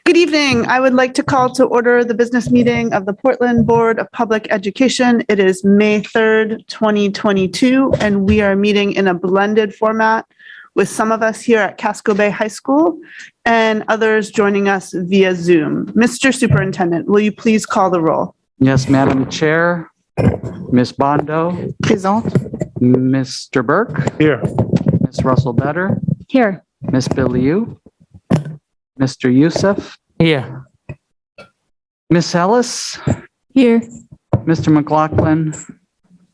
Good evening. I would like to call to order the business meeting of the Portland Board of Public Education. It is May 3rd, 2022, and we are meeting in a blended format with some of us here at Casco Bay High School and others joining us via Zoom. Mr. Superintendent, will you please call the roll? Yes, Madam Chair. Ms. Bondo. Présent. Mr. Burke. Here. Ms. Russell Better. Here. Ms. Biliou. Mr. Youssef. Here. Ms. Ellis. Here. Mr. McLaughlin.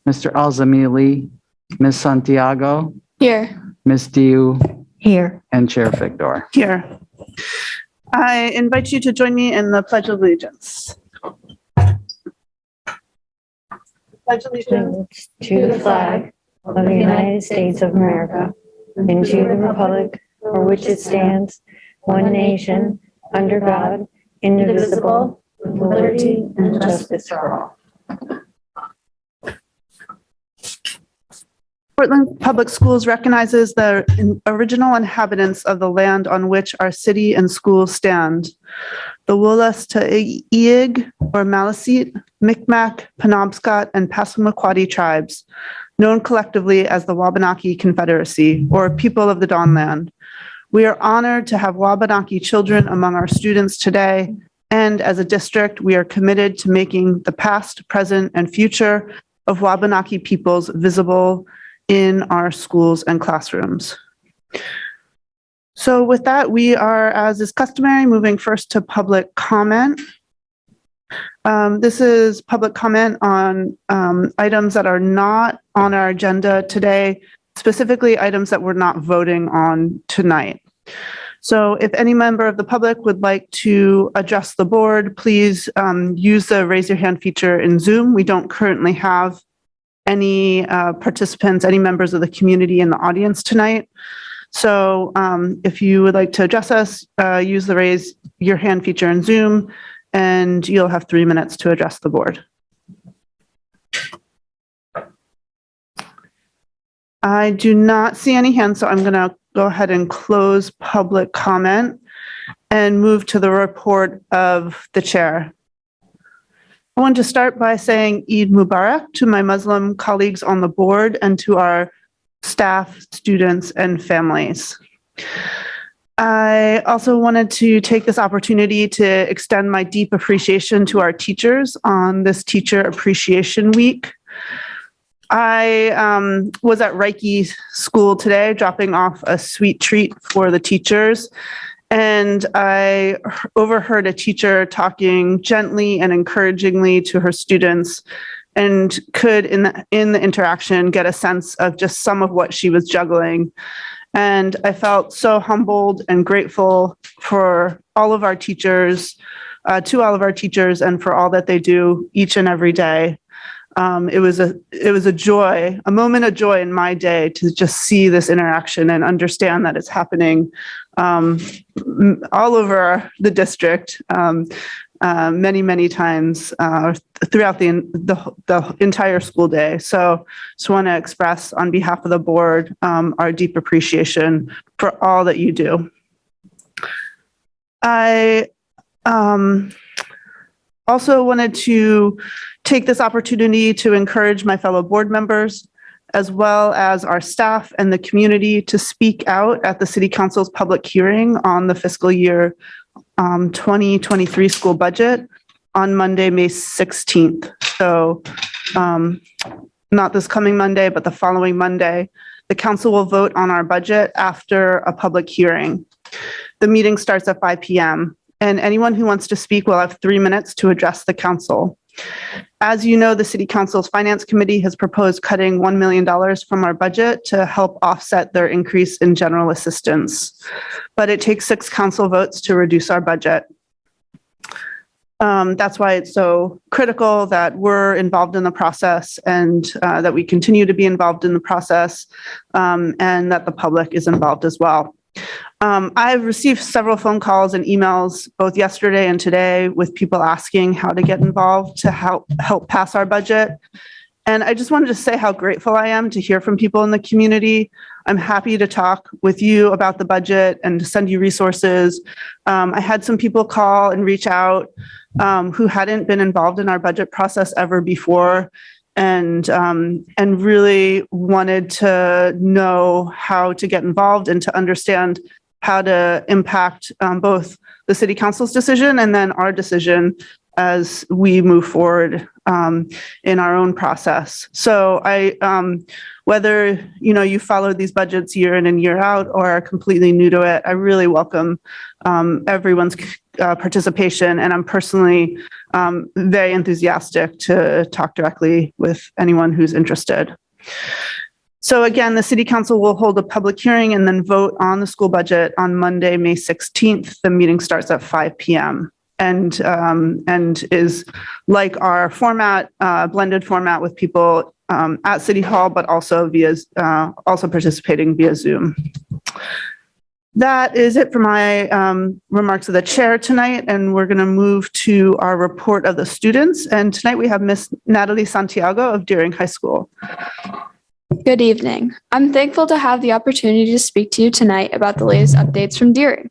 Mr. Alzamili. Ms. Santiago. Here. Ms. Diu. Here. And Chair Figdor. Here. I invite you to join me in the Pledge of Allegiance. Pledge allegiance to the flag of the United States of America and to the republic for which it stands, one nation, under God, indivisible, with liberty and justice for all. Portland Public Schools recognizes the original inhabitants of the land on which our city and schools stand. The Wolastoqiyik or Maliseet, Micmac, Penobscot, and Passamaquoddy tribes, known collectively as the Wabanaki Confederacy, or People of the Dawnland. We are honored to have Wabanaki children among our students today, and as a district, we are committed to making the past, present, and future of Wabanaki peoples visible in our schools and classrooms. So with that, we are, as is customary, moving first to public comment. This is public comment on items that are not on our agenda today, specifically items that we're not voting on tonight. So if any member of the public would like to address the board, please use the raise your hand feature in Zoom. We don't currently have any participants, any members of the community in the audience tonight. So if you would like to address us, use the raise your hand feature in Zoom, and you'll have 3 minutes to address the board. I do not see any hands, so I'm going to go ahead and close public comment and move to the report of the chair. I want to start by saying Eid Mubarak to my Muslim colleagues on the board and to our staff, students, and families. I also wanted to take this opportunity to extend my deep appreciation to our teachers on this Teacher Appreciation Week. I was at Reiche School today, dropping off a sweet treat for the teachers. And I overheard a teacher talking gently and encouragingly to her students, and could, in the interaction, get a sense of just some of what she was juggling. And I felt so humbled and grateful for all of our teachers, to all of our teachers, and for all that they do each and every day. It was a joy, a moment of joy in my day to just see this interaction and understand that it's happening all over the district many, many times throughout the entire school day. So just want to express on behalf of the board our deep appreciation for all that you do. I also wanted to take this opportunity to encourage my fellow board members, as well as our staff and the community, to speak out at the City Council's public hearing on the fiscal year 2023 school budget on Monday, May 16th. So not this coming Monday, but the following Monday. The council will vote on our budget after a public hearing. The meeting starts at 5 p.m. and anyone who wants to speak will have 3 minutes to address the council. As you know, the City Council's Finance Committee has proposed cutting $1 million from our budget to help offset their increase in general assistance. But it takes 6 council votes to reduce our budget. That's why it's so critical that we're involved in the process, and that we continue to be involved in the process, and that the public is involved as well. I've received several phone calls and emails both yesterday and today with people asking how to get involved to help pass our budget. And I just wanted to say how grateful I am to hear from people in the community. I'm happy to talk with you about the budget and to send you resources. I had some people call and reach out who hadn't been involved in our budget process ever before, and really wanted to know how to get involved and to understand how to impact both the city council's decision and then our decision as we move forward in our own process. So whether you followed these budgets year in and year out or are completely new to it, I really welcome everyone's participation, and I'm personally very enthusiastic to talk directly with anyone who's interested. So again, the City Council will hold a public hearing and then vote on the school budget on Monday, May 16th. The meeting starts at 5 p.m. and is like our format, blended format with people at City Hall, but also also participating via Zoom. That is it for my remarks of the chair tonight, and we're going to move to our report of the students. And tonight we have Miss Natalie Santiago of Deering High School. Good evening. I'm thankful to have the opportunity to speak to you tonight about the latest updates from Deering.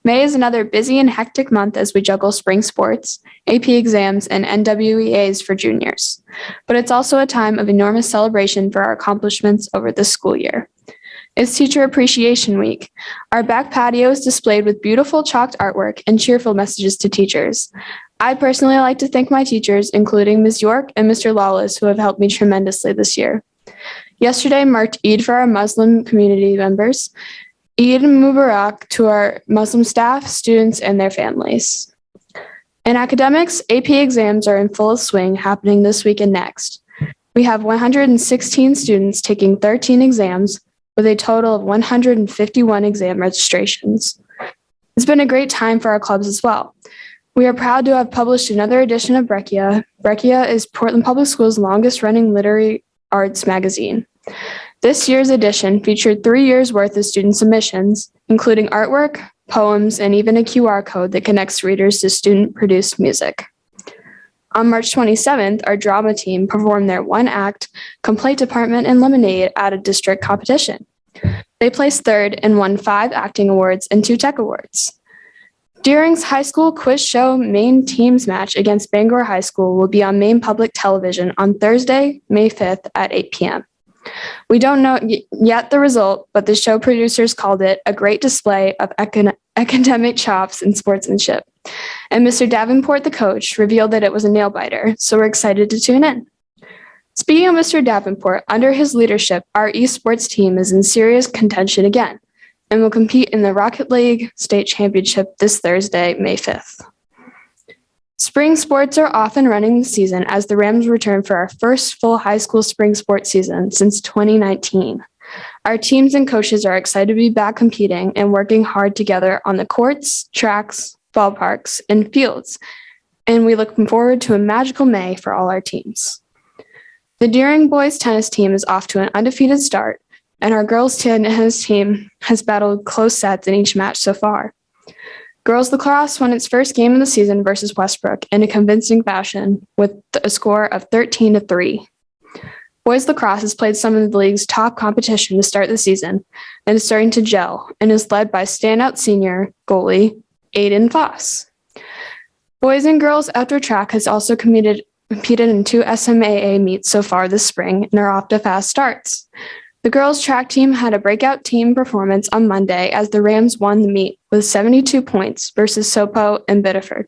May is another busy and hectic month as we juggle spring sports, AP exams, and NWEAs for juniors. But it's also a time of enormous celebration for our accomplishments over the school year. It's Teacher Appreciation Week. Our back patio is displayed with beautiful chalked artwork and cheerful messages to teachers. I personally like to thank my teachers, including Ms. York and Mr. Lawless, who have helped me tremendously this year. Yesterday marked Eid for our Muslim community members. Eid Mubarak to our Muslim staff, students, and their families. In academics, AP exams are in full swing, happening this week and next. We have 116 students taking 13 exams, with a total of 151 exam registrations. It's been a great time for our clubs as well. We are proud to have published another edition of Breccia. Breccia is Portland Public Schools' longest-running literary arts magazine. This year's edition featured 3 years' worth of student submissions, including artwork, poems, and even a QR code that connects readers to student-produced music. On March 27th, our drama team performed their one-act Complaint Department and Lemonade at a district competition. They placed third and won 5 acting awards and 2 tech awards. Deering's high school quiz show Maine teams match against Bangor High School will be on Maine Public Television on Thursday, May 5th at 8 p.m. We don't know yet the result, but the show producers called it a great display of academic chops and sportsmanship. And Mr. Davenport, the coach, revealed that it was a nail-biter, so we're excited to tune in. Speaking of Mr. Davenport, under his leadership, our esports team is in serious contention again and will compete in the Rocket League State Championship this Thursday, May 5th. Spring sports are off and running this season as the Rams return for our first full high school spring sports season since 2019. Our teams and coaches are excited to be back competing and working hard together on the courts, tracks, ballparks, and fields, and we look forward to a magical May for all our teams. The Deering boys tennis team is off to an undefeated start, and our girls tennis team has battled close sets in each match so far. Girls lacrosse won its first game of the season versus Westbrook in a convincing fashion with a score of 13-3. Boys lacrosse has played some of the league's top competition to start the season and is starting to gel and is led by standout senior goalie Aiden Foss. Boys and girls outdoor track has also competed in 2 SMAA meets so far this spring and are off to fast starts. The girls' track team had a breakout team performance on Monday as the Rams won the meet with 72 points versus Sopo and Biddeford.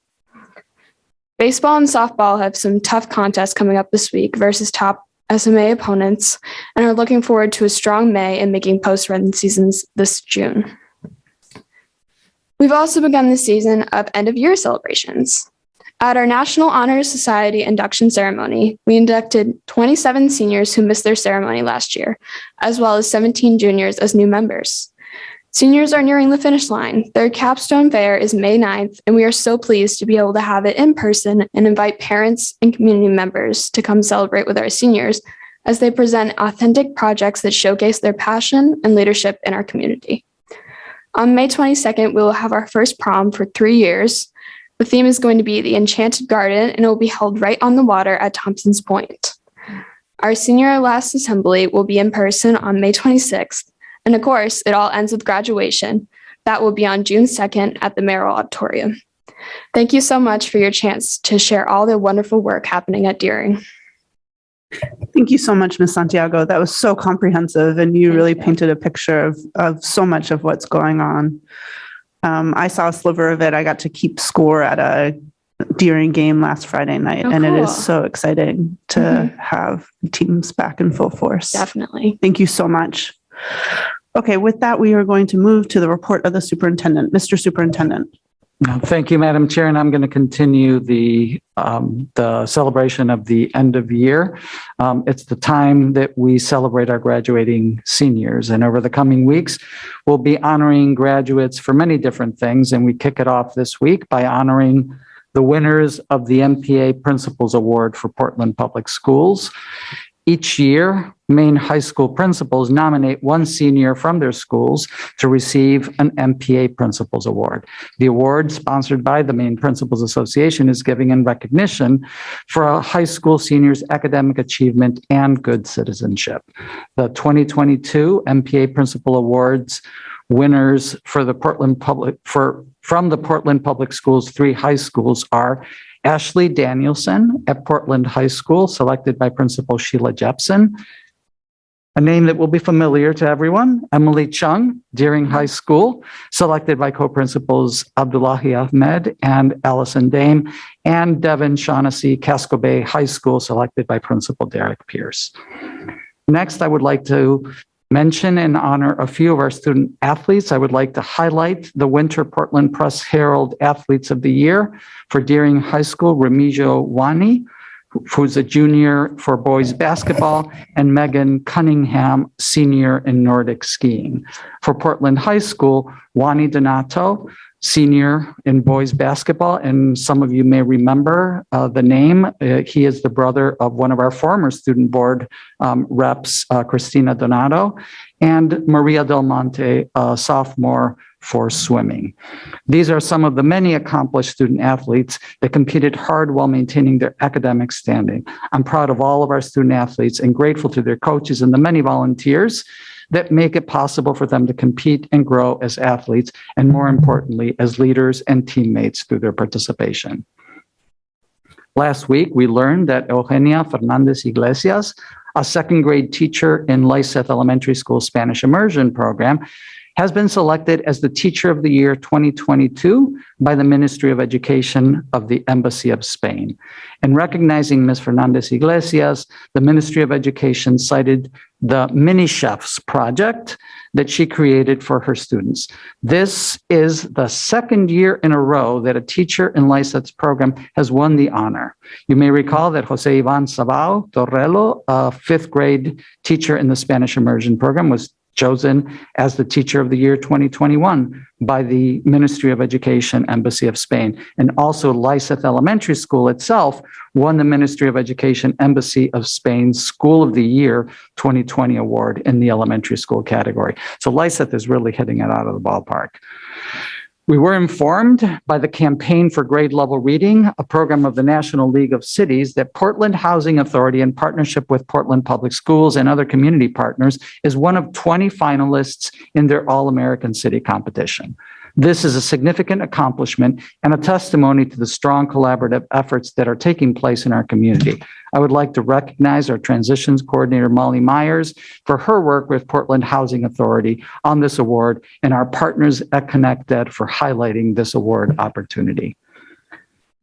Baseball and softball have some tough contests coming up this week versus top SMA opponents and are looking forward to a strong May and making post-run seasons this June. We've also begun the season of end-of-year celebrations. At our National Honor Society induction ceremony, we inducted 27 seniors who missed their ceremony last year, as well as 17 juniors as new members. Seniors are nearing the finish line. Their capstone fair is May 9th, and we are so pleased to be able to have it in person and invite parents and community members to come celebrate with our seniors as they present authentic projects that showcase their passion and leadership in our community. On May 22nd, we will have our first prom for 3 years. The theme is going to be the Enchanted Garden, and it will be held right on the water at Thompson's Point. Our senior last assembly will be in person on May 26th. And of course, it all ends with graduation. That will be on June 2nd at the Merrill Auditorium. Thank you so much for your chance to share all the wonderful work happening at Deering. Thank you so much, Ms. Santiago. That was so comprehensive, and you really painted a picture of so much of what's going on. I saw a sliver of it. I got to keep score at a Deering game last Friday night, and cool. It is so exciting to have teams back in full force. Definitely. Thank you so much. Okay, with that, we are going to move to the report of the superintendent. Mr. Superintendent. Thank you, Madam Chair, and I'm going to continue the celebration of the end of year. It's the time that we celebrate our graduating seniors, and over the coming weeks, we'll be honoring graduates for many different things, and we kick it off this week by honoring the winners of the MPA Principals Award for Portland Public Schools. Each year, Maine high school principals nominate one senior from their schools to receive an MPA Principals Award. The award, sponsored by the Maine Principals Association, is giving in recognition for a high school senior's academic achievement and good citizenship. The 2022 MPA Principal Awards winners for the from the Portland Public Schools 3 high schools are Ashley Danielson at Portland High School, selected by Principal Sheila Jepson. A name that will be familiar to everyone, Emily Chung, Deering High School, selected by co-principals Abdullahi Ahmed and Allison Dame, and Devin Shaughnessy, Casco Bay High School, selected by Principal Derek Pierce. Next, I would like to mention and honor a few of our student athletes. I would like to highlight the Winter Portland Press Herald Athletes of the Year for Deering High School, Remigio Wani, who's a junior for boys basketball, and Megan Cunningham, senior in Nordic skiing. For Portland High School, Wani Donato, senior in boys basketball, and some of you may remember the name. He is the brother of one of our former student board reps, Christina Donato, and Maria Del Monte, a sophomore for swimming. These are some of the many accomplished student athletes that competed hard while maintaining their academic standing. I'm proud of all of our student athletes and grateful to their coaches and the many volunteers that make it possible for them to compete and grow as athletes, and more importantly, as leaders and teammates through their participation. Last week, we learned that Eugenia Fernandez Iglesias, a second grade teacher in Lyseth Elementary School Spanish Immersion Program, has been selected as the Teacher of the Year 2022 by the Ministry of Education of the Embassy of Spain. In recognizing Ms. Fernandez Iglesias, the Ministry of Education cited the Mini Chefs project that she created for her students. This is the second year in a row that a teacher in Lyseth's program has won the honor. You may recall that Jose Ivan Sabao Torrello, a fifth grade teacher in the Spanish Immersion Program, was chosen as the Teacher of the Year 2021 by the Ministry of Education, Embassy of Spain. And also Lyseth Elementary School itself won the Ministry of Education, Embassy of Spain's School of the Year 2020 award in the elementary school category. So Lyseth is really hitting it out of the ballpark. We were informed by the Campaign for Grade Level Reading, a program of the National League of Cities, that Portland Housing Authority, in partnership with Portland Public Schools and other community partners, is one of 20 finalists in their All-American City competition. This is a significant accomplishment and a testimony to the strong collaborative efforts that are taking place in our community. I would like to recognize our transitions coordinator, Molly Myers, for her work with Portland Housing Authority on this award, and our partners at ConnectEd for highlighting this award opportunity.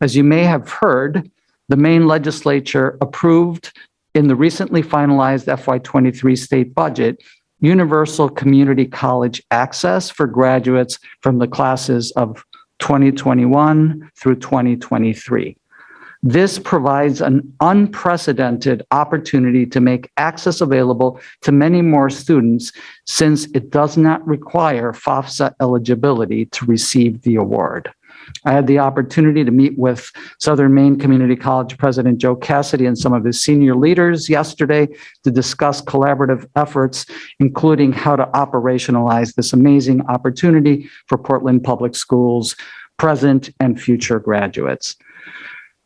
As you may have heard, the Maine legislature approved in the recently finalized FY23 state budget universal community college access for graduates from the classes of 2021 through 2023. This provides an unprecedented opportunity to make access available to many more students, since it does not require FAFSA eligibility to receive the award. I had the opportunity to meet with Southern Maine Community College President Joe Cassidy and some of his senior leaders yesterday to discuss collaborative efforts, including how to operationalize this amazing opportunity for Portland Public Schools, present and future graduates.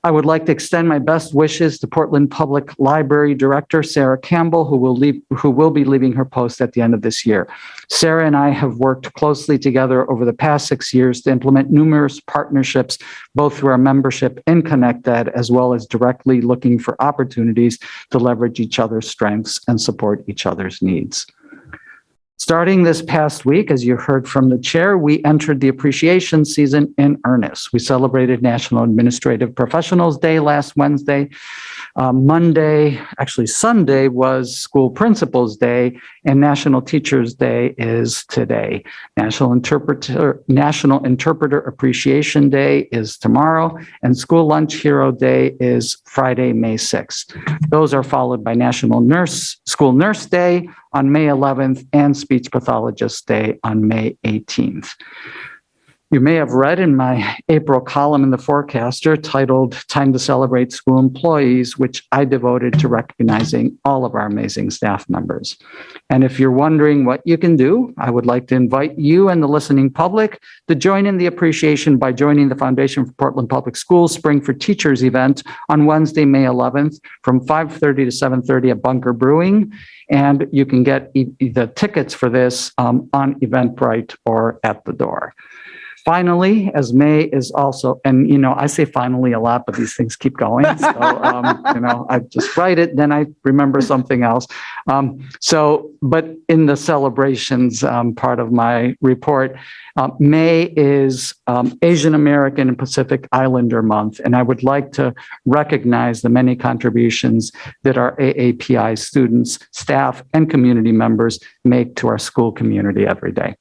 I would like to extend my best wishes to Portland Public Library Director Sarah Campbell, who will be leaving her post at the end of this year. Sarah and I have worked closely together over the past 6 years to implement numerous partnerships, both through our membership in ConnectEd, as well as directly looking for opportunities to leverage each other's strengths and support each other's needs. Starting this past week, as you heard from the chair, we entered the appreciation season in earnest. We celebrated National Administrative Professionals Day last Wednesday. Sunday was School Principals Day, and National Teachers Day is today. National Interpreter Appreciation Day is tomorrow, and School Lunch Hero Day is Friday, May 6th. Those are followed by National School Nurse Day on May 11th and Speech Pathologist Day on May 18th. You may have read in my April column in the Forecaster titled Time to Celebrate School Employees, which I devoted to recognizing all of our amazing staff members. And if you're wondering what you can do, I would like to invite you and the listening public to join in the appreciation by joining the Foundation for Portland Public Schools Spring for Teachers event on Wednesday, May 11th from 5:30 to 7:30 at Bunker Brewing. And you can get the tickets for this on Eventbrite or at the door. Finally, as May is also, and I say finally a lot, but these things keep going. So, I just write it, then I remember something else. But in the celebrations part of my report, May is Asian American and Pacific Islander Month, and I would like to recognize the many contributions that our AAPI students, staff, and community members make to our school community every day.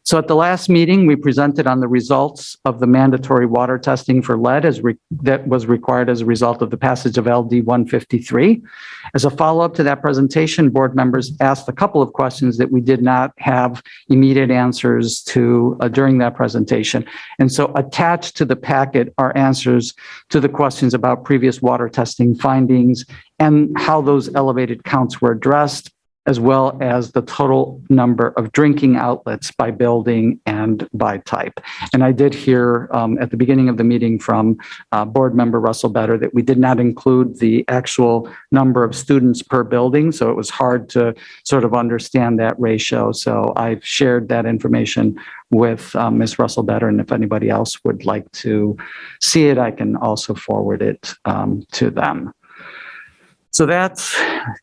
So at the last meeting, we presented on the results of the mandatory water testing for lead that was required as a result of the passage of LD 153. As a follow-up to that presentation, board members asked a couple of questions that we did not have immediate answers to during that presentation. And so attached to the packet are answers to the questions about previous water testing findings and how those elevated counts were addressed, as well as the total number of drinking outlets by building and by type. And I did hear at the beginning of the meeting from board member Russell Better that we did not include the actual number of students per building, so it was hard to sort of understand that ratio. So I've shared that information with Ms. Russell Better, and if anybody else would like to see it, I can also forward it to them. So that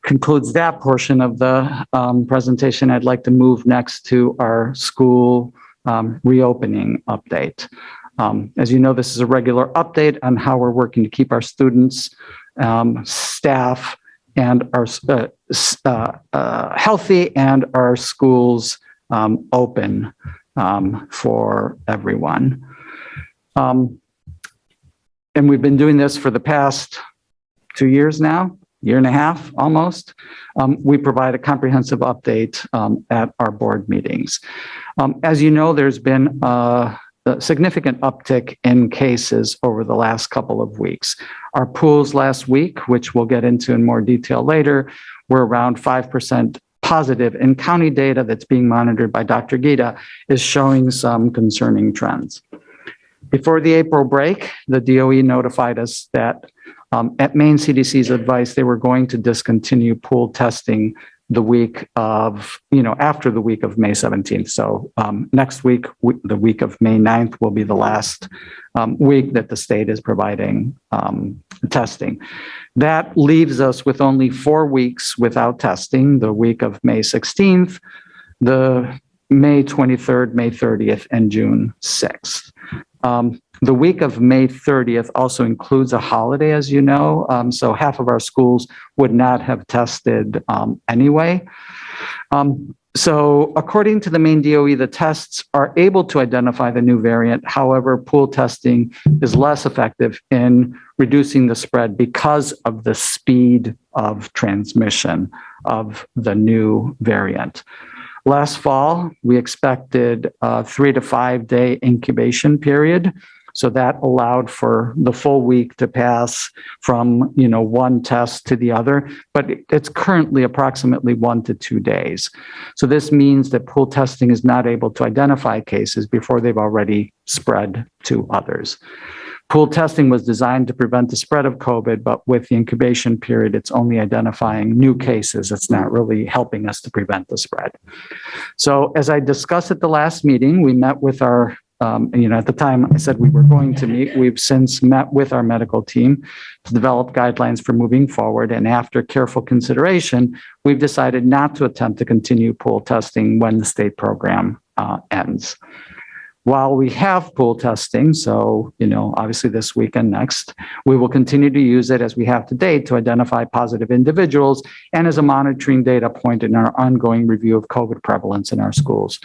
concludes that portion of the presentation. I'd like to move next to our school reopening update. As you know, this is a regular update on how we're working to keep our students, staff, and our healthy, and our schools open for everyone. And we've been doing this for the past 2 years now. Year and a half, almost. We provide a comprehensive update at our board meetings. As you know, there's been a significant uptick in cases over the last couple of weeks. Our pools last week, which we'll get into in more detail later, were around 5% positive, and county data that's being monitored by Dr. Gita is showing some concerning trends. Before the April break, the DOE notified us that at Maine CDC's advice, they were going to discontinue pool testing the week of, after the week of May 17th. So next week, the week of May 9th will be the last week that the state is providing testing. That leaves us with only 4 weeks without testing, the week of May 16th, the May 23rd, May 30th, and June 6th. The week of May 30th also includes a holiday, as you know, so half of our schools would not have tested anyway. So according to the Maine DOE, the tests are able to identify the new variant. However, pool testing is less effective in reducing the spread because of the speed of transmission of the new variant. Last fall, we expected a 3 to 5 day incubation period. So that allowed for the full week to pass from, one test to the other, but it's currently approximately 1 to 2 days. So this means that pool testing is not able to identify cases before they've already spread to others. Pool testing was designed to prevent the spread of COVID, but with the incubation period, it's only identifying new cases. It's not really helping us to prevent the spread. So as I discussed at the last meeting, we met with our, at the time I said we were going to meet, we've since met with our medical team to develop guidelines for moving forward. And after careful consideration, we've decided not to attempt to continue pool testing when the state program ends. While we have pool testing, so, obviously this week and next, we will continue to use it as we have to date to identify positive individuals and as a monitoring data point in our ongoing review of COVID prevalence in our schools.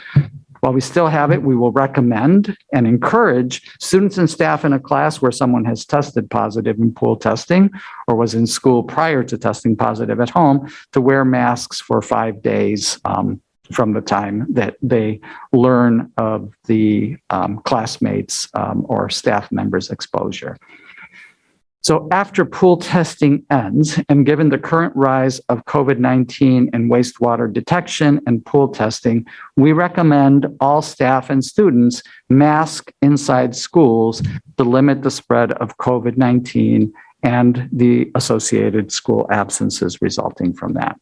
While we still have it, we will recommend and encourage students and staff in a class where someone has tested positive in pool testing or was in school prior to testing positive at home to wear masks for 5 days from the time that they learn of the classmates or staff members' exposure. So after pool testing ends, and given the current rise of COVID-19 and wastewater detection and pool testing, we recommend all staff and students mask inside schools to limit the spread of COVID-19 and the associated school absences resulting from that.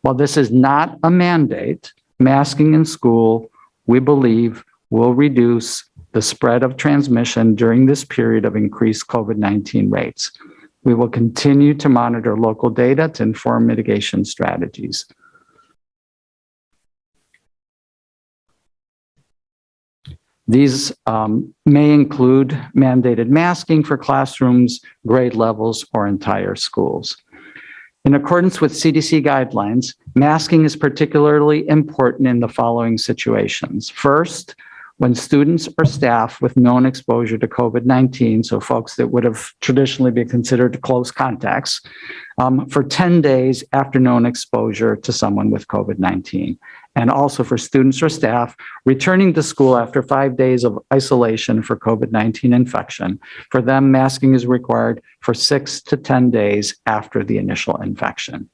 While this is not a mandate, masking in school, we believe, will reduce the spread of transmission during this period of increased COVID-19 rates. We will continue to monitor local data to inform mitigation strategies. These may include mandated masking for classrooms, grade levels, or entire schools. In accordance with CDC guidelines, masking is particularly important in the following situations. First, when students or staff with known exposure to COVID-19, so folks that would have traditionally been considered close contacts, for 10 days after known exposure to someone with COVID-19. And also for students or staff returning to school after 5 days of isolation for COVID-19 infection. For them, masking is required for 6 to 10 days after the initial infection.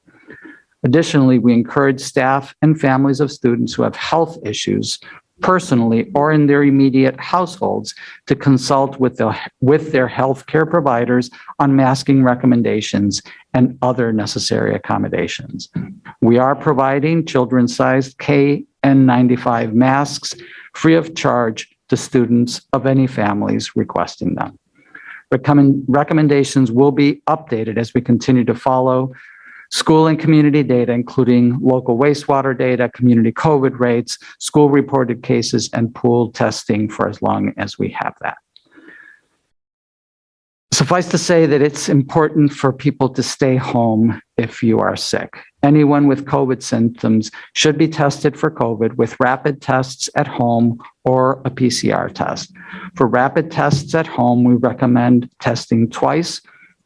Additionally, we encourage staff and families of students who have health issues personally or in their immediate households to consult with their healthcare providers on masking recommendations and other necessary accommodations. We are providing children-sized KN95 masks free of charge to students of any families requesting them. Recommendations will be updated as we continue to follow school and community data, including local wastewater data, community COVID rates, school reported cases, and pool testing for as long as we have that. Suffice to say that it's important for people to stay home if you are sick. Anyone with COVID symptoms should be tested for COVID with rapid tests at home or a PCR test. For rapid tests at home, we recommend testing twice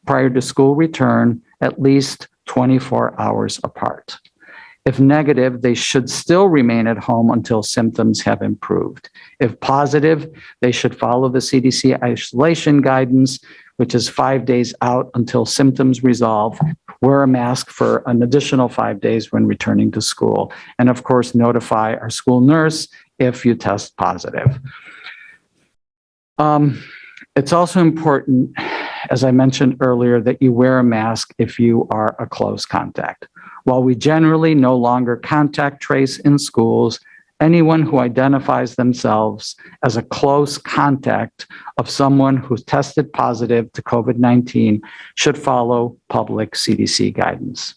prior to school return, at least 24 hours apart. If negative, they should still remain at home until symptoms have improved. If positive, they should follow the CDC isolation guidance, which is 5 days out until symptoms resolve, wear a mask for an additional 5 days when returning to school, and of course, notify our school nurse if you test positive. It's also important, as I mentioned earlier, that you wear a mask if you are a close contact. While we generally no longer contact trace in schools, anyone who identifies themselves as a close contact of someone who's tested positive to COVID-19 should follow public CDC guidance.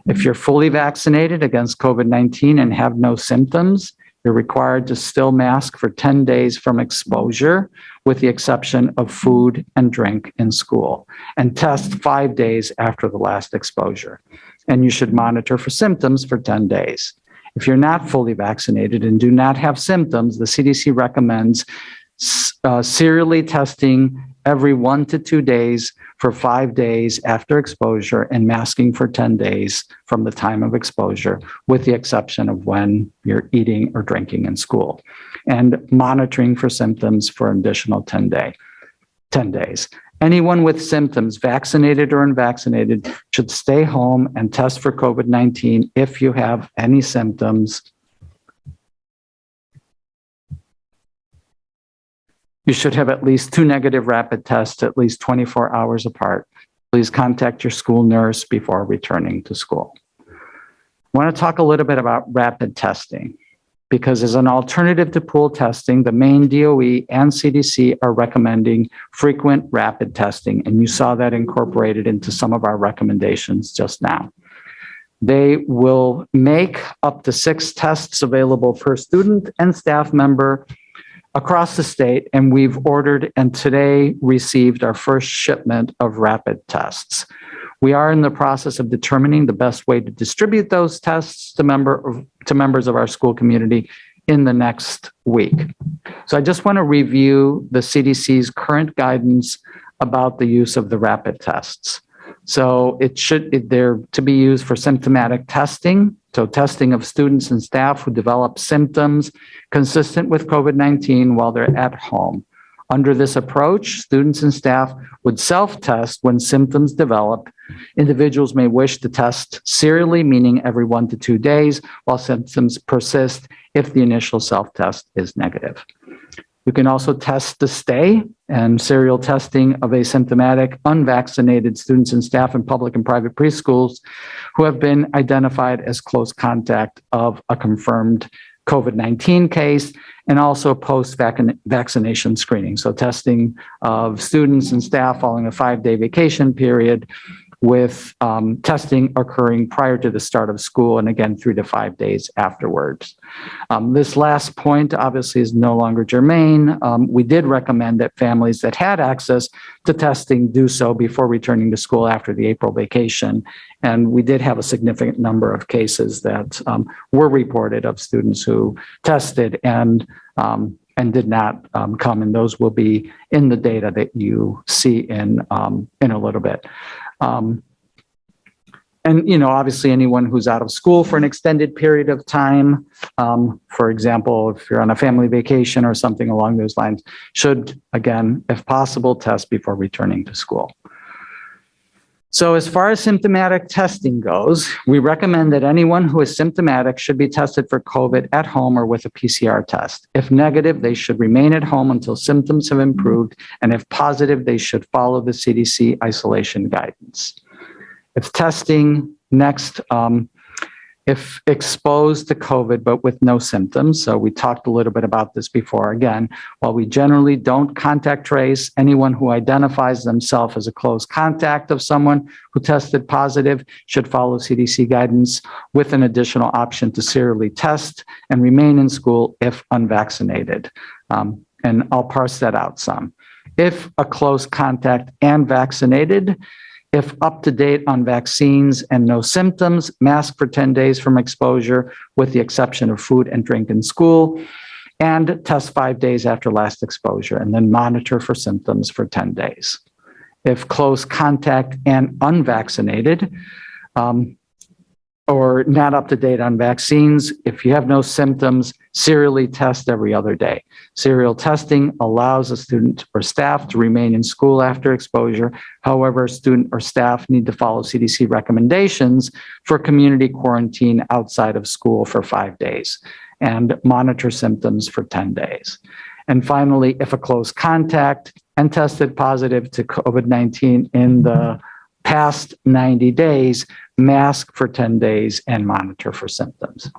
If you're fully vaccinated against COVID-19 and have no symptoms, you're required to still mask for 10 days from exposure, with the exception of food and drink in school, and test 5 days after the last exposure. And you should monitor for symptoms for 10 days. If you're not fully vaccinated and do not have symptoms, the CDC recommends serially testing every 1 to 2 days for 5 days after exposure and masking for 10 days from the time of exposure, with the exception of when you're eating or drinking in school, and monitoring for symptoms for an additional 10 days. Anyone with symptoms, vaccinated or unvaccinated, should stay home and test for COVID-19 if you have any symptoms. You should have at least 2 negative rapid tests at least 24 hours apart. Please contact your school nurse before returning to school. I want to talk a little bit about rapid testing, because as an alternative to pool testing, the Maine DOE and CDC are recommending frequent rapid testing, and you saw that incorporated into some of our recommendations just now. They will make up to 6 tests available per student and staff member across the state, and we've ordered and today received our first shipment of rapid tests. We are in the process of determining the best way to distribute those tests to members of our school community in the next week. So I just want to review the CDC's current guidance about the use of the rapid tests. So they're to be used for symptomatic testing, so testing of students and staff who develop symptoms consistent with COVID-19 while they're at home. Under this approach, students and staff would self-test when symptoms develop. Individuals may wish to test serially, meaning every 1 to 2 days, while symptoms persist if the initial self-test is negative. You can also test to stay, and serial testing of asymptomatic, unvaccinated students and staff in public and private preschools who have been identified as close contact of a confirmed COVID-19 case, and also post-vaccination screening. So testing of students and staff following a 5-day vacation period with testing occurring prior to the start of school, and again, 3 to 5 days afterwards. This last point obviously is no longer germane. We did recommend that families that had access to testing do so before returning to school after the April vacation. And we did have a significant number of cases that were reported of students who tested and did not come, and those will be in the data that you see in a little bit. And, obviously anyone who's out of school for an extended period of time, for example, if you're on a family vacation or something along those lines, should, again, if possible, test before returning to school. So as far as symptomatic testing goes, we recommend that anyone who is symptomatic should be tested for COVID at home or with a PCR test. If negative, they should remain at home until symptoms have improved, and if positive, they should follow the CDC isolation guidance. If testing next, if exposed to COVID but with no symptoms, so we talked a little bit about this before. Again, while we generally don't contact trace, anyone who identifies themselves as a close contact of someone who tested positive should follow CDC guidance with an additional option to serially test and remain in school if unvaccinated. And I'll parse that out some. If a close contact and vaccinated, if up to date on vaccines and no symptoms, mask for 10 days from exposure with the exception of food and drink in school, and test 5 days after last exposure, and then monitor for symptoms for 10 days. If close contact and unvaccinated, or not up to date on vaccines, if you have no symptoms, serially test every other day. Serial testing allows a student or staff to remain in school after exposure. However, student or staff need to follow CDC recommendations for community quarantine outside of school for 5 days and monitor symptoms for 10 days. And finally, if a close contact and tested positive to COVID-19 in the past 90 days, mask for 10 days and monitor for symptoms.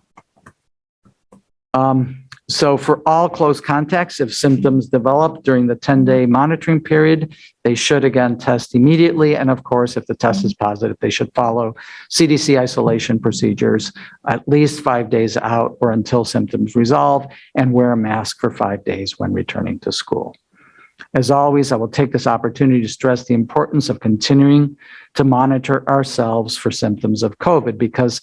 So for all close contacts, if symptoms develop during the 10-day monitoring period, they should again test immediately. And of course, if the test is positive, they should follow CDC isolation procedures at least 5 days out or until symptoms resolve, and wear a mask for 5 days when returning to school. As always, I will take this opportunity to stress the importance of continuing to monitor ourselves for symptoms of COVID, because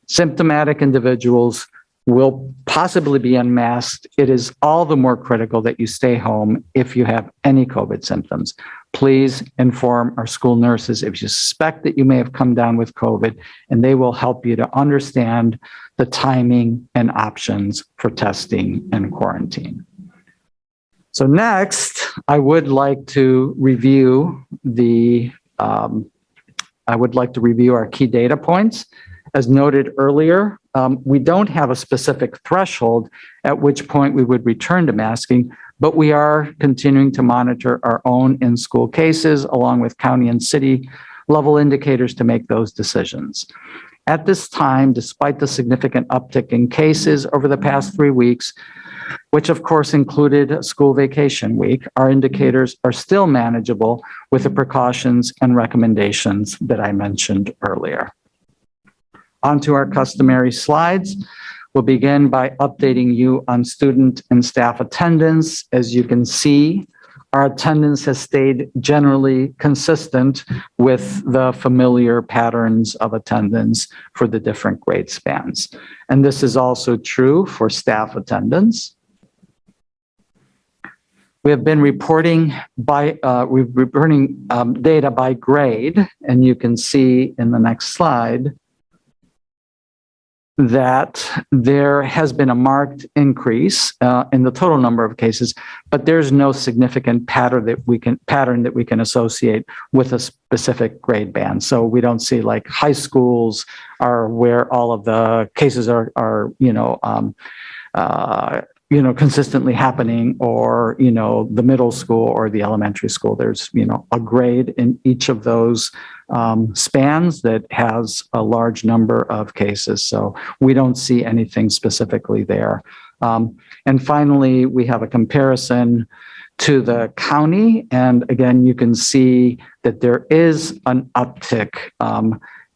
symptomatic individuals will possibly be unmasked. It is all the more critical that you stay home if you have any COVID symptoms. Please inform our school nurses if you suspect that you may have come down with COVID, and they will help you to understand the timing and options for testing and quarantine. So next, I would like to review our key data points. As noted earlier, we don't have a specific threshold at which point we would return to masking, but we are continuing to monitor our own in-school cases along with county and city level indicators to make those decisions. At this time, despite the significant uptick in cases over the past 3 weeks, which of course included a school vacation week, our indicators are still manageable with the precautions and recommendations that I mentioned earlier. On to our customary slides. We'll begin by updating you on student and staff attendance. As you can see, our attendance has stayed generally consistent with the familiar patterns of attendance for the different grade spans. And this is also true for staff attendance. We have been reporting data by grade, and you can see in the next slide that there has been a marked increase in the total number of cases, but there's no significant pattern that we can associate with a specific grade band. So we don't see like high schools are where all of the cases are consistently happening, or, the middle school or the elementary school. There's, a grade in each of those spans that has a large number of cases. So we don't see anything specifically there. And finally, we have a comparison to the county. And again, you can see that there is an uptick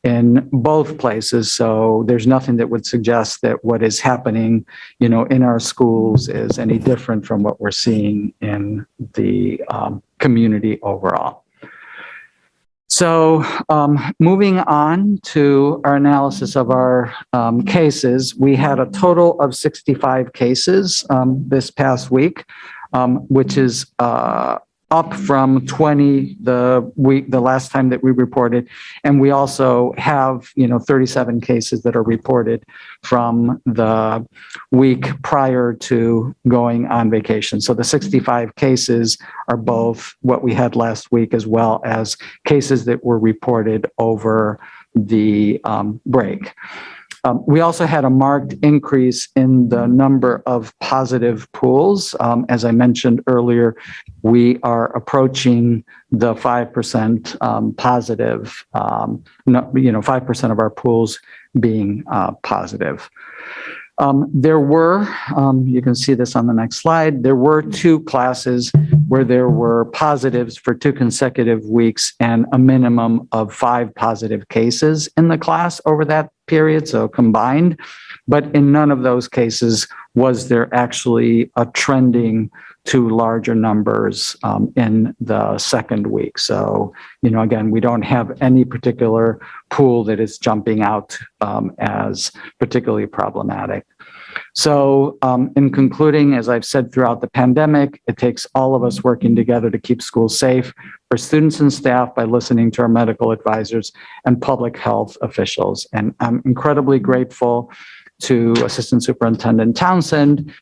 in both places. So there's nothing that would suggest that what is happening, in our schools is any different from what we're seeing in the community overall. So moving on to our analysis of our cases, we had a total of 65 cases this past week, which is up from 20 the last time that we reported. And we also have, 37 cases that are reported from the week prior to going on vacation. So the 65 cases are both what we had last week, as well as cases that were reported over the break. We also had a marked increase in the number of positive pools. As I mentioned earlier, we are approaching the 5% positive, 5% of our pools being positive. There were, you can see this on the next slide, there were 2 classes where there were positives for 2 consecutive weeks and a minimum of 5 positive cases in the class over that period, so combined. But in none of those cases was there actually a trending to larger numbers in the second week. So, again, we don't have any particular pool that is jumping out as particularly problematic. So in concluding, as I've said throughout the pandemic, it takes all of us working together to keep schools safe for students and staff by listening to our medical advisors and public health officials. And I'm incredibly grateful to Assistant Superintendent Townsend,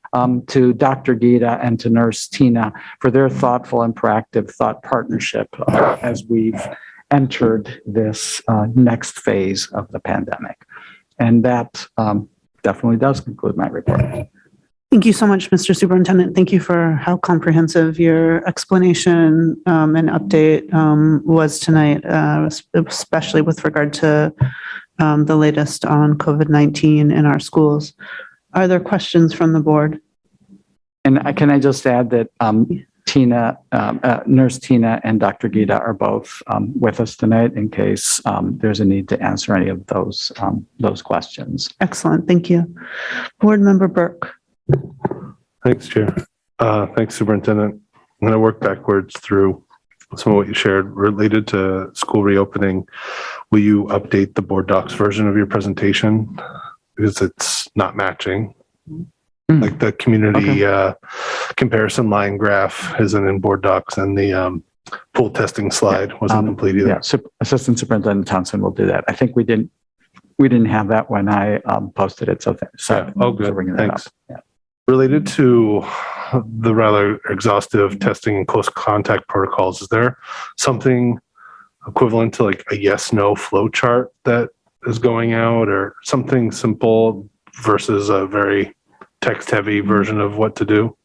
to Dr. Gita, and to Nurse Tina for their thoughtful and proactive thought partnership as we've entered this next phase of the pandemic. And that definitely does conclude my report. Thank you so much, Mr. Superintendent. Thank you for how comprehensive your explanation and update was tonight, especially with regard to the latest on COVID-19 in our schools. Are there questions from the board? And can I just add that Nurse Tina and Dr. Gita are both with us tonight in case there's a need to answer any of those questions. Excellent, thank you. Board Member Burke. Thanks, Chair. Thanks, Superintendent. I'm going to work backwards through some of what you shared related to school reopening. Will you update the board docs version of your presentation? Because it's not matching. Like the community comparison line graph isn't in board docs, and the pool testing slide wasn't complete either. Yeah, Assistant Superintendent Townsend will do that. I think we didn't have that when I posted it. So good. Thanks. Yeah. Related to the rather exhaustive testing and close contact protocols, is there something equivalent to like a yes/no flow chart that is going out, or something simple versus a very text-heavy version of what to do?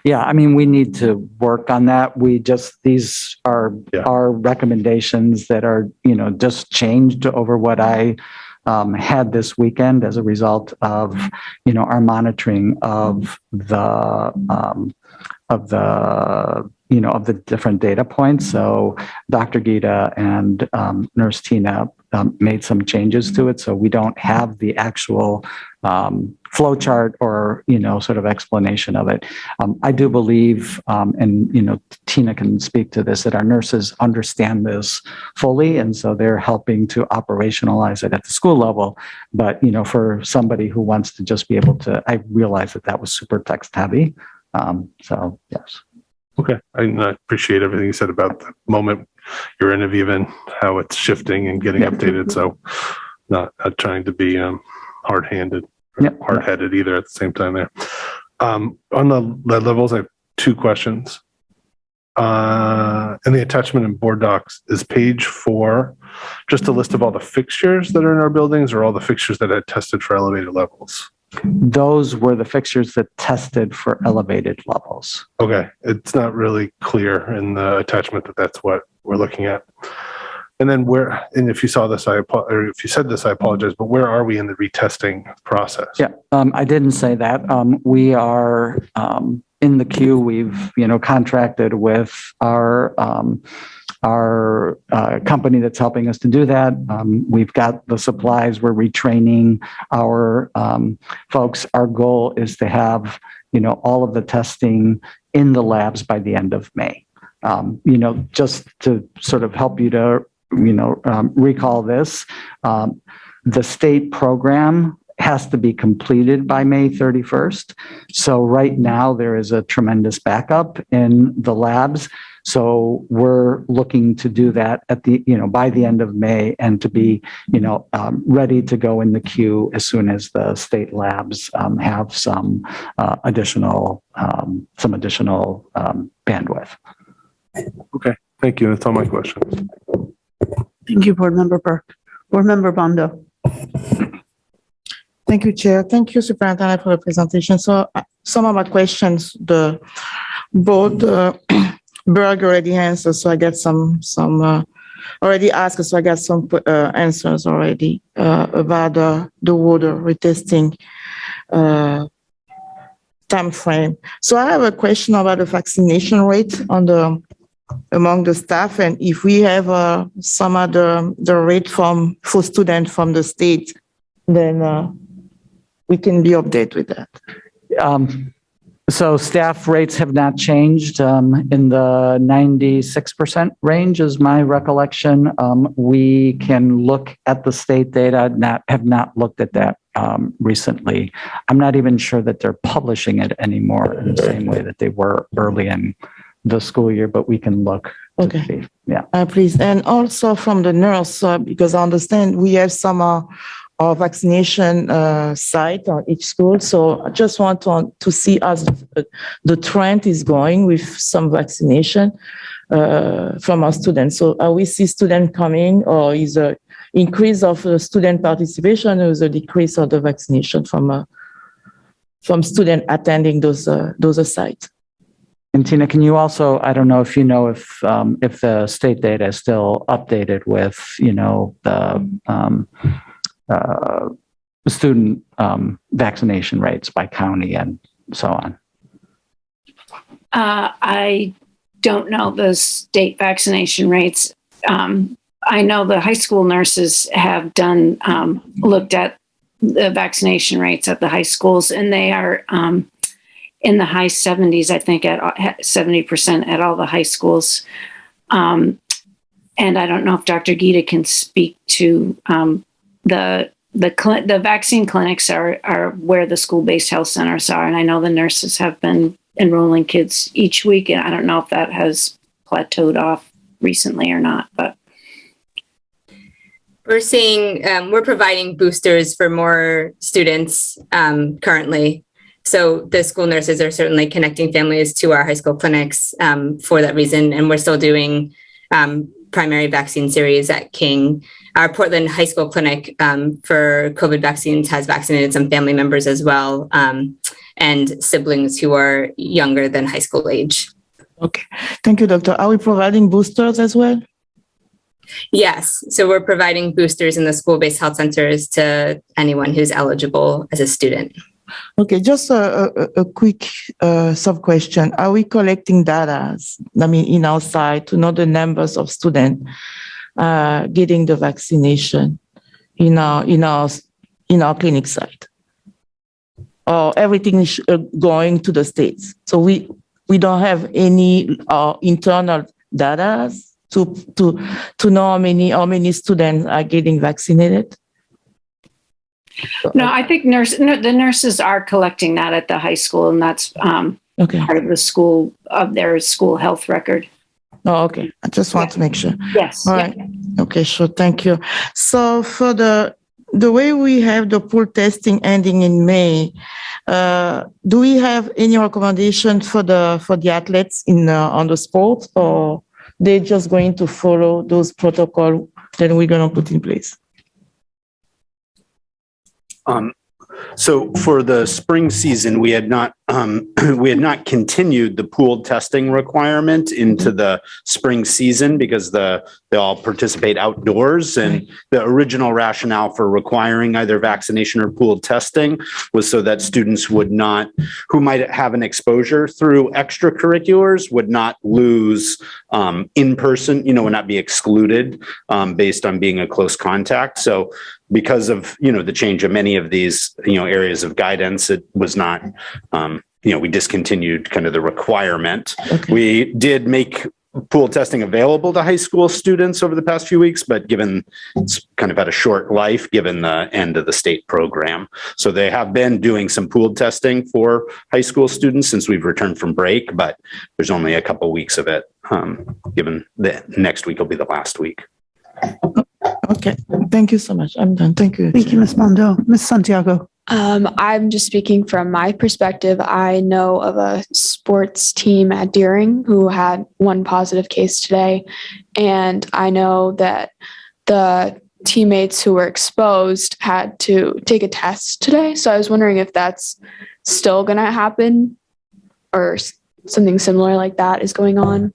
Yeah, I mean, we need to work on that. These are Yeah. our recommendations that are, just changed over what I had this weekend as a result of, our monitoring of the different data points. So Dr. Gita and Nurse Tina made some changes to it. So we don't have the actual flow chart or, sort of explanation of it. I do believe, and, Tina can speak to this, that our nurses understand this fully. And so they're helping to operationalize it at the school level. But, for somebody who wants to just be able to, I realize that was super text heavy. So yes. Okay. I appreciate everything you said about the moment you're in, of even how it's shifting and getting updated. So not trying to be hard-handed, hard-headed either at the same time there. On the lead levels, I have two questions. In the attachment in board docs, is page 4 just a list of all the fixtures that are in our buildings, or all the fixtures that had tested for elevated levels? Those were the fixtures that tested for elevated levels. Okay. It's not really clear in the attachment that that's what we're looking at. And then and if you saw this, or if you said this, I apologize, but where are we in the retesting process? Yeah, I didn't say that. We are in the queue. We've, contracted with our company that's helping us to do that. We've got the supplies. We're retraining our folks. Our goal is to have, all of the testing in the labs by the end of May. Just to sort of help you to, recall this, the state program has to be completed by May 31st. So right now there is a tremendous backup in the labs. So we're looking to do that at the, by the end of May, and to be, ready to go in the queue as soon as the state labs have some additional bandwidth. Okay. Thank you. That's all my questions. Thank you, Board Member Burke. Board Member Bondo. Thank you, Chair. Thank you, Superintendent, for the presentation. So some of my questions, both Burke already answered, so I get some already asked, so I got some answers already about the water retesting time frame. So I have a question about the vaccination rate among the staff, and if we have some of the rate for students from the state, then we can be updated with that. So staff rates have not changed in the 96% range is my recollection. We can look at the state data, have not looked at that recently. I'm not even sure that they're publishing it anymore in the same way that they were early in the school year, but we can look to Okay. see. Yeah. Please. And also from the nurse, because I understand we have some vaccination site on each school. So I just want to see as the trend is going with some vaccination from our students. So we see students coming, or is a increase of student participation, or is a decrease of the vaccination from student attending those sites? And Tina, can you also, I don't know if if the state data is still updated with, the student vaccination rates by county and so on? I don't know the state vaccination rates. I know the high school nurses have looked at the vaccination rates at the high schools, and they are in the high 70s, I think, at 70% at all the high schools. And I don't know if Dr. Gita can speak to the vaccine clinics are where the school-based health centers are. And I know the nurses have been enrolling kids each week, and I don't know if that has plateaued off recently or not, but. We're providing boosters for more students currently. So the school nurses are certainly connecting families to our high school clinics for that reason. And we're still doing primary vaccine series at King. Our Portland High School clinic for COVID vaccines has vaccinated some family members as well, and siblings who are younger than high school age. Okay. Thank you, Doctor. Are we providing boosters as well? Yes. So we're providing boosters in the school-based health centers to anyone who's eligible as a student. Okay, just a quick sub-question. Are we collecting data, in our site to know the numbers of students getting the vaccination in our clinic site? Or everything is going to the states? So we don't have any internal data to know how many students are getting vaccinated? No, I think the nurses are collecting that at the high school, and that's Okay. part of their school health record. Oh, okay. I just want to make sure. Yes. All right. Okay, sure. Thank you. So for the way we have the pool testing ending in May, do we have any recommendation for the athletes on the sport, or they're just going to follow those protocols that we're going to put in place? So for the spring season, we had not continued the pooled testing requirement into the spring season because they all participate outdoors, and the original rationale for requiring either vaccination or pooled testing was so that students who might have an exposure through extracurriculars would not lose in person, would not be excluded based on being a close contact. So because of, the change of many of these, areas of guidance, it was not, we discontinued kind of the requirement. Okay. We did make pool testing available to high school students over the past few weeks, but given it's kind of had a short life, given the end of the state program. So they have been doing some pooled testing for high school students since we've returned from break, but there's only a couple weeks of it, given that next week will be the last week. Okay. Thank you so much. I'm done. Thank you. Thank you, Ms. Mondo. Ms. Santiago. I'm just speaking from my perspective. I know of a sports team at Deering who had one positive case today, and I know that the teammates who were exposed had to take a test today. So I was wondering if that's still going to happen, or something similar like that is going on.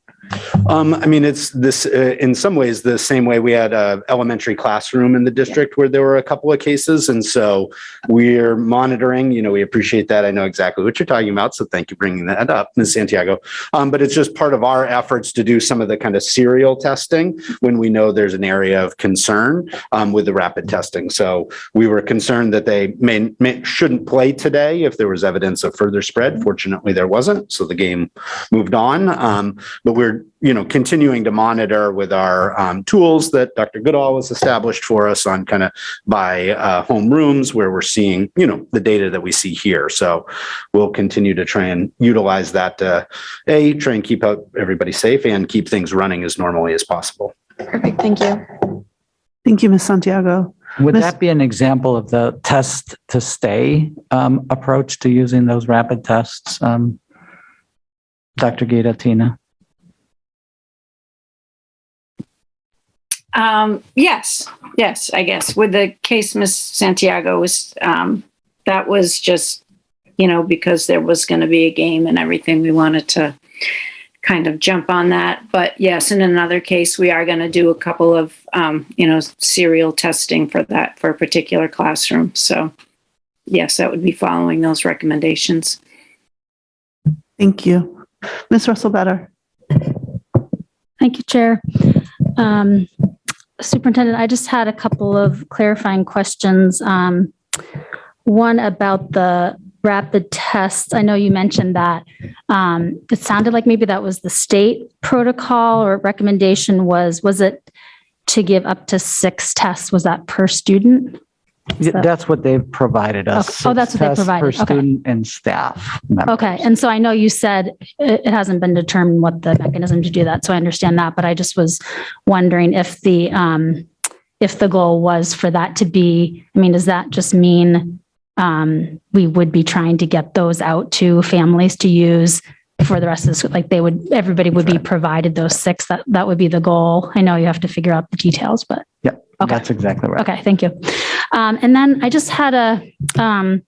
It's this in some ways the same way we had an elementary classroom in the district where there were a couple of cases. And so we're monitoring, we appreciate that. I know exactly what you're talking about. So thank you for bringing that up, Ms. Santiago. But it's just part of our efforts to do some of the kind of serial testing when we know there's an area of concern with the rapid testing. So we were concerned that they shouldn't play today if there was evidence of further spread. Fortunately, there wasn't. So the game moved on. But we're continuing to monitor with our tools that Dr. Goodall has established for us on kind of by home rooms where we're seeing, the data that we see here. So we'll continue to try and utilize that to try and keep everybody safe and keep things running as normally as possible. Perfect. Thank you. Thank you, Ms. Santiago. Would Ms. that be an example of the test to stay approach to using those rapid tests? Dr. Gita-Tina? Yes, I guess with the case Ms. Santiago was, that was just, because there was going to be a game and everything, we wanted to kind of jump on that. But yes, in another case, we are going to do a couple of, serial testing for a particular classroom. So yes, that would be following those recommendations. Thank you. Ms. Russell-Better. Thank you, Chair. Superintendent, I just had a couple of clarifying questions. One about the rapid tests. I know you mentioned that it sounded like maybe that was the state protocol or recommendation. Was it to give up to 6 tests? Was that per student? That's what they've provided us. Okay. Oh, that's what they provided. Per Okay. student and staff members. Okay. And so I know you said it hasn't been determined what the mechanism to do that. So I understand that, but I just was wondering if the goal was for that to be, does that just mean we would be trying to get those out to families to use for the rest of this, like everybody would be provided those 6. That would be the goal. I know you have to figure out the details, but. Yep. Okay. That's exactly right. Okay. Thank you. And then I just had a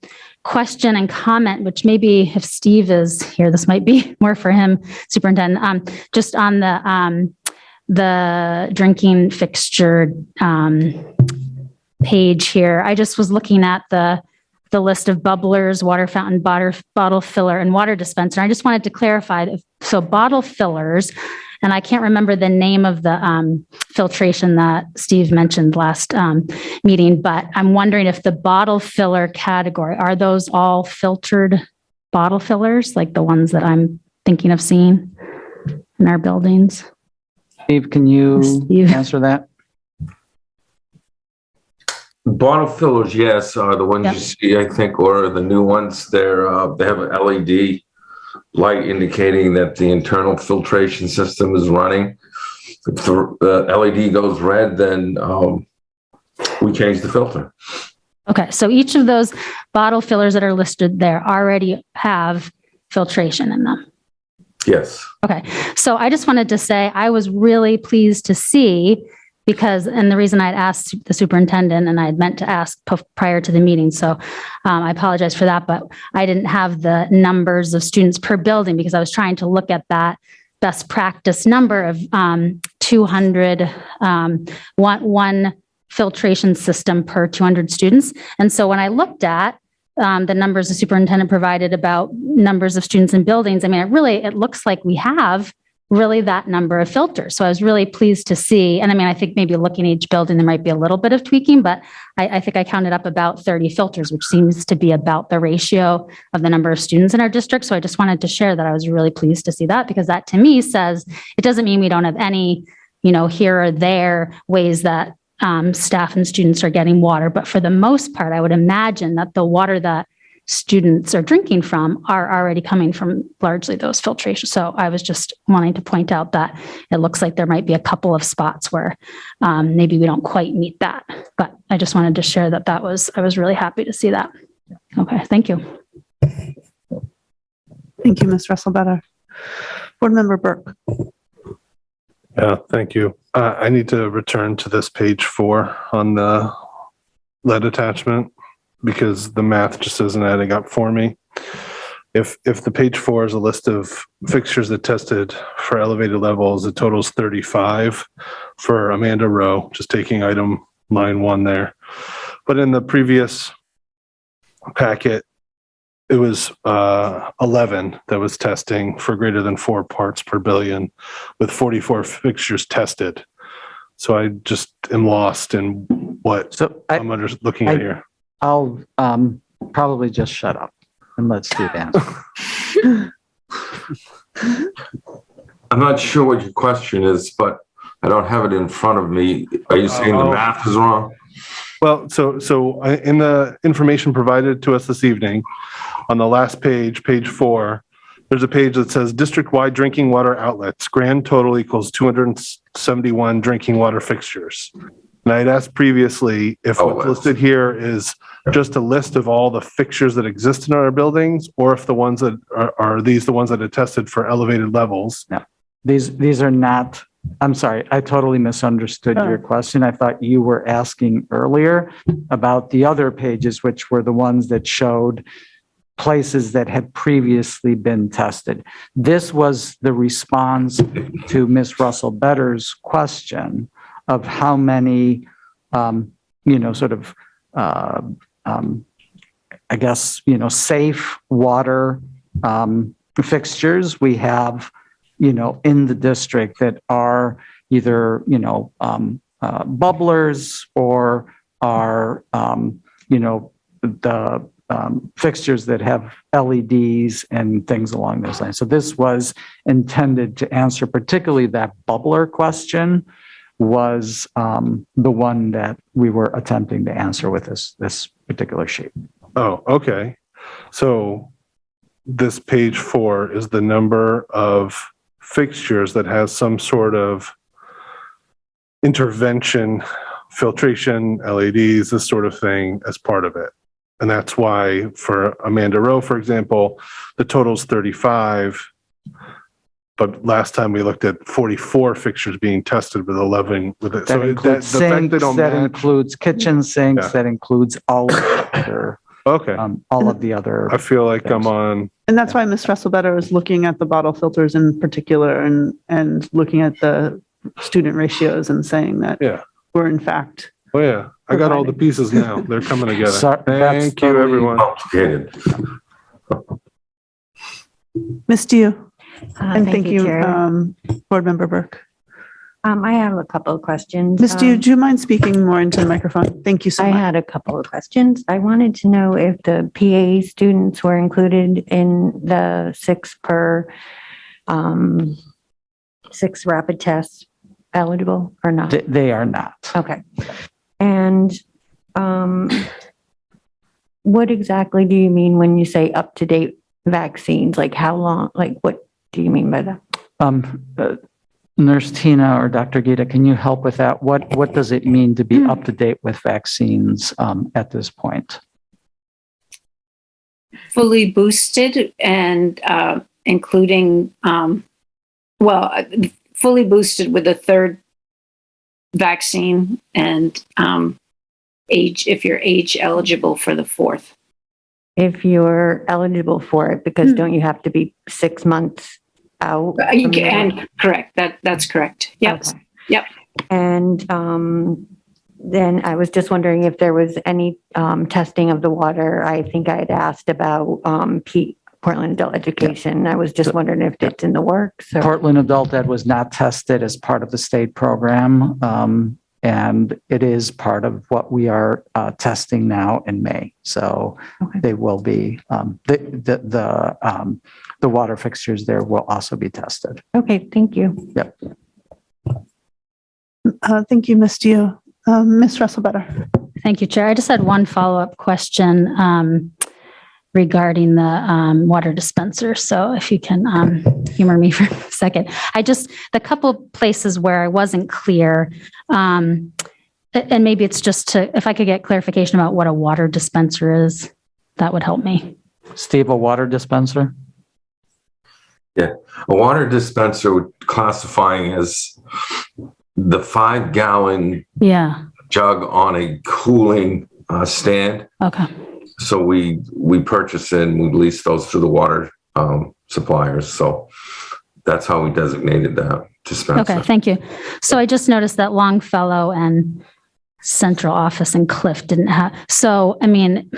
question and comment, which maybe if Steve is here, this might be more for him, Superintendent, just on the drinking fixture page here. I just was looking at the list of bubblers, water fountain, bottle filler, and water dispenser. I just wanted to clarify. So bottle fillers, and I can't remember the name of the filtration that Steve mentioned last meeting, but I'm wondering if the bottle filler category, are those all filtered bottle fillers, like the ones that I'm thinking of seeing in our buildings? Steve, can you answer that? Bottle fillers, yes, are the ones you see, I think, or the new ones. They have an LED light indicating that the internal filtration system is running. If the LED goes red, then we change the filter. Okay, so each of those bottle fillers that are listed there already have filtration in them. Yes. Okay, so I just wanted to say I was really pleased to see because, and the reason I'd asked the superintendent and I had meant to ask prior to the meeting, so I apologize for that, but I didn't have the numbers of students per building because I was trying to look at that best practice number of 200, one filtration system per 200 students. And so when I looked at the numbers the superintendent provided about numbers of students in buildings, I mean, it looks like we have really that number of filters. So I was really pleased to see, and I mean, I think maybe looking at each building, there might be a little bit of tweaking, but I think I counted up about 30 filters, which seems to be about the ratio of the number of students in our district. So I just wanted to share that I was really pleased to see that because that to me says, it doesn't mean we don't have any, here or there ways that staff and students are getting water. But for the most part, I would imagine that the water that students are drinking from are already coming from largely those filtrations. So I was just wanting to point out that it looks like there might be a couple of spots where maybe we don't quite meet that. But I just wanted to share that I was really happy to see that. Okay, thank you. Thank you, Ms. Russell-Better. Board Member Burke. Yeah, thank you. I need to return to this page 4 on the lead attachment because the math just isn't adding up for me. If the page 4 is a list of fixtures that tested for elevated levels, it totals 35 for Amanda Rowe, just taking item line 1 there. But in the previous packet, it was 11 that was testing for greater than 4 parts per billion with 44 fixtures tested. So I just am lost in what I'm looking at here. I'll probably just shut up and let Steve answer. I'm not sure what your question is, but I don't have it in front of me. Are you saying the math is wrong? Well, so in the information provided to us this evening, on the last page, page 4, there's a page that says district-wide drinking water outlets. Grand total equals 271 drinking water fixtures. And I had asked previously if what's listed here is just a list of all the fixtures that exist in our buildings, or if the ones that are these the ones that are tested for elevated levels. No, these are not. I'm sorry, I totally misunderstood your question. I thought you were asking earlier about the other pages, which were the ones that showed places that had previously been tested. This was the response to Ms. Russell-Better's question of how many, safe water fixtures we have, in the district that are either, bubblers or are, the fixtures that have LEDs and things along those lines. So this was intended to answer particularly that bubbler question was the one that we were attempting to answer with this particular sheet. Oh, okay. So this page 4 is the number of fixtures that has some sort of intervention, filtration, LEDs, this sort of thing as part of it. And that's why for Amanda Rowe, for example, the total's 35 but last time we looked at 44 fixtures being tested with 11 with it. That includes the fact they sinks, don't that match. includes kitchen sinks, Yeah. that includes all of the other, Okay. all of the other. I feel like I'm on. And that's why Ms. Russell-Better is looking at the bottle filters in particular and looking at the student ratios and saying that Yeah. we're in fact. Oh yeah, I got all the pieces now. They're coming together. Sorry, that's Thank you, totally everyone. Complicated. Ms. Dio, and thank you, Chair. Board Member Burke. I have a couple of questions. Ms. Dio, do you mind speaking more into the microphone? Thank you so I much. had a couple of questions. I wanted to know if the PA students were included in the 6 rapid tests eligible or not? They are not. Okay. And what exactly do you mean when you say up-to-date vaccines? Like how long, like what do you mean by that? Nurse Tina or Dr. Gita, can you help with that? What does it mean to be up to date with vaccines at this point? Fully boosted and including, fully boosted with a third vaccine and if you're age eligible for the 4th. If you're eligible for it, because don't you have to be 6 months out? You can, correct. That's correct. Yep. Okay. Yep. And then I was just wondering if there was any testing of the water. I think I had asked about Portland Adult Education. I was just wondering if it's in the works. Or... Portland Adult Ed was not tested as part of the state program, and it is part of what we are testing now in May. So they will be the water fixtures there will also be tested. Okay, thank you. Yep. Thank you, Ms. Dio. Ms. Russell-Better. Thank you, Chair. I just had one follow-up question regarding the water dispenser. So if you can humor me for a second. The couple places where I wasn't clear, and maybe it's just if I could get clarification about what a water dispenser is, that would help me. Steve, a water dispenser? Yeah, a water dispenser would classifying as the 5-gallon jug on a cooling stand. Okay. So we purchase it and we lease those to the water suppliers. So that's how we designated that dispenser. Okay, thank you. So I just noticed that Longfellow and Central Office and Cliff didn't have. So I mean,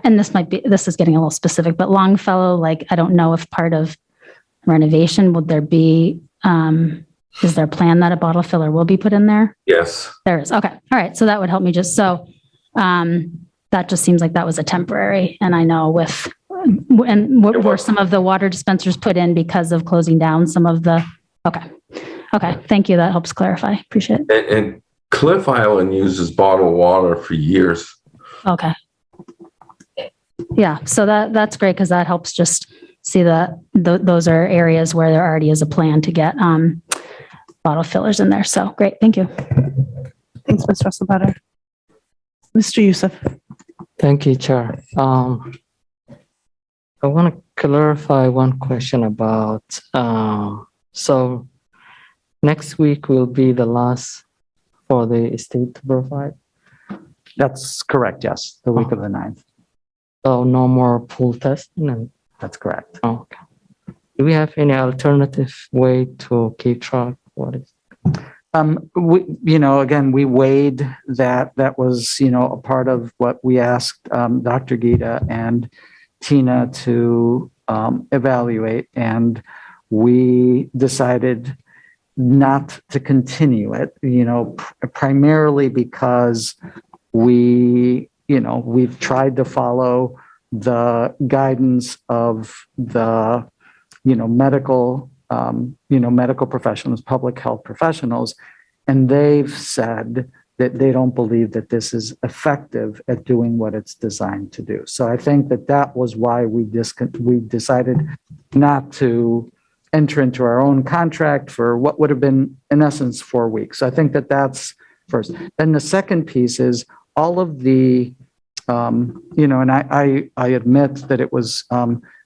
this is getting a little specific, but Longfellow, like I don't know if part of renovation would there be. Is there a plan that a bottle filler will be put in there? Yes. There is. Okay. All right. So that would help me that just seems like that was a temporary. And I know were some of the water dispensers put in because of closing down some of the, okay. Thank you. That helps clarify. Appreciate it. And Cliff Island uses bottled water for years. Okay. Yeah. So that's great because that helps just see that those are areas where there already is a plan to get bottle fillers in there. So great. Thank you. Thanks, Ms. Russell-Better. Mr. Youssef. Thank you, Chair. I want to clarify one question about, so next week will be the last for the state to provide? That's correct, yes. The week of the 9th. So no more pool testing? That's correct. Oh, okay. Do we have any alternative way to keep track? What is? We weighed that. That was, a part of what we asked Dr. Gita and Tina to evaluate, and we decided not to continue it. Primarily because we've tried to follow the guidance of the, medical professionals, public health professionals, and they've said that they don't believe that this is effective at doing what it's designed to do. So I think that was why we decided not to enter into our own contract for what would have been, in essence, 4 weeks. So I think that's first. Then the second piece is all of the, and I admit that it was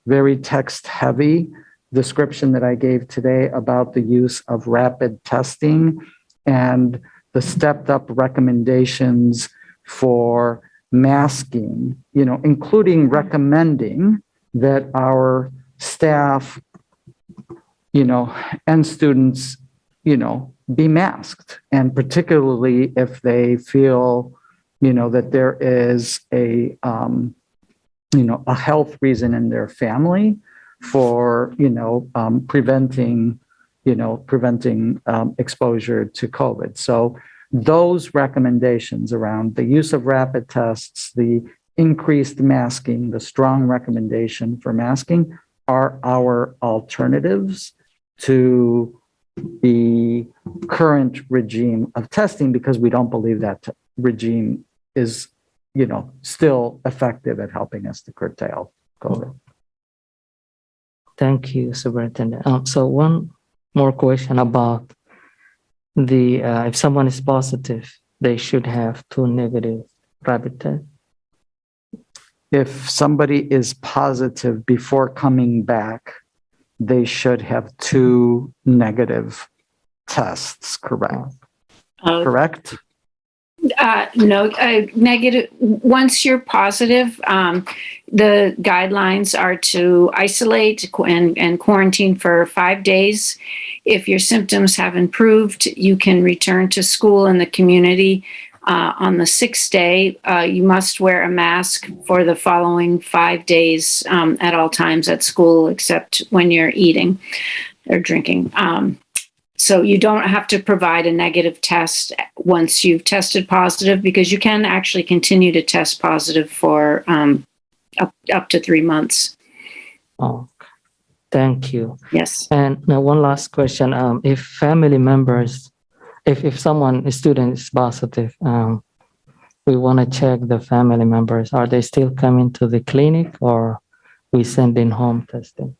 very text heavy. description that I gave today about the use of rapid testing and the stepped up recommendations for masking, including recommending that our staff, and students, be masked. And particularly if they feel, that there is a health reason in their family for, preventing exposure to COVID. So those recommendations around the use of rapid tests, the increased masking, the strong recommendation for masking are our alternatives to the current regime of testing, because we don't believe that regime is, still effective at helping us to curtail COVID. Thank you, Superintendent. So one more question about if someone is positive, they should have 2 negative rapid tests. If somebody is positive before coming back, they should have 2 negative tests, correct? Correct? No, negative. Once you're positive, the guidelines are to isolate and quarantine for 5 days. If your symptoms have improved, you can return to school in the community. On the 6th day, you must wear a mask for the following 5 days at all times at school, except when you're eating or drinking. So you don't have to provide a negative test once you've tested positive, because you can actually continue to test positive for up to 3 months. Oh, thank you. Yes. And now one last question. If family members, if a student is positive, we want to check the family members. Are they still coming to the clinic, or we send in home testing?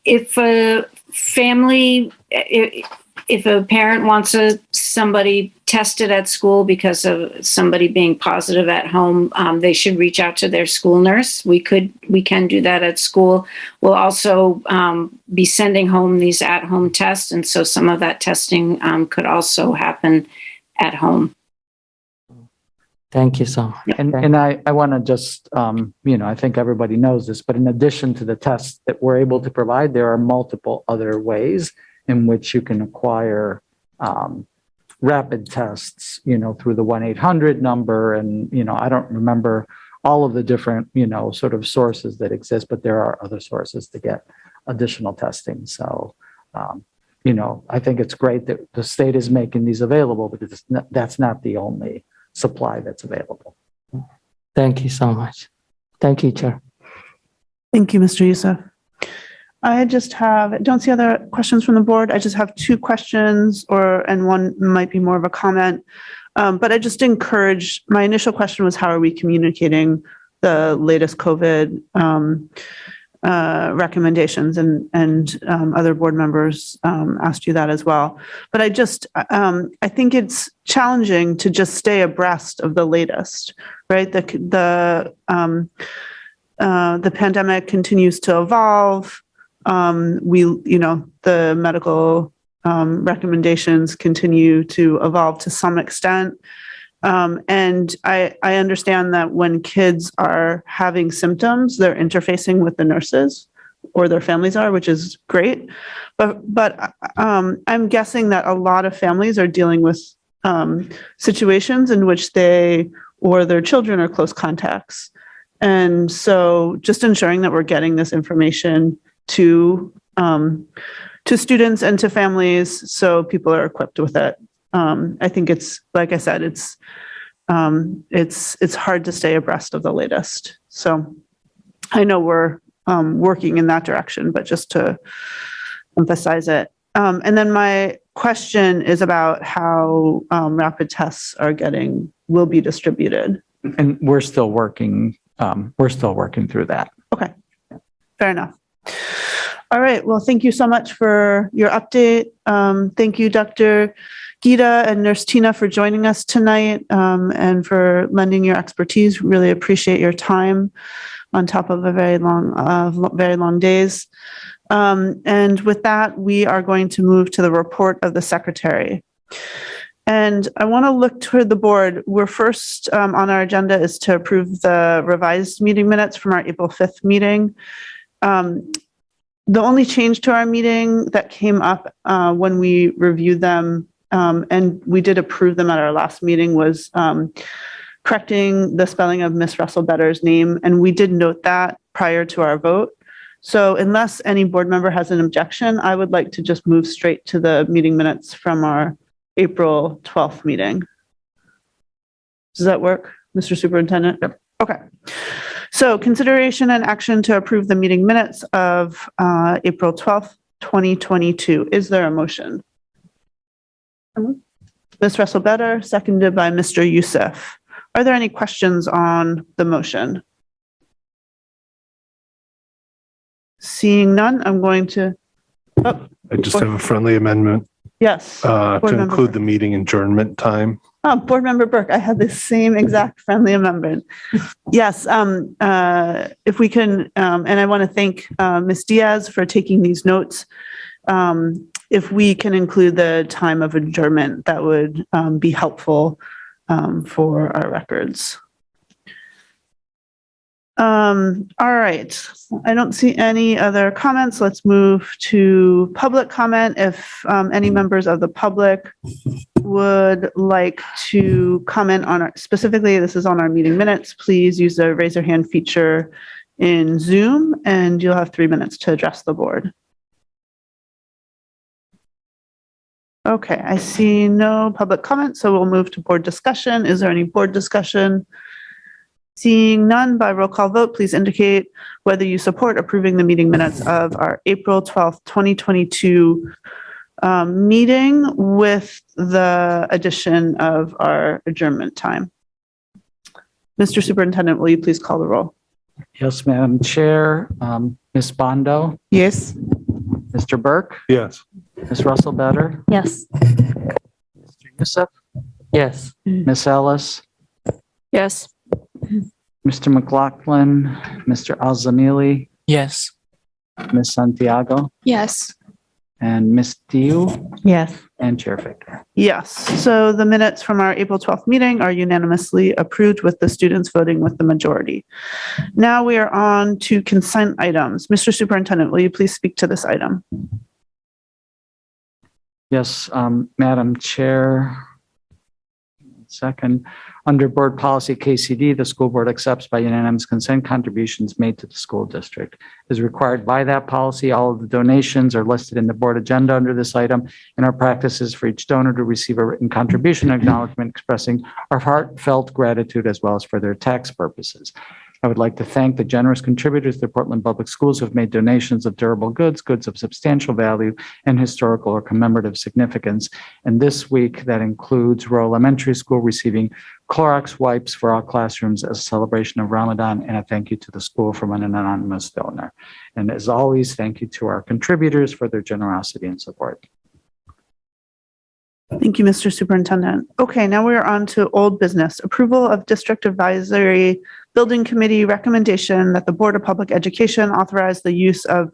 If a family, if a parent wants somebody tested at school because of somebody being positive at home, they should reach out to their school nurse. We can do that at school. We'll also be sending home these at-home tests, and so some of that testing could also happen at home. Thank you so much. And I want to just, I think everybody knows this, but in addition to the tests that we're able to provide, there are multiple other ways in which you can acquire rapid tests, through the 1-800 number. And, I don't remember all of the different, sort of sources that exist, but there are other sources to get additional testing. So, I think it's great that the state is making these available, but that's not the only supply that's available. Thank you so much. Thank you, Chair. Thank you, Mr. Youssef. I just don't see other questions from the board. I just have 2 questions, and one might be more of a comment. But I just encourage, my initial question was, how are we communicating the latest COVID recommendations, and other board members asked you that as well. But I think it's challenging to just stay abreast of the latest, right? The pandemic continues to evolve. The medical recommendations continue to evolve to some extent. And I understand that when kids are having symptoms, they're interfacing with the nurses, or their families are, which is great. But I'm guessing that a lot of families are dealing with situations in which they or their children are close contacts. And so just ensuring that we're getting this information to students and to families so people are equipped with it. I think it's, like I said, it's hard to stay abreast of the latest. So I know we're working in that direction, but just to emphasize it. And then my question is about how rapid tests will be distributed. And we're still working through that. Okay, fair enough. All right, well, thank you so much for your update. Thank you, Dr. Gita and Nurse Tina, for joining us tonight and for lending your expertise. Really appreciate your time. on top of a very long days. And with that, we are going to move to the report of the secretary. And I want to look toward the board. We're first on our agenda is to approve the revised meeting minutes from our April 5th meeting. The only change to our meeting that came up when we reviewed them, and we did approve them at our last meeting, was correcting the spelling of Miss Russell Better's name. And we did note that prior to our vote. So unless any board member has an objection, I would like to just move straight to the meeting minutes from our April 12th meeting. Does that work, Mr. Superintendent? Yep. Okay. So consideration and action to approve the meeting minutes of April 12th, 2022. Is there a motion? Ms. Russell Better, seconded by Mr. Lyseth. Are there any questions on the motion? Seeing none, I'm going to. Oh, I just have a friendly amendment. Yes. To include the meeting adjournment time. Oh, Board Member Burke, I had the same exact friendly amendment. Yes, if we can, and I want to thank Ms. Diaz for taking these notes. If we can include the time of adjournment, that would be helpful for our records. All right, I don't see any other comments. Let's move to public comment. If any members of the public would like to comment on our, specifically, this is on our meeting minutes, please use the raise your hand feature in Zoom and you'll have 3 minutes to address the board. Okay, I see no public comment, so we'll move to board discussion. Is there any board discussion? Seeing none, by roll call vote, please indicate whether you support approving the meeting minutes of our April 12th, 2022 meeting with the addition of our adjournment time. Mr. Superintendent, will you please call the roll? Yes, Madam Chair. Ms. Bondo? Yes. Mr. Burke? Yes. Ms. Russell Better? Yes. Mr. Lyseth? Yes. Ms. Ellis? Yes. Mr. McLaughlin? Mr. Alzamili? Yes. Ms. Santiago? Yes. And Ms. Diu? Yes. And Chair Victor. Yes, so the minutes from our April 12th meeting are unanimously approved with the students voting with the majority. Now we are on to consent items. Mr. Superintendent, will you please speak to this item? Yes, Madam Chair. 1 second. Under Board Policy KCD, the school board accepts by unanimous consent contributions made to the school district. As required by that policy, all of the donations are listed in the board agenda under this item, and our practice is for each donor to receive a written contribution acknowledgement expressing our heartfelt gratitude as well as for their tax purposes. I would like to thank the generous contributors to the Portland Public Schools who have made donations of durable goods, goods of substantial value, and historical or commemorative significance. And this week, that includes Royal Elementary School receiving Clorox wipes for all classrooms as a celebration of Ramadan, and a thank you to the school from an anonymous donor. And as always, thank you to our contributors for their generosity and support. Thank you, Mr. Superintendent. Okay, now we are on to old business. Approval of District Advisory Building Committee recommendation that the Board of Public Education authorize the use of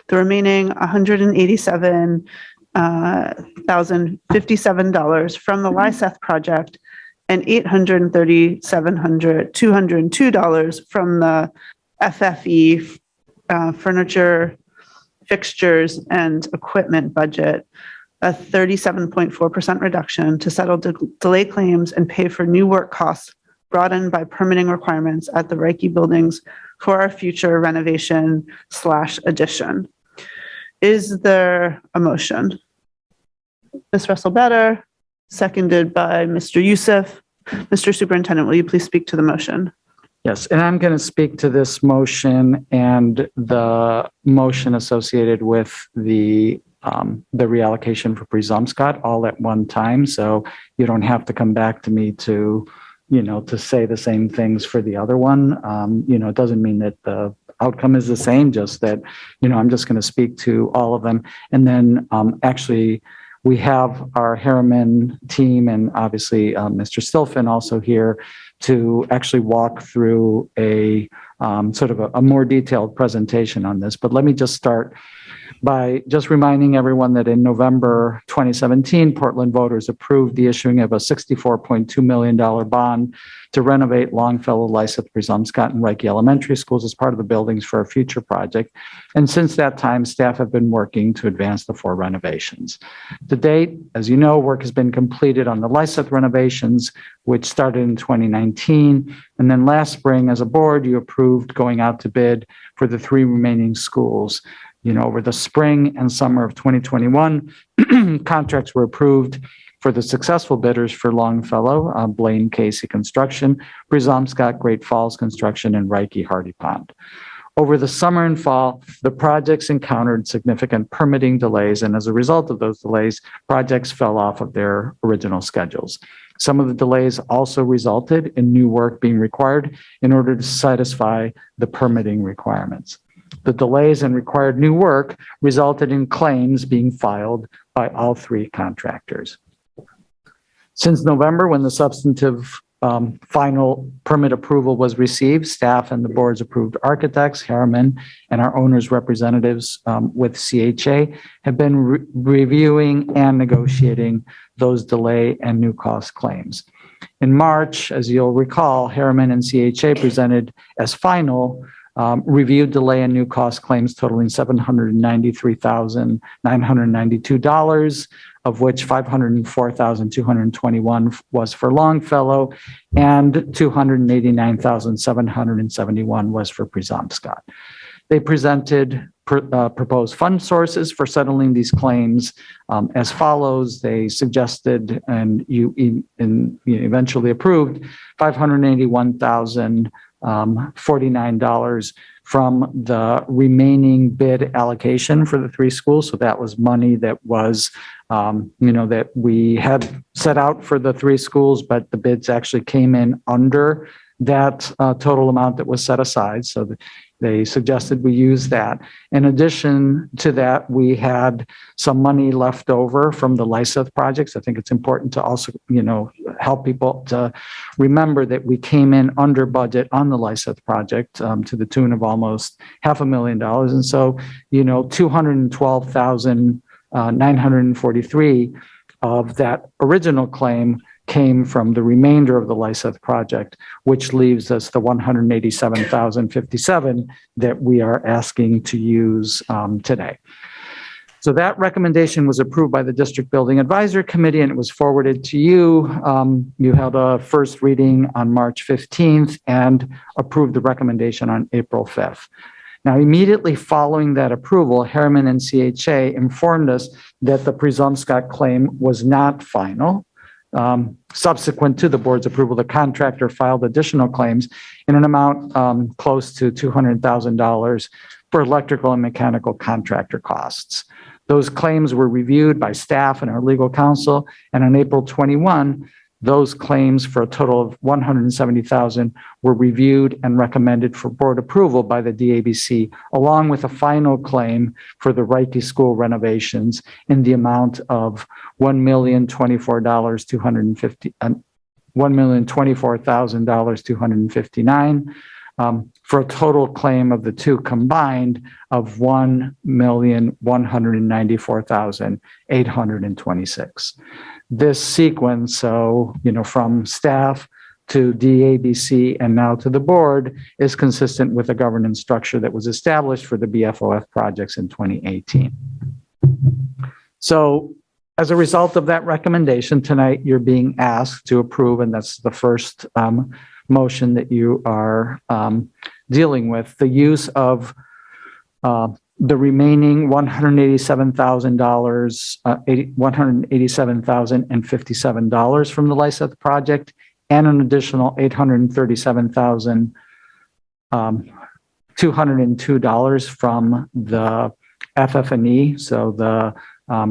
the remaining $187,057 from the Lyseth project and $837,202 from the FFE furniture, fixtures, and equipment budget, a 37.4% reduction to settle delay claims and pay for new work costs brought in by permitting requirements at the Reiche Buildings for our future renovation/addition. Is there a motion? Ms. Russell Better, seconded by Mr. Lyseth. Mr. Superintendent, will you please speak to the motion? Yes, and I'm going to speak to this motion and the motion associated with the reallocation for Presumpscot all at one time. So you don't have to come back to me to say the same things for the other one. It doesn't mean that the outcome is the same, just that, I'm just going to speak to all of them. And then actually, we have our Harriman team and obviously Mr. Stilfen also here to actually walk through a sort of a more detailed presentation on this. But let me just start by just reminding everyone that in November 2017, Portland voters approved the issuing of a $64.2 million bond to renovate Longfellow, Lyseth, Presumpscot, and Reiche elementary schools as part of the Buildings for a Future project. And since that time, staff have been working to advance the 4 renovations. To date, as you know, work has been completed on the Lyseth renovations, which started in 2019. And then last spring, as a board, you approved going out to bid for the 3 remaining schools. Over the spring and summer of 2021, contracts were approved for the successful bidders for Longfellow, Blaine Casey Construction, Presumpscot, Great Falls Construction, and Reiche Hardy Pond. Over the summer and fall, the projects encountered significant permitting delays, and as a result of those delays, projects fell off of their original schedules. Some of the delays also resulted in new work being required in order to satisfy the permitting requirements. The delays and required new work resulted in claims being filed by all 3 contractors. Since November, when the substantive final permit approval was received, staff and the board's approved architects, Harriman, and our owner's representatives with CHA have been reviewing and negotiating those delay and new cost claims. In March, as you'll recall, Harriman and CHA presented as final reviewed delay and new cost claims totaling $793,992, of which $504,221 was for Longfellow and $289,771 was for Presumpscot. They presented proposed fund sources for settling these claims as follows. They suggested, and you eventually approved, $581,049 from the remaining bid allocation for the 3 schools. So that was money that was, that we had set out for the 3 schools, but the bids actually came in under that total amount that was set aside. So they suggested we use that. In addition to that, we had some money left over from the Lyseth projects. I think it's important to also, help people to remember that we came in under budget on the Lyseth project to the tune of almost $500,000. And so, $212,943 of that original claim came from the remainder of the Lyseth project, which leaves us the $187,057 that we are asking to use today. So that recommendation was approved by the District Building Advisory Committee, and it was forwarded to you. You held a first reading on March 15th and approved the recommendation on April 5th. Now, immediately following that approval, Harriman and CHA informed us that the Presumpscot claim was not final. Subsequent to the board's approval, the contractor filed additional claims in an amount close to $200,000 for electrical and mechanical contractor costs. Those claims were reviewed by staff and our legal counsel, and on April 21, those claims for a total of $170,000 were reviewed and recommended for board approval by the DABC, along with a final claim for the Reiche School renovations in the amount of $1,024,259 for a total claim of the 2 combined of $1,194,826. This sequence, from staff to DABC and now to the board, is consistent with the governance structure that was established for the BFOF projects in 2018. So as a result of that recommendation, tonight you're being asked to approve, and that's the first motion that you are dealing with, the use of the remaining $187,057 from the Lyseth project, and an additional $837,202 from the FF&E, so the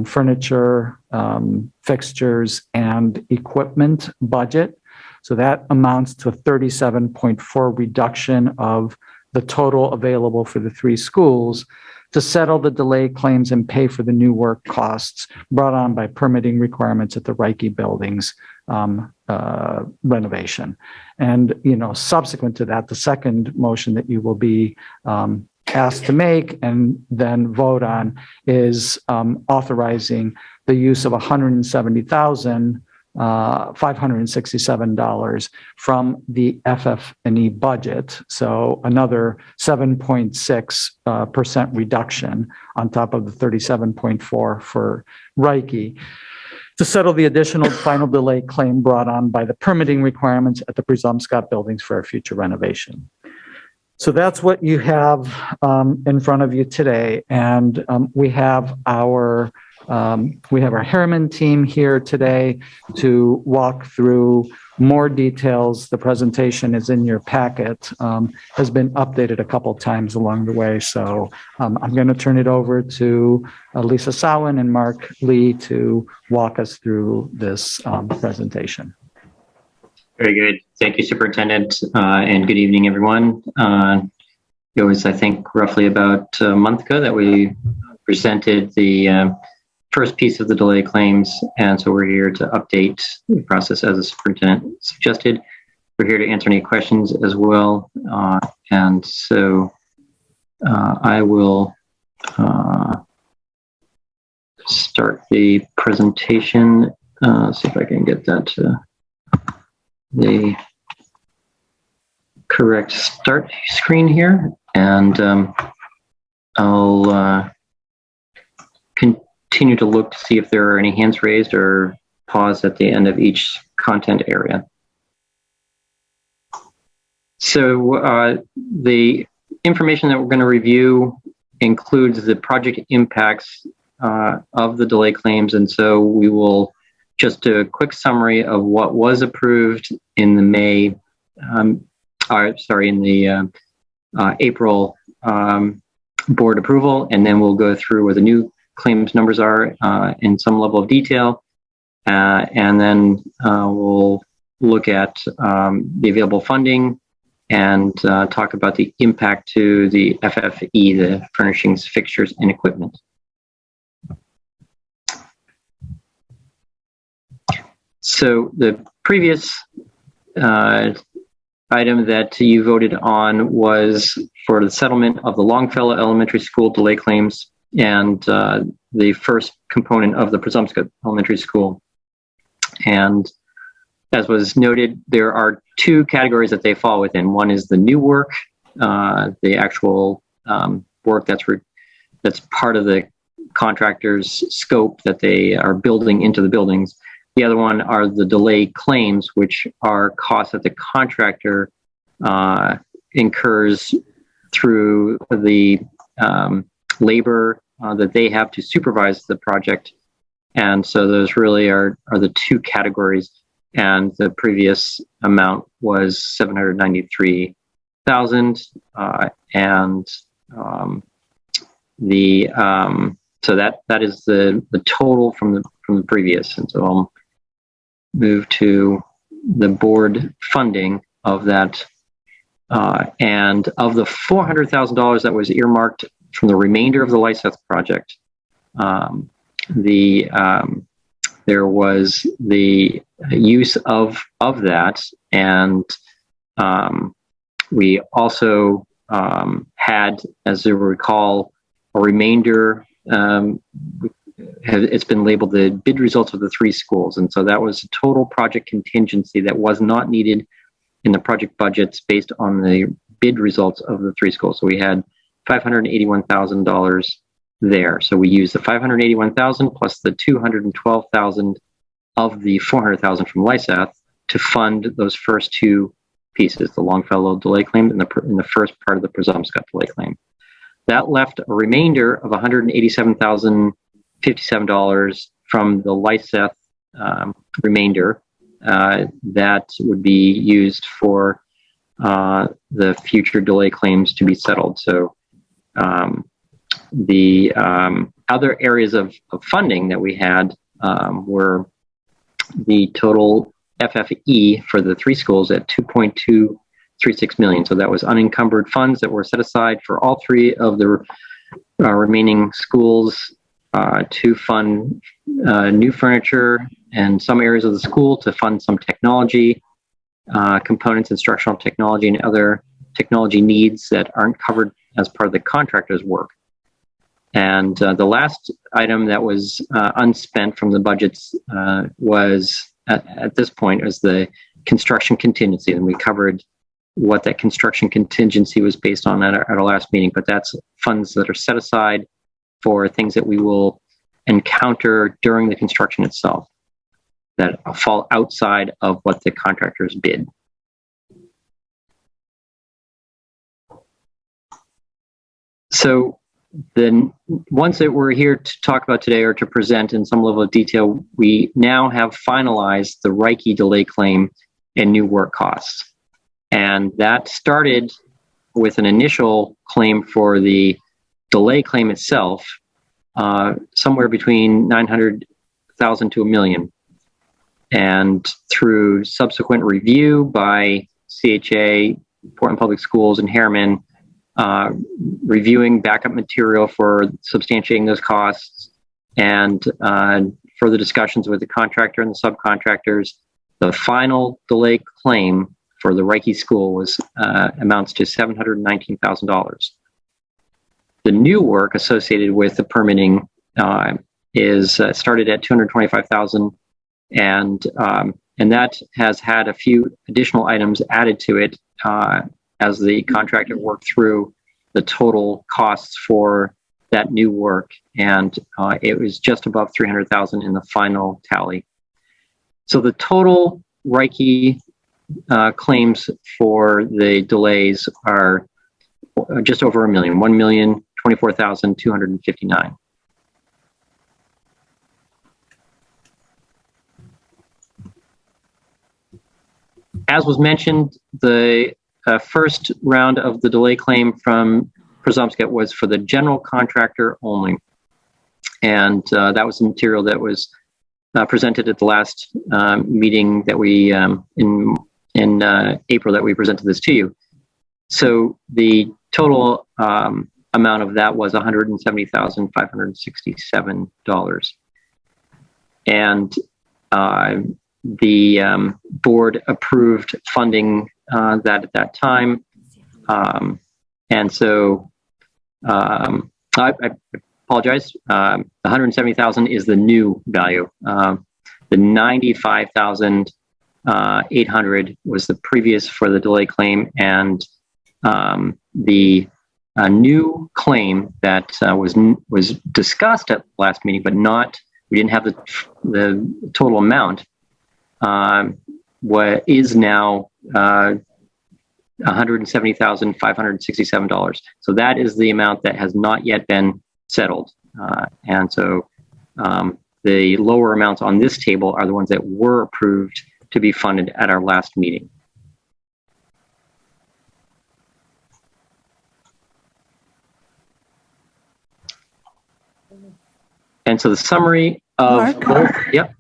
furniture, fixtures, and equipment budget. So that amounts to a 37.4 reduction of the total available for the 3 schools, to settle the delayed claims and pay for the new work costs brought on by permitting requirements at the Reiche Buildings renovation. And, subsequent to that, the second motion that you will be asked to make and then vote on is authorizing the use of $170,567 from the FF&E budget. So another 7.6% reduction on top of the 37.4 for Reiche to settle the additional final delay claim brought on by the permitting requirements at the Presumpscot Buildings for a future renovation. So that's what you have in front of you today. And we have our Harriman team here today to walk through more details. The presentation is in your packet, has been updated a couple times along the way. So I'm going to turn it over to Lisa Sowen and Mark Lee to walk us through this presentation. Very good. Thank you, Superintendent, and good evening, everyone. It was, I think, roughly about a month ago that we presented the first piece of the delay claims, and so we're here to update the process as the superintendent suggested. We're here to answer any questions as well, and so I will start the presentation. See if I can get that to the correct start screen here, and I'll continue to look to see if there are any hands raised or pause at the end of each content area. So the information that we're going to review includes the project impacts of the delay claims, and so we will just do a quick summary of what was approved in the April board approval, and then we'll go through where the new claims numbers are in some level of detail, and then we'll look at the available funding and talk about the impact to the FFE, the furnishings, fixtures, and equipment. So the previous item that you voted on was for the settlement of the Longfellow Elementary School delay claims and the first component of the Presumpscot Elementary School. And as was noted, there are two categories that they fall within. One is the new work, the actual work that's part of the contractor's scope that they are building into the buildings. The other one are the delay claims, which are costs that the contractor incurs through the labor that they have to supervise the project. And so those really are the two categories. And the previous amount was $793,000. So that is the total from the previous. And so I'll move to the board funding of that. And of the $400,000 that was earmarked from the remainder of the Lyseth project, there was the use of that, and we also had, as you recall, a remainder. It's been labeled the bid results of the three schools, and so that was a total project contingency that was not needed in the project budgets based on the bid results of the three schools. So we had $581,000 there. So we used the $581,000 plus the $212,000 of the $400,000 from Lyseth to fund those first two pieces, the Longfellow delay claim and in the first part of the Presumpscot delay claim. That left a remainder of $187,057 from the Lyseth remainder that would be used for the future delay claims to be settled. So the other areas of funding that we had were the total FFE for the three schools at $2.236 million. So that was unencumbered funds that were set aside for all three of the remaining schools to fund new furniture in some areas of the school, to fund some technology components, instructional technology, and other technology needs that aren't covered as part of the contractor's work. And the last item that was unspent from the budgets was at this point was the construction contingency, and we covered what that construction contingency was based on at our last meeting. But that's funds that are set aside for things that we will encounter during the construction itself that fall outside of what the contractors bid. So then, ones that we're here to talk about today or to present in some level of detail, we now have finalized the Reiche delay claim and new work costs. And that started with an initial claim for the delay claim itself, somewhere between 900,000 to $1 million. And through subsequent review by CHA, Portland Public Schools, and Harriman, reviewing backup material for substantiating those costs, and further discussions with the contractor and the subcontractors, the final delay claim for the Reiche school was amounts to $719,000. The new work associated with the permitting is started at $225,000, and that has had a few additional items added to it as the contractor worked through the total costs for that new work, and it was just above $300,000 in the final tally. So the total Reiche claims for the delays are just over $1 million, $1,024,259. As was mentioned, the first round of the delay claim from Presumpscot was for the general contractor only. And that was the material that was presented at the last meeting that we, in April, that we presented this to you. So the total amount of that was $170,567. And the board approved funding that at that time. And so I apologize. 170,000 is the new value. The 95,800 was the previous for the delay claim, and the new claim that was discussed at last meeting, but we didn't have the total amount. What is now $170,567. So that is the amount that has not yet been settled. And so the lower amounts on this table are the ones that were approved to be funded at our last meeting. And so the summary of both, yep.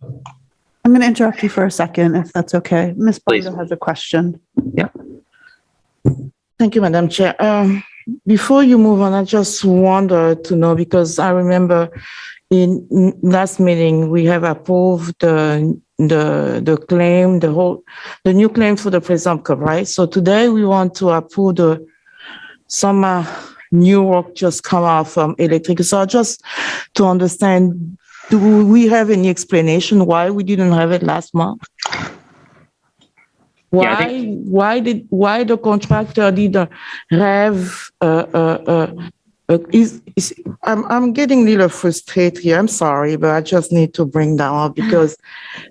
I'm going to interrupt you for a second, if that's okay. Ms. Bondo has a question. Yeah. Thank you, Madam Chair. Before you move on, I just wanted to know, because I remember in last meeting, we have approved the claim, the new claim for the Presumpscot, right? So today we want to approve some new work just come out from electric. So just to understand, do we have any explanation why we didn't have it last month? Why the contractor didn't have I'm getting a little frustrated here. I'm sorry, but I just need to bring that up, because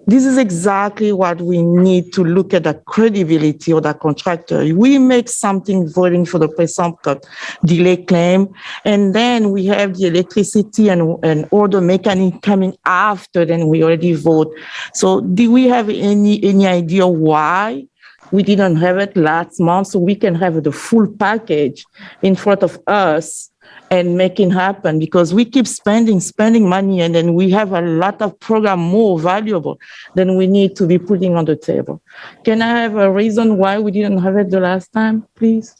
this is exactly what we need to look at, the credibility of that contractor. We make something voting for the Presumpscot delay claim, and then we have the electricity and all the mechanic coming after, then we already vote. So do we have any idea why we didn't have it last month, so we can have the full package in front of us and make it happen? Because we keep spending money, and then we have a lot of program more valuable than we need to be putting on the table. Can I have a reason why we didn't have it the last time, please?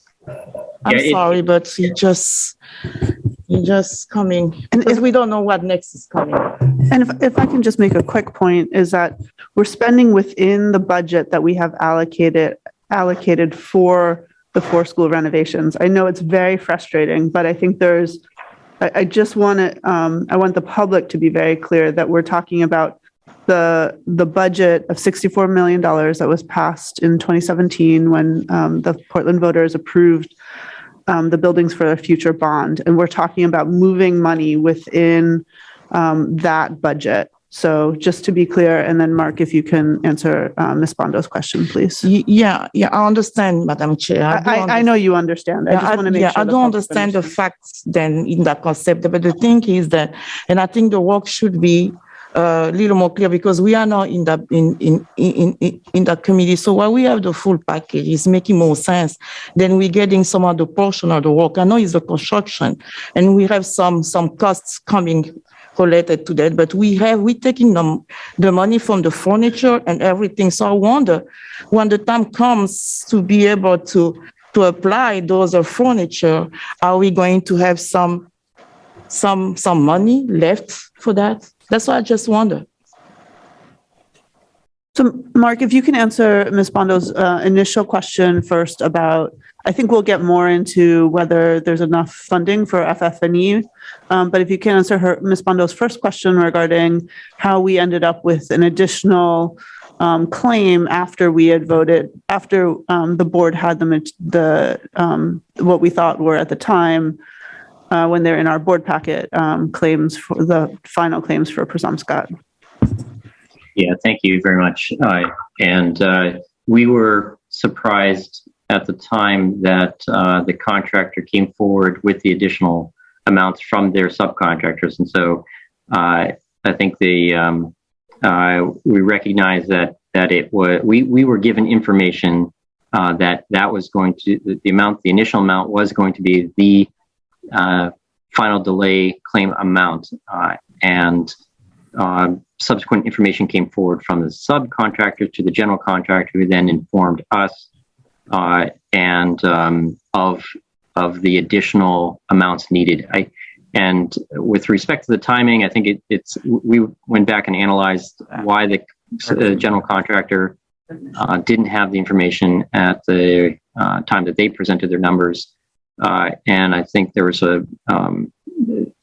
I'm sorry, but It's just coming, And because if- we don't know what next is coming. And if I can just make a quick point, is that we're spending within the budget that we have allocated for the 4 school renovations. I know it's very frustrating, but I think I just want to, I want the public to be very clear that we're talking about the budget of $64 million that was passed in 2017 when the Portland voters approved the buildings for a future bond. And we're talking about moving money within that budget. So just to be clear, and then Mark, if you can answer Ms. Bondo's question, please. Yeah, I understand, Madam Chair. I know you understand. I just want to make sure. I don't understand the facts then in that concept, but the thing is that, and I think the work should be a little more clear, because we are now in the committee. So while we have the full package, it's making more sense than we getting some of the portion of the work. I know it's the construction, and we have some costs coming related to that, but we're taking the money from the furniture and everything. So I wonder when the time comes to be able to apply those furniture, are we going to have some money left for that? That's what I just wonder. So Mark, if you can answer Ms. Bondo's initial question first about, I think we'll get more into whether there's enough funding for FF&E, but if you can answer Ms. Bondo's first question regarding how we ended up with an additional claim after we had voted, after the board had what we thought were at the time, when they're in our board packet, claims for the final claims for Presumpscot. Yeah, thank you very much. And we were surprised at the time that the contractor came forward with the additional amounts from their subcontractors. And so I think we recognize that it was, we were given information that was going to, the initial amount was going to be the final delay claim amount. And subsequent information came forward from the subcontractor to the general contractor, who then informed us and of the additional amounts needed. And with respect to the timing, I think we went back and analyzed why the general contractor didn't have the information at the time that they presented their numbers. And I think there's a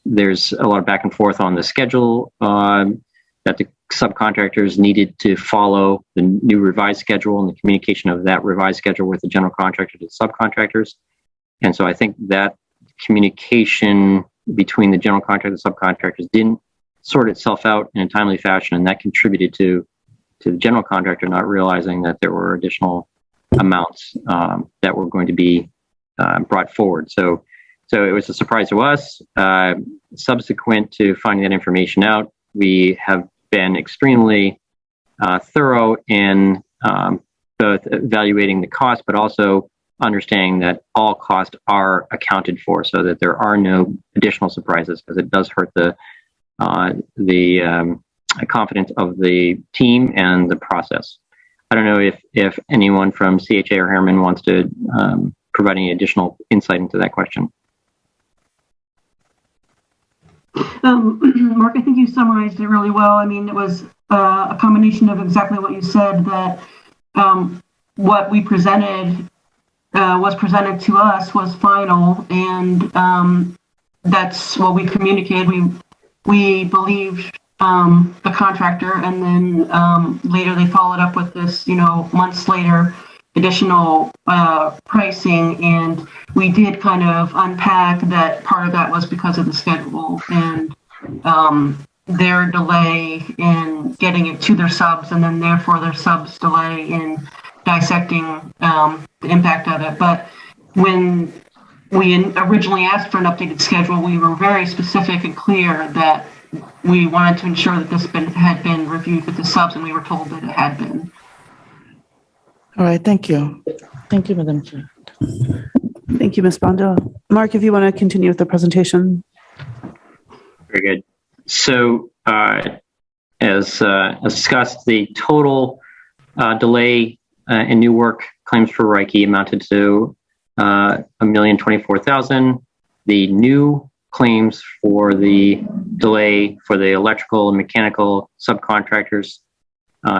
lot of back and forth on the schedule that the subcontractors needed to follow the new revised schedule and the communication of that revised schedule with the general contractor to the subcontractors. And so I think that communication between the general contractor and the subcontractors didn't sort itself out in a timely fashion, and that contributed to the general contractor not realizing that there were additional amounts that were going to be brought forward. So it was a surprise to us. Subsequent to finding that information out, we have been extremely thorough in both evaluating the cost, but also understanding that all costs are accounted for, so that there are no additional surprises, because it does hurt the confidence of the team and the process. I don't know if anyone from CHA or Harriman wants to provide any additional insight into that question. Mark, I think you summarized it really well. I mean, it was a combination of exactly what you said, that what we presented was presented to us was final, and that's what we communicated. We believed the contractor, and then later they followed up with this, months later, additional pricing, and we did kind of unpack that part of that was because of the schedule and their delay in getting it to their subs, and then therefore their subs delay in dissecting the impact of it. But when we originally asked for an updated schedule, we were very specific and clear that we wanted to ensure that this had been reviewed with the subs, and we were told that it had been. All right, thank you. Thank you, Madam Chair. Thank you, Ms. Bondo. Mark, if you want to continue with the presentation. Very good. So as discussed, the total delay in new work claims for Reiche amounted to $1,024,000. The new claims for the delay for the electrical and mechanical subcontractors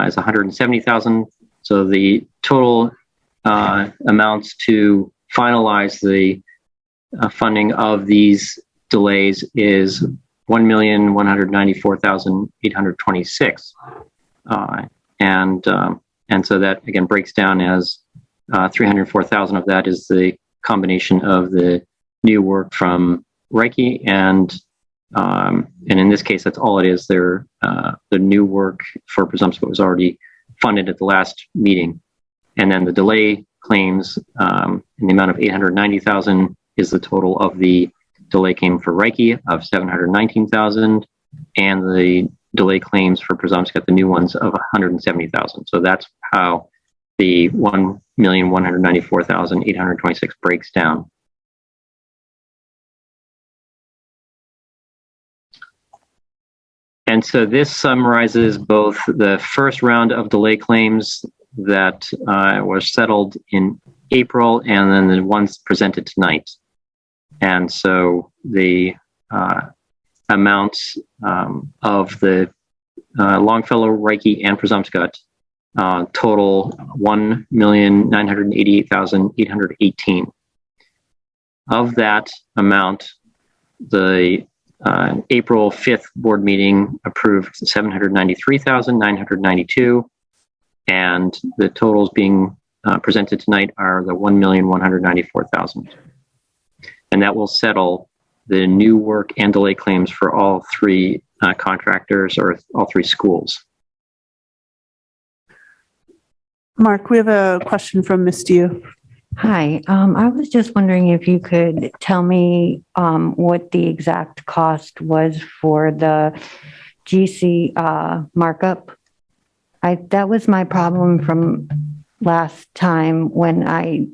is $170,000. So the total amounts to finalize the funding of these delays is $1,194,826, and so that again breaks down as $304,000 of that is the combination of the new work from Reiche, and in this case, that's all it is. The new work for Presumpscot was already funded at the last meeting, and then the delay claims in the amount of $890,000 is the total of the delay claim for Reiche of $719,000, and the delay claims for Presumpscot, the new ones, of $170,000. So that's how the $1,194,826 breaks down. And so this summarizes both the first round of delay claims that were settled in April and then the ones presented tonight. And so the amounts of the Longfellow, Reiche, and Presumpscot total $1,988,818. Of that amount, the April 5th board meeting approved $793,992, and the totals being presented tonight are the $1,194,000. And that will settle the new work and delay claims for all three contractors or all three schools. Mark, we have a question from Ms. Dio. Hi, I was just wondering if you could tell me what the exact cost was for the GC markup. That was my problem from last time when I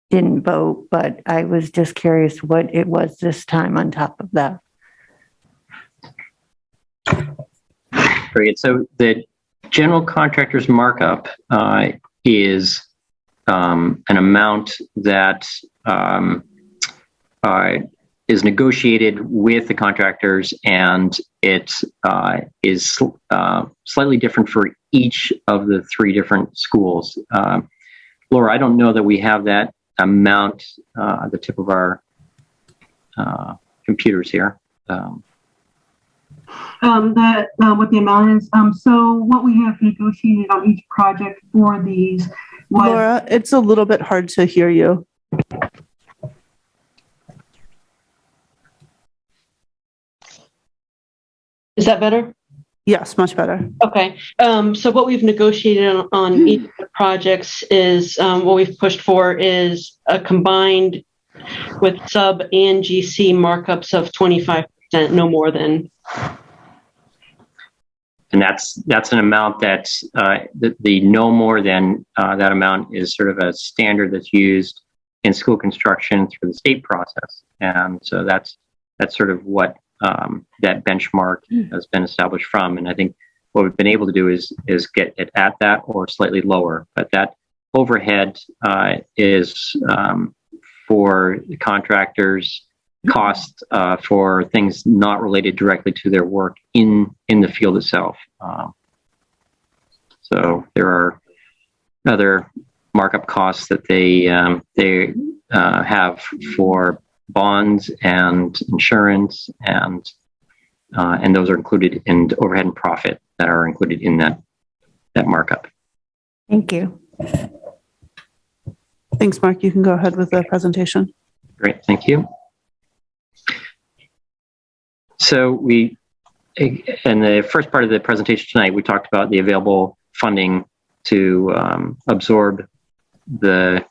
didn't vote, but I was just curious what it was this time on top of that. Very good. So the general contractor's markup is an amount that is negotiated with the contractors, and it is slightly different for each of the three different schools. Laura, I don't know that we have that amount at the tip of our computers here. What the amount is. So what we have negotiated on each project for these was... Laura, it's a little bit hard to hear you. Is that better? Yes, much better. Okay. So what we've negotiated on each of the projects is what we've pushed for is a combined with sub and GC markups of 25%, no more than. And that's an amount that's the no more than that amount is sort of a standard that's used in school construction through the state process. And so that's sort of what that benchmark has been established from. And I think what we've been able to do is get it at that or slightly lower. But that overhead is for the contractors' cost for things not related directly to their work in the field itself. So there are other markup costs that they have for bonds and insurance, and those are included in overhead and profit that are included in that markup. Thank you. Thanks, Mark. You can go ahead with the presentation. Great, thank you. So we, in the first part of the presentation tonight, we talked about the available funding to absorb the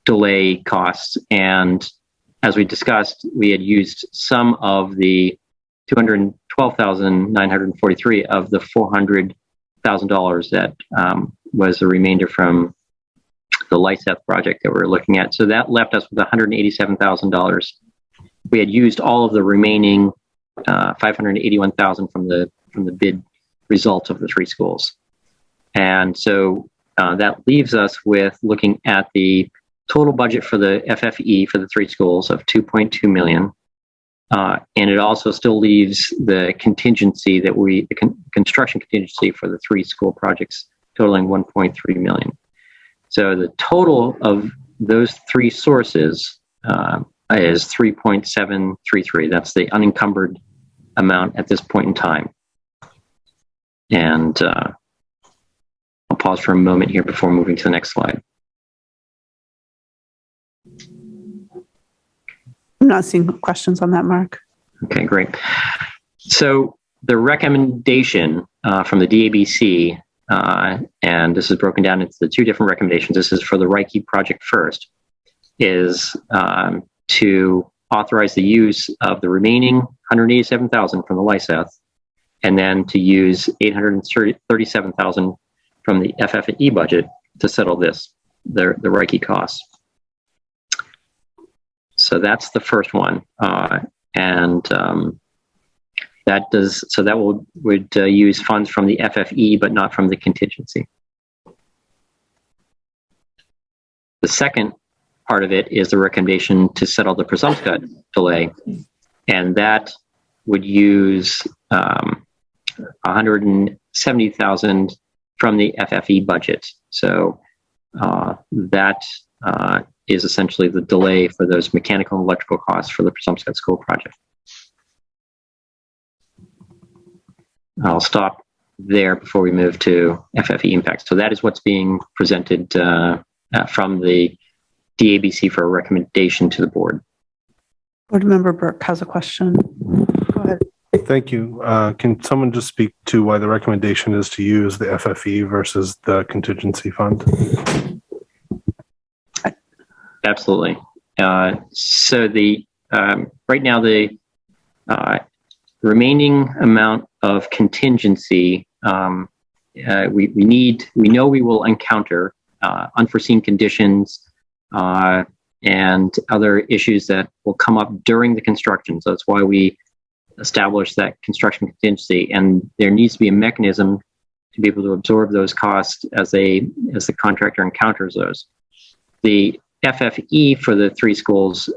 delay costs. And as we discussed, we had used some of the $212,943 of the $400,000 that was the remainder from the Lyseth project that we're looking at. So that left us with $187,000. We had used all of the remaining $581,000 from the bid results of the three schools. And so that leaves us with looking at the total budget for the FFE for the three schools of $2.2 million. And it also still leaves the contingency construction contingency for the 3 school projects totaling 1.3 million. So the total of those 3 sources is 3.733. That's the unencumbered amount at this point in time. And I'll pause for a moment here before moving to the next slide. I'm not seeing questions on that, Mark. Okay, great. So the recommendation from the DABC, and this is broken down into the 2 different recommendations. This is for the Reiche project first, is to authorize the use of the remaining 187,000 from the Lyseth, and then to use 837,000 from the FF&E budget to settle the Reiche costs. So that's the first one, that would use funds from the FFE, but not from the contingency. The second part of it is the recommendation to settle the Presumpscot delay, and that would use 170,000 from the FFE budget. So that is essentially the delay for those mechanical and electrical costs for the Presumpscot school project. I'll stop there before we move to FFE impacts. So that is what's being presented from the DABC for a recommendation to the board. Board Member Burke has a question. Go ahead. Thank you. Can someone just speak to why the recommendation is to use the FFE versus the contingency fund? Absolutely. So the right now the remaining amount of contingency we know we will encounter unforeseen conditions and other issues that will come up during the construction. So that's why we established that construction contingency, and there needs to be a mechanism to be able to absorb those costs as the contractor encounters those. The FFE for the 3 schools,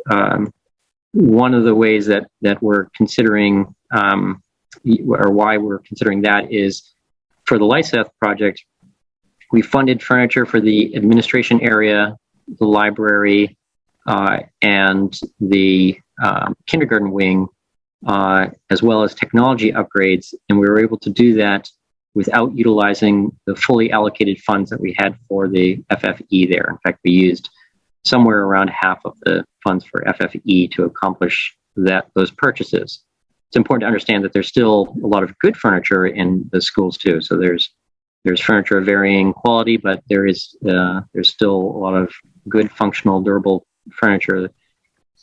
one of the ways that we're considering, or why we're considering that, is for the Lyseth project, we funded furniture for the administration area, the library, and the kindergarten wing, as well as technology upgrades, and we were able to do that without utilizing the fully allocated funds that we had for the FFE there. In fact, we used somewhere around half of the funds for FFE to accomplish those purchases. It's important to understand that there's still a lot of good furniture in the schools too. So there's furniture of varying quality, but there's still a lot of good, functional, durable furniture.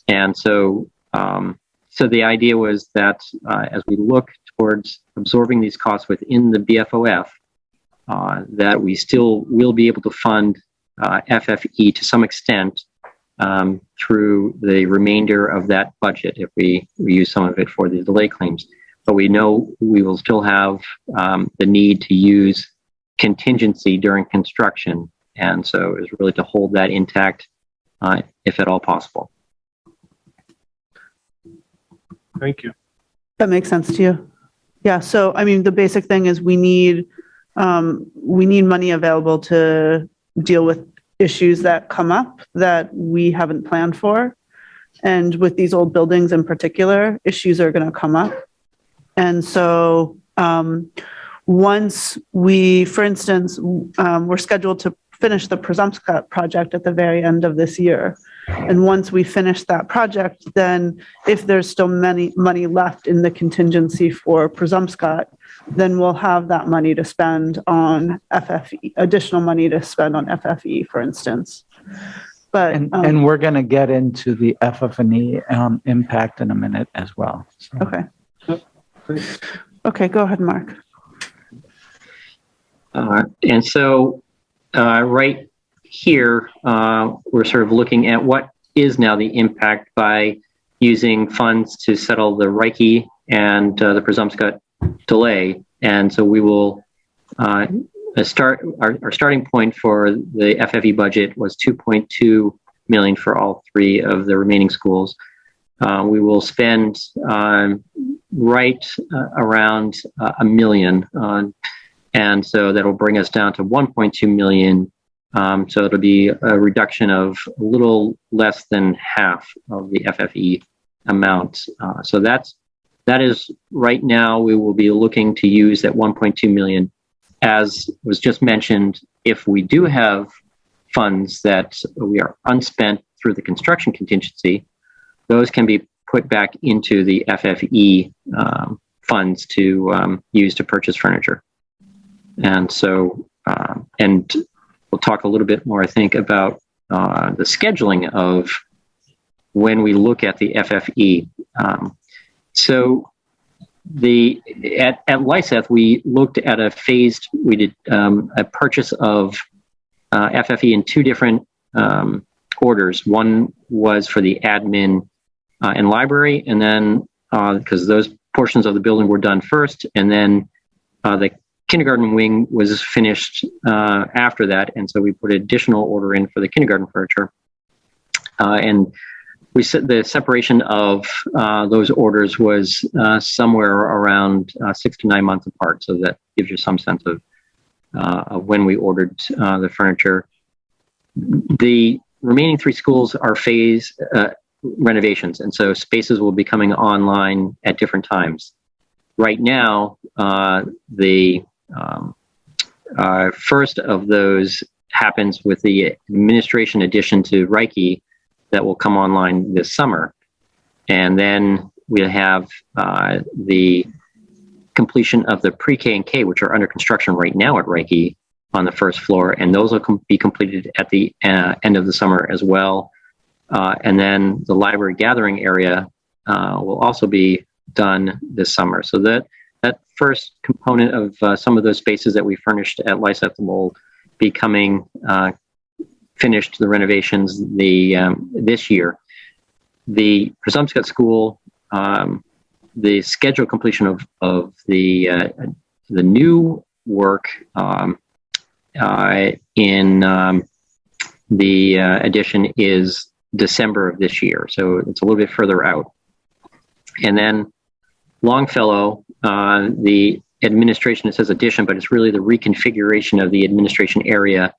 And so the idea was that as we look towards absorbing these costs within the BFOF, that we still will be able to fund FFE to some extent through the remainder of that budget if we use some of it for the delay claims. But we know we will still have the need to use contingency during construction. And so it's really to hold that intact if at all possible. Thank you. That makes sense to you? Yeah, so I mean, the basic thing is we need money available to deal with issues that come up that we haven't planned for. And with these old buildings in particular, issues are going to come up. And so once we, for instance, we're scheduled to finish the Presumpscot project at the very end of this year. And once we finish that project, then if there's still money left in the contingency for Presumpscot, then we'll have that money to spend on FFE, additional money to spend on FFE, for instance. But and we're going to get into the FF&E impact in a minute as well. So. Okay. Okay, go ahead, Mark. And so right here, we're sort of looking at what is now the impact by using funds to settle the Reiche and the Presumpscot delay. And so we will our starting point for the FFE budget was 2.2 million for all 3 of the remaining schools. we will spend right around $1 million. And so that'll bring us down to 1.2 million. So it'll be a reduction of a little less than half of the FFE amount. So that is right now, we will be looking to use that 1.2 million. As was just mentioned, if we do have funds that we are unspent through the construction contingency, those can be put back into the FFE funds to use to purchase furniture. And so, and we'll talk a little bit more, I think, about the scheduling of when we look at the FFE. So at Lyseth, we looked at we did a purchase of FFE in two different orders. One was for the admin and library, and then because those portions of the building were done first, and then the kindergarten wing was finished after that, and so we put an additional order in for the kindergarten furniture. And we said the separation of those orders was somewhere around 6 to 9 months apart, so that gives you some sense of when we ordered the furniture. The remaining 3 schools are phase renovations, and so spaces will be coming online at different times. Right now, the first of those happens with the administration addition to Reiche that will come online this summer. And then we'll have the completion of the pre-K and K, which are under construction right now at Reiche on the first floor, and those will be completed at the end of the summer as well. And then the library gathering area will also be done this summer. So that first component of some of those spaces that we furnished at Lyseth will be coming finished the renovations this year. The Presumpscot School, the scheduled completion of the new work in the addition is December of this year, so it's a little bit further out. And then Longfellow, the administration, it says addition, but it's really the reconfiguration of the administration area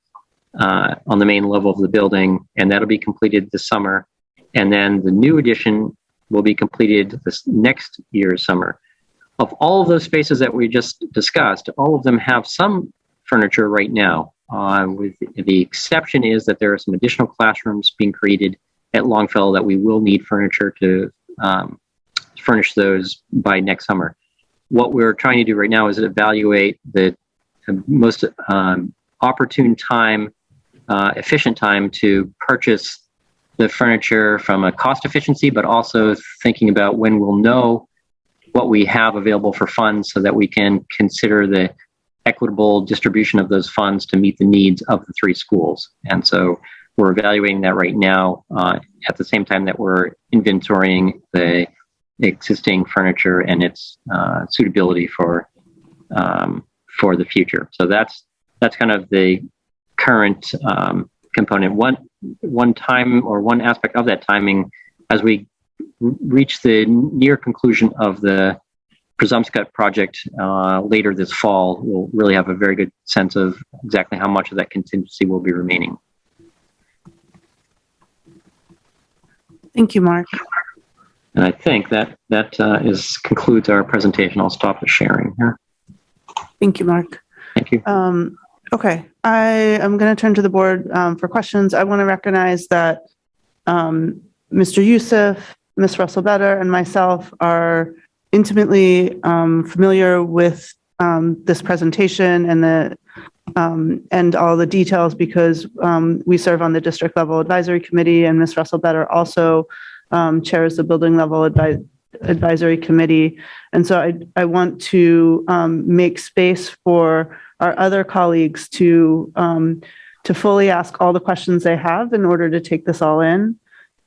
on the main level of the building, and that'll be completed this summer. And then the new addition will be completed this next year's summer. Of all of those spaces that we just discussed, all of them have some furniture right now. With the exception is that there are some additional classrooms being created at Longfellow that we will need furniture to furnish those by next summer. What we're trying to do right now is evaluate the most opportune time, efficient time to purchase the furniture from a cost efficiency, but also thinking about when we'll know what we have available for funds so that we can consider the equitable distribution of those funds to meet the needs of the 3 schools. And so we're evaluating that right now at the same time that we're inventorying the existing furniture and its suitability for the future. So that's kind of the current component. One time, or one aspect of that timing, as we reach the near conclusion of the Presumpscot project later this fall, we'll really have a very good sense of exactly how much of that contingency will be remaining. Thank you, Mark. And I think that concludes our presentation. I'll stop the sharing here. Thank you, Mark. Thank you. Okay, I am going to turn to the board for questions. I want to recognize that Mr. Lyseth, Ms. Russell-Better, and myself are intimately familiar with this presentation and all the details because we serve on the district level advisory committee, and Ms. Russell-Better also chairs the building level advisory committee. And so I want to make space for our other colleagues to fully ask all the questions they have in order to take this all in.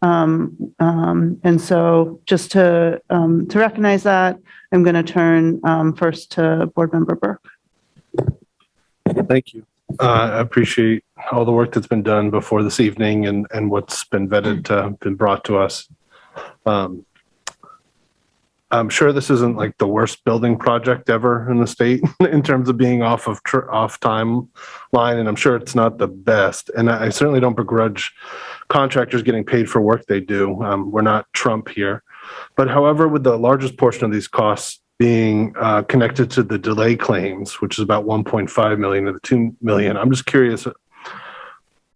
And so just to recognize that, I'm going to turn first to Board Member Burke. Thank you. I appreciate all the work that's been done before this evening and what's been vetted, been brought to us. I'm sure this isn't like the worst building project ever in the state in terms of being off timeline, and I'm sure it's not the best. And I certainly don't begrudge contractors getting paid for work they do. We're not Trump here. But however, with the largest portion of these costs being connected to the delay claims, which is about 1.5 million of the 2 million, I'm just curious,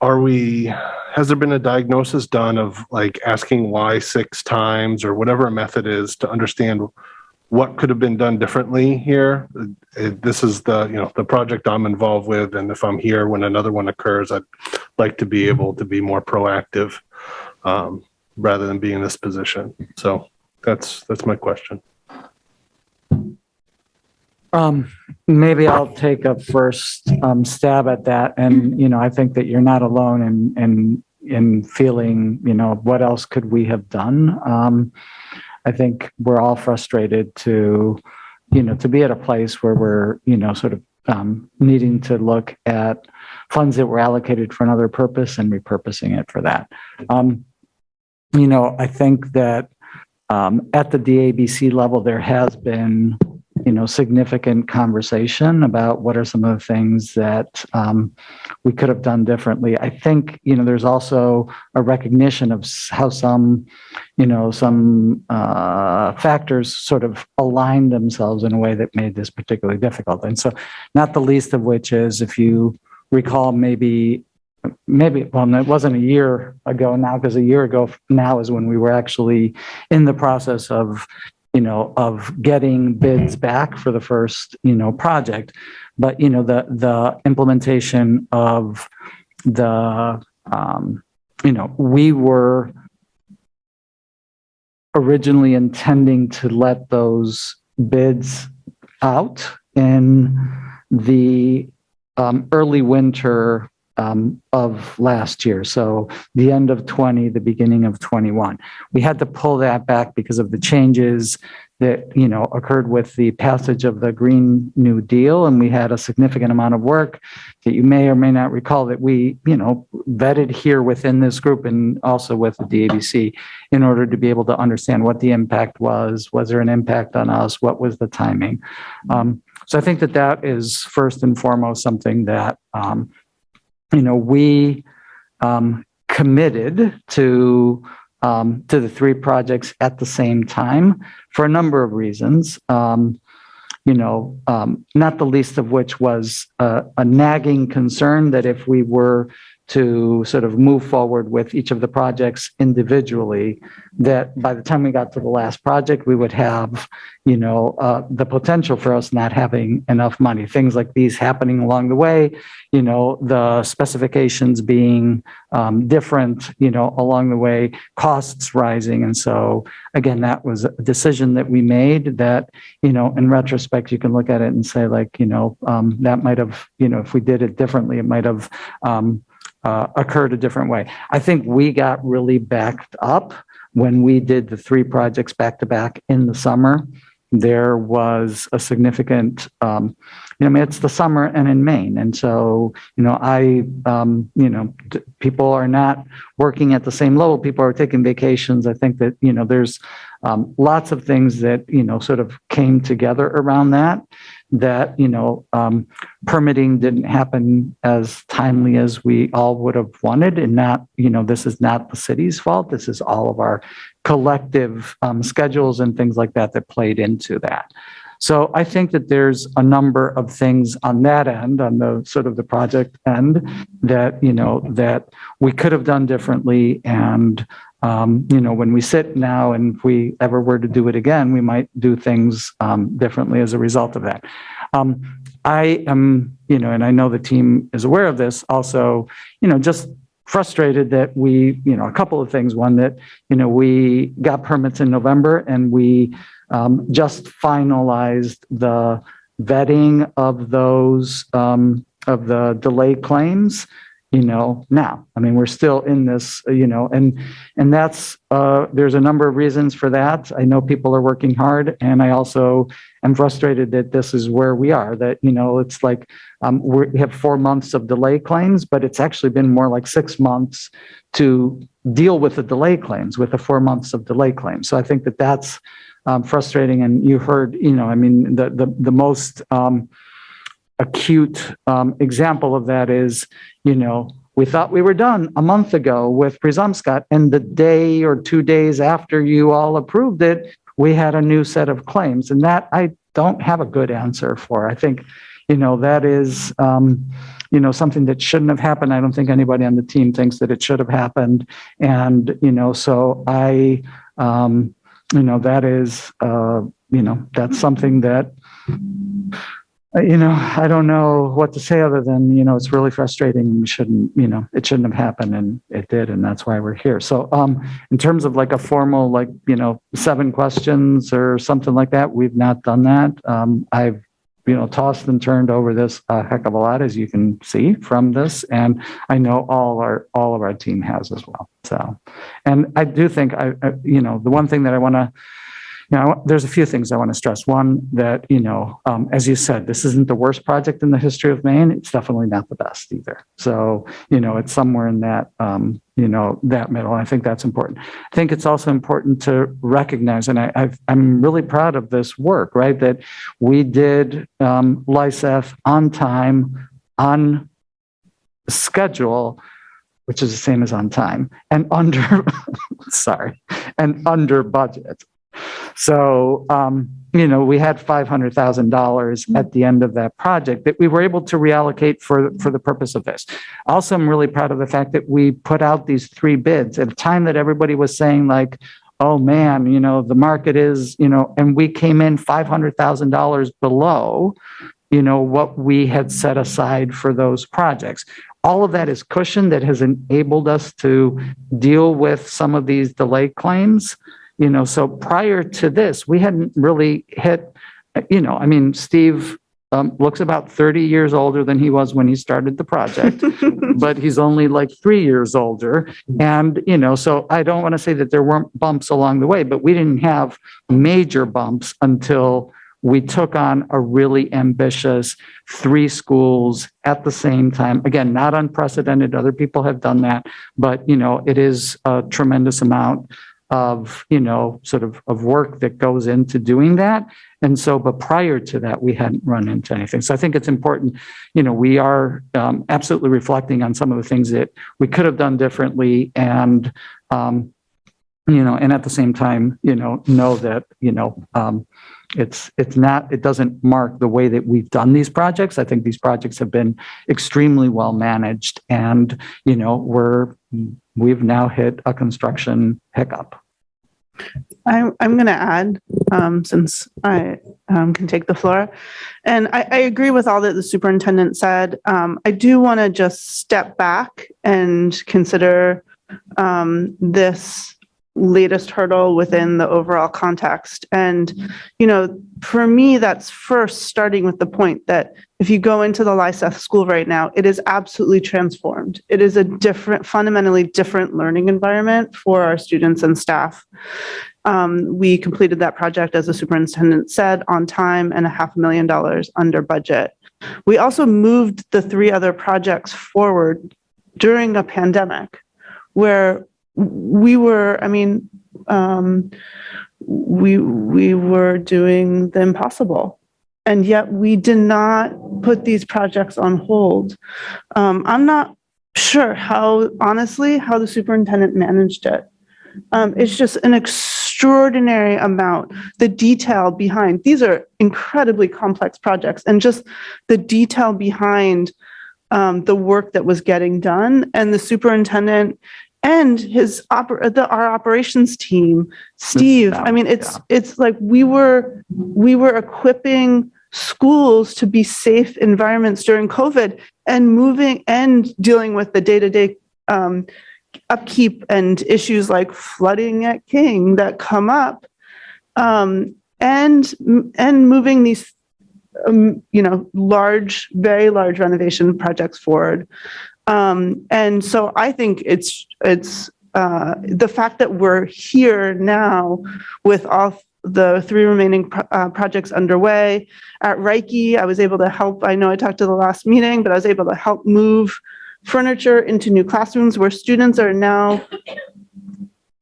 has there been a diagnosis done of like asking why 6 times or whatever a method is to understand what could have been done differently here? This is the project I'm involved with, and if I'm here when another one occurs, I'd like to be able to be more proactive rather than be in this position. So that's my question. Maybe I'll take a first stab at that. And, I think that you're not alone in feeling, what else could we have done? I think we're all frustrated to be at a place where we're, sort of needing to look at funds that were allocated for another purpose and repurposing it for that. I think that at the DABC level, there has been significant conversation about what are some of the things that we could have done differently. I think, there's also a recognition of how some factors sort of aligned themselves in a way that made this particularly difficult. And so not the least of which is, if you recall, maybe, well, it wasn't a year ago now, because a year ago now is when we were actually in the process of getting bids back for the first, project. But, the implementation of the, we were originally intending to let those bids out in the early winter of last year. So the end of 20, the beginning of 21. We had to pull that back because of the changes that, occurred with the passage of the Green New Deal. And we had a significant amount of work that you may or may not recall that we, vetted here within this group and also with the DABC in order to be able to understand what the impact was. Was there an impact on us? What was the timing? So I think that is first and foremost something that, we committed to the 3 projects at the same time for a number of reasons. Not the least of which was a nagging concern that if we were to sort of move forward with each of the projects individually, that by the time we got to the last project, we would have, the potential for us not having enough money. Things like these happening along the way, the specifications being different, along the way, costs rising. And so, again, that was a decision that we made that, in retrospect, you can look at it and say, like, that might have, if we did it differently, it might have occurred a different way. I think we got really backed up when we did the 3 projects back to back in the summer. There was a significant, it's the summer and in Maine. And so, people are not working at the same level. People are taking vacations. I think that, there's lots of things that, sort of came together around that, permitting didn't happen as timely as we all would have wanted. And not, this is not the city's fault. This is all of our collective schedules and things like that played into that. So I think that there's a number of things on that end, on the sort of the project end, that, that we could have done differently. And, when we sit now and if we ever were to do it again, we might do things differently as a result of that. I am, and I know the team is aware of this also, just frustrated that we, a couple of things. One, that, we got permits in November and we just finalized the vetting of those, of the delay claims now. I mean, we're still in this, and that's, there's a number of reasons for that. I know people are working hard, and I also am frustrated that this is where we are, that, it's like, we have 4 months of delay claims, but it's actually been more like 6 months to deal with the delay claims, with the 4 months of delay claims. So I think that that's frustrating. And you heard, the most acute example of that is, we thought we were done a month ago with Presumpscot, and the day or 2 days after you all approved it, we had a new set of claims, and that I don't have a good answer for. I think, that is, something that shouldn't have happened. I don't think anybody on the team thinks that it should have happened. And, so I, that is, that's something that, I don't know what to say other than, it's really frustrating. We shouldn't, it shouldn't have happened, and it did. And that's why we're here. So, in terms of like a formal, 7 questions or something like that, we've not done that. I've, tossed and turned over this a heck of a lot, as you can see from this. And I know all of our team has as well. So, and I do think the one thing that I want to, there's a few things I want to stress. One, that, as you said, this isn't the worst project in the history of Maine. It's definitely not the best either. So, it's somewhere in that, that middle. I think that's important. I think it's also important to recognize, and I'm really proud of this work, right? That we did Lyseth on time, on schedule, which is the same as on time, and under, and under budget. So, we had $500,000 at the end of that project that we were able to reallocate for the purpose of this. Also, I'm really proud of the fact that we put out these 3 bids at a time that everybody was saying, like, oh man, the market is, and we came in $500,000 below, what we had set aside for those projects. All of that is cushion that has enabled us to deal with some of these delay claims. So prior to this, we hadn't really hit, Steve looks about 30 years older than he was when he started the project, but he's only like 3 years older. And, so I don't want to say that there weren't bumps along the way, but we didn't have major bumps until we took on a really ambitious 3 schools at the same time. Again, not unprecedented. Other people have done that, but, it is a tremendous amount of, sort of work that goes into doing that. And so, but prior to that, we hadn't run into anything. So I think it's important, we are absolutely reflecting on some of the things that we could have done differently. And, and at the same time, know that, it doesn't mark the way that we've done these projects. I think these projects have been extremely well managed, and, we've now hit a construction hiccup. I'm going to add, since I can take the floor, and I agree with all that the superintendent said. I do want to just step back and consider this latest hurdle within the overall context. And, for me, that's first starting with the point that if you go into the Lyseth school right now, it is absolutely transformed. It is a fundamentally different learning environment for our students and staff. We completed that project, as the superintendent said, on time and $500,000 under budget. We also moved the 3 other projects forward during a pandemic where we were, we were doing the impossible, and yet we did not put these projects on hold. I'm not sure honestly, how the superintendent managed it. It's just an extraordinary amount. The detail behind, these are incredibly complex projects, and just the detail behind the work that was getting done, and the superintendent and our operations team, Steve. It's like we were equipping schools to be safe environments during COVID, and moving and dealing with the day-to-day upkeep and issues like flooding at King that come up, and moving these very large renovation projects forward. And so I think it's the fact that we're here now with all the 3 remaining projects underway. At Reiche, I was able to help. I know I talked to the last meeting, but I was able to help move furniture into new classrooms where students are now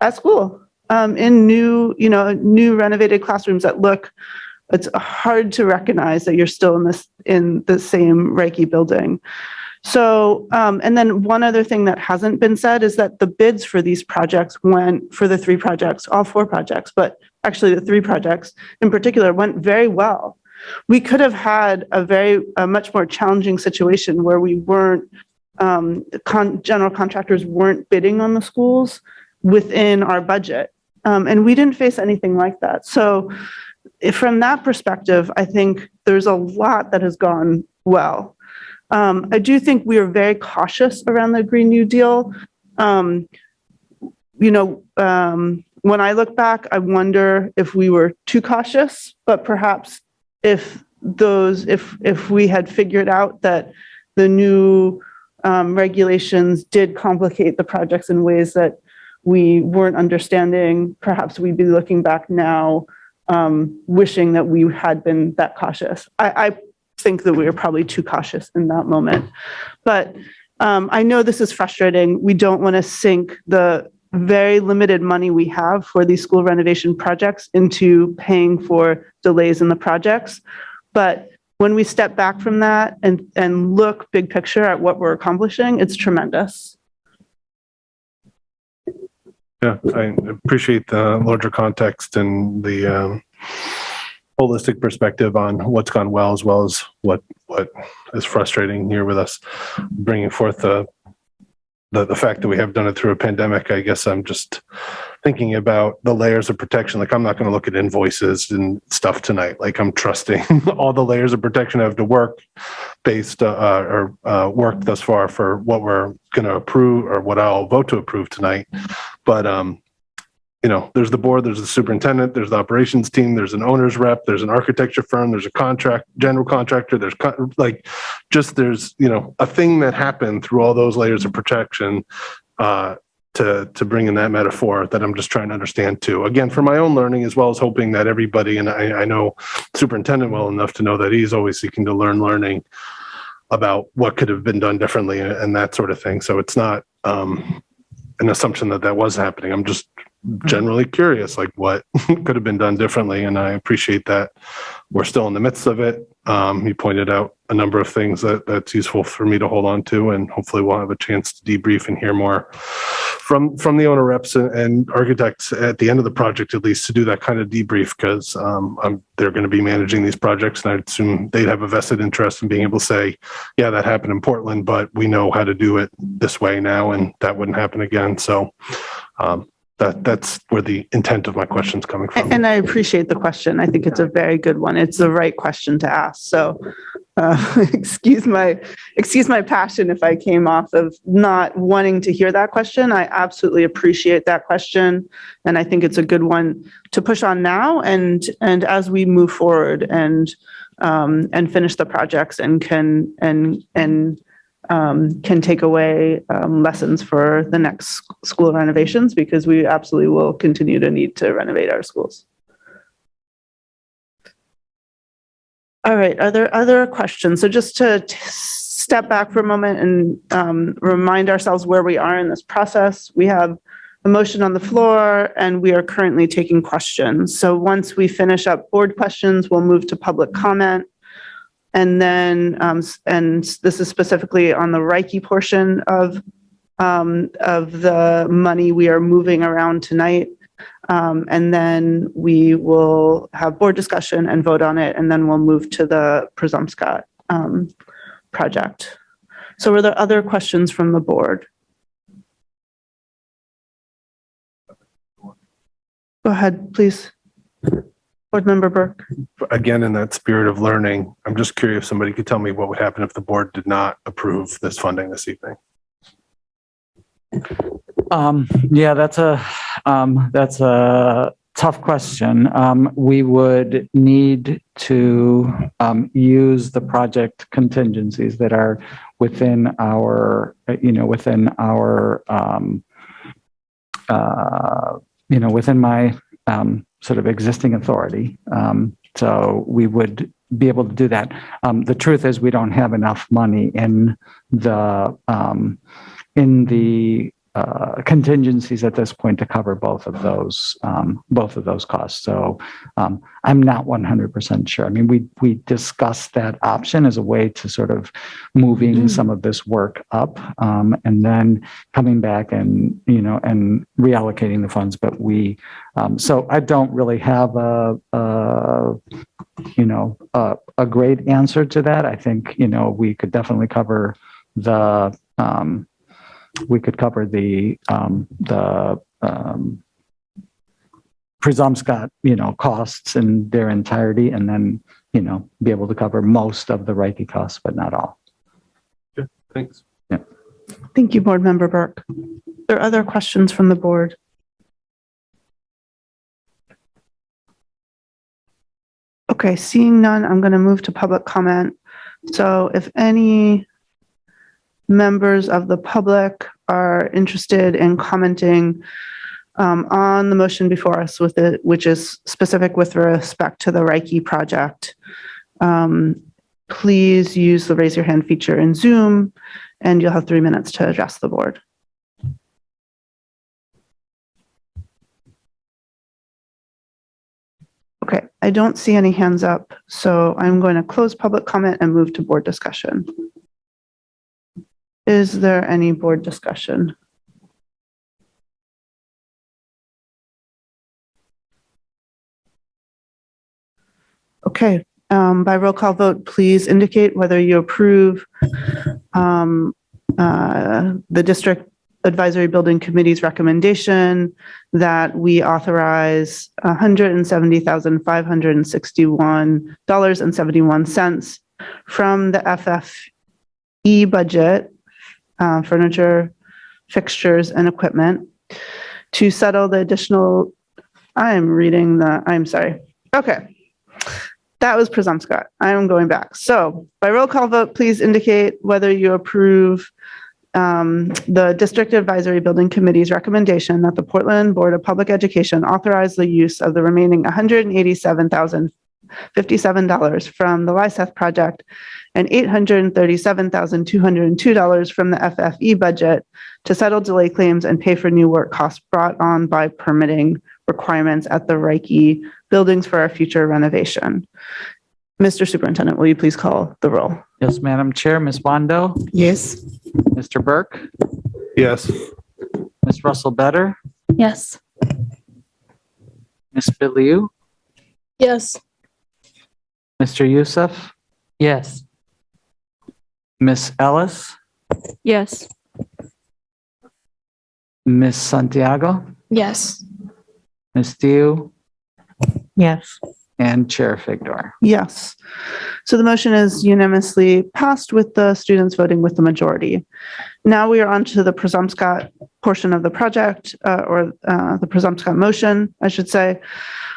at school in new renovated classrooms that look. It's hard to recognize that you're still in the same Reiche building. So, and then one other thing that hasn't been said is that the bids for these projects went, for the 3 projects, all 4 projects, but actually the 3 projects in particular went very well. We could have had a much more challenging situation where we weren't, general contractors weren't bidding on the schools within our budget. And we didn't face anything like that. So from that perspective, I think there's a lot that has gone well. I do think we are very cautious around the Green New Deal. When I look back, I wonder if we were too cautious, but perhaps if we had figured out that the new regulations did complicate the projects in ways that we weren't understanding, perhaps we'd be looking back now, wishing that we had been that cautious. I think that we were probably too cautious in that moment. But I know this is frustrating. We don't want to sink the very limited money we have for these school renovation projects into paying for delays in the projects. But when we step back from that and look big picture at what we're accomplishing, it's tremendous. Yeah, I appreciate the larger context and the holistic perspective on what's gone well as what is frustrating here with us, bringing forth the fact that we have done it through a pandemic. I guess I'm just thinking about the layers of protection. Like, I'm not going to look at invoices and stuff tonight. Like, I'm trusting all the layers of protection I have to work based work thus far for what we're going to approve or what I'll vote to approve tonight. But there's the board, there's the superintendent, there's the operations team, there's an owner's rep, there's an architecture firm, there's a general contractor, there's a thing that happened through all those layers of protection to bring in that metaphor that I'm just trying to understand too. Again, for my own learning, as well as hoping that everybody, and I know superintendent well enough to know that he's always seeking to learning about what could have been done differently and that sort of thing. So it's not an assumption that was happening. I'm just generally curious, like what could have been done differently. And I appreciate that we're still in the midst of it. He pointed out a number of things that's useful for me to hold on to, and hopefully we'll have a chance to debrief and hear more from the owner reps and architects at the end of the project, at least, to do that kind of debrief, because they're going to be managing these projects, and I'd assume they'd have a vested interest in being able to say, yeah, that happened in Portland, but we know how to do it this way now, and that wouldn't happen again. So that's where the intent of my question's coming from. And I appreciate the question. I think it's a very good one. It's the right question to ask. So excuse my passion if I came off of not wanting to hear that question. I absolutely appreciate that question. And I think it's a good one to push on now and as we move forward and finish the projects and can take away lessons for the next school renovations, because we absolutely will continue to need to renovate our schools. All right, are there other questions? So just to step back for a moment and remind ourselves where we are in this process. We have a motion on the floor and we are currently taking questions. So once we finish up board questions, we'll move to public comment. And then, and this is specifically on the Reiche portion of the money we are moving around tonight. And then we will have board discussion and vote on it. And then we'll move to the Presumpscot project. So are there other questions from the board? Go ahead, please. Board Member Burke. Again, in that spirit of learning, I'm just curious if somebody could tell me what would happen if the board did not approve this funding this evening. Yeah, that's a tough question. We would need to use the project contingencies that are within our, within my sort of existing authority. So we would be able to do that. The truth is, we don't have enough money in the contingencies at this point to cover both of those costs. So I'm not 100% sure. I mean, we discussed that option as a way to sort of moving some of this work up, and then coming back and and reallocating the funds. But so I don't really have a great answer to that. I think we could definitely cover the Presumpscot, costs in their entirety, and then, be able to cover most of the Reiche costs, but not all. Yeah, thanks. Yeah. Thank you, Board Member Burke. Are there other questions from the board? Okay, seeing none, I'm going to move to public comment. So if any members of the public are interested in commenting on the motion before us which is specific with respect to the Reiche project, please use the raise your hand feature in Zoom, and you'll have 3 minutes to address the board. Okay, I don't see any hands up, so I'm going to close public comment and move to board discussion. Is there any board discussion? Okay, by roll call vote, please indicate whether you approve the District Advisory Building Committee's recommendation that we authorize $170,561.71 from the FFE budget, furniture, fixtures, and equipment, to settle the additional, I'm sorry. Okay. That was Presumpscot. I'm going back. So by roll call vote, please indicate whether you approve the District Advisory Building Committee's recommendation that the Portland Board of Public Education authorize the use of the remaining $187,057 from the Lyseth project and $837,202 from the FFE budget to settle delay claims and pay for new work costs brought on by permitting requirements at the Reiche Buildings for our future renovation. Mr. Superintendent, will you please call the roll? Yes, Madam Chair. Ms. Bondo? Yes. Mr. Burke? Yes. Ms. Russell Better? Yes. Ms. Biliu? Yes. Mr. Youssef? Yes. Ms. Ellis? Yes. Ms. Santiago? Yes. Ms. Diu? Yes. And Chair Figdor. Yes. So the motion is unanimously passed with the students voting with the majority. Now we are on to the Presumpscot portion of the project, or the Presumpscot motion, I should say.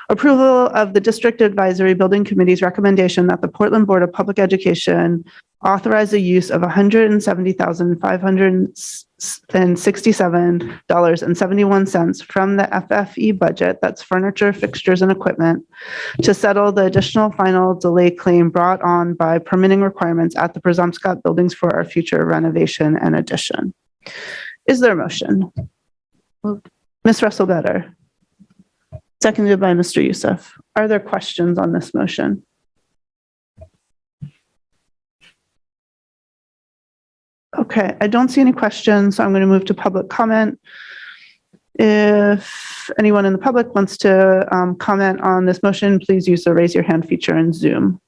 Approval of the District Advisory Building Committee's recommendation that the Portland Board of Public Education authorize the use of $170,567.71 from the FFE budget, that's furniture, fixtures, and equipment, to settle the additional final delay claim brought on by permitting requirements at the Presumpscot Buildings for our future renovation and addition. Is there a motion? Moved. Ms. Russell Better. Seconded by Mr. Youssef. Are there questions on this motion? Okay, I don't see any questions, so I'm going to move to public comment. If anyone in the public wants to comment on this motion, please use the raise your hand feature in Zoom.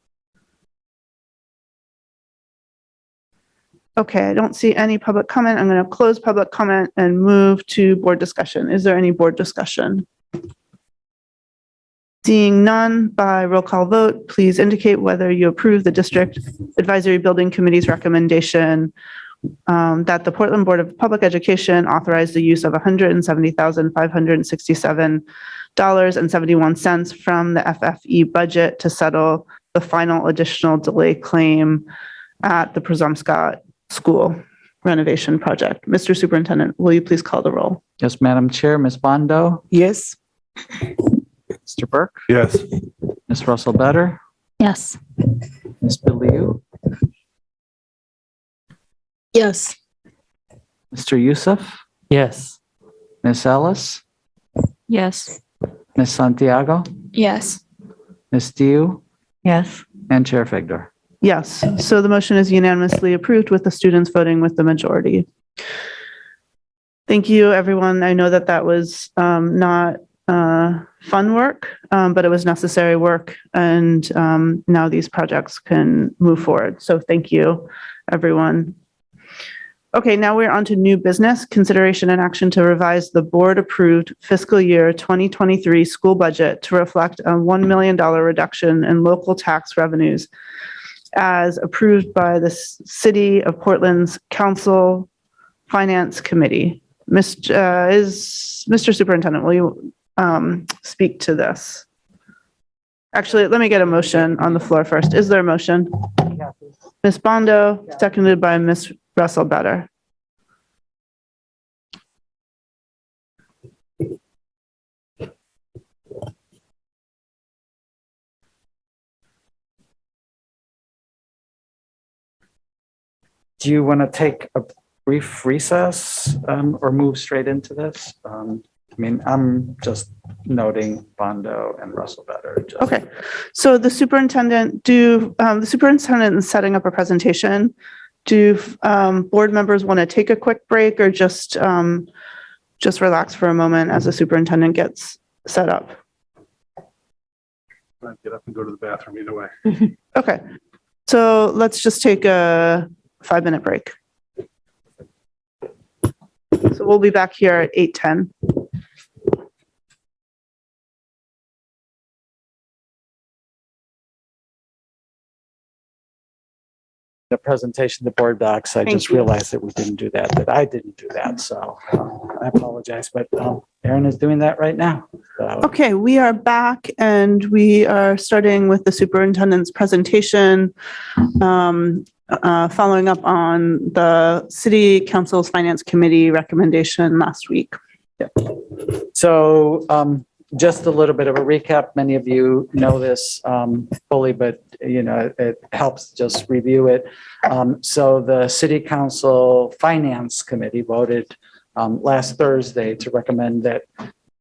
Okay, I don't see any public comment. I'm going to close public comment and move to board discussion. Is there any board discussion? Seeing none, by roll call vote, please indicate whether you approve the District Advisory Building Committee's recommendation that the Portland Board of Public Education authorized the use of $170,567.71 from the FFE budget to settle the final additional delay claim at the Presumpscot School renovation project. Mr. Superintendent, will you please call the roll? Yes, Madam Chair. Ms. Bondo, Yes. Mr. Burke, Yes. Ms. Russell Better, Yes. Ms. Biliu, Yes. Mr. Youssef, Yes. Ms. Ellis, Yes. Ms. Santiago, Yes. Ms. Diu, Yes. and Chair Figdor. Yes, so the motion is unanimously approved with the students voting with the majority. Thank you, everyone. I know that that was not fun work, but it was necessary work, and now these projects can move forward. So thank you, everyone. Okay, now we're on to new business, consideration and action to revise the board-approved fiscal year 2023 school budget to reflect a $1 million reduction in local tax revenues as approved by the City of Portland's Council Finance Committee. Mr. Superintendent, will you speak to this? Actually, let me get a motion on the floor first. Is there a motion? Ms. Bondo, seconded by Ms. Russell Better. Do you want to take a brief recess or move straight into this? I mean, I'm just noting Bondo and Russell Better. Okay, so the superintendent, the superintendent is setting up a presentation. Do board members want to take a quick break or just relax for a moment as the superintendent gets set up? I'd get up and go to the bathroom either way. Okay, so let's just take a 5-minute break. So we'll be back here at 8:10. The presentation, the board docs, I just realized that we didn't do that I didn't do that. So I apologize, but Erin is doing that right now. So. Okay, we are back and we are starting with the superintendent's presentation, following up on the City Council's Finance Committee recommendation last week. Yeah. So just a little bit of a recap. Many of you know this fully, but it helps just review it. So the City Council Finance Committee voted last Thursday to recommend that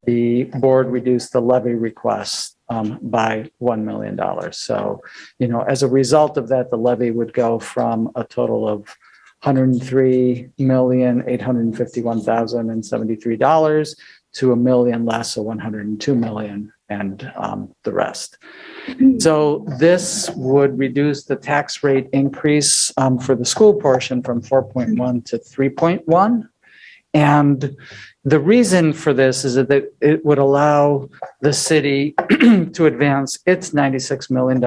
the board reduce the levy request by $1 million. So, as a result of that, the levy would go from a total of $103,851,073 to $1 million less, so $102 million, and the rest. So this would reduce the tax rate increase for the school portion from 4.1 to 3.1. And the reason for this is that it would allow the city to advance its $96 million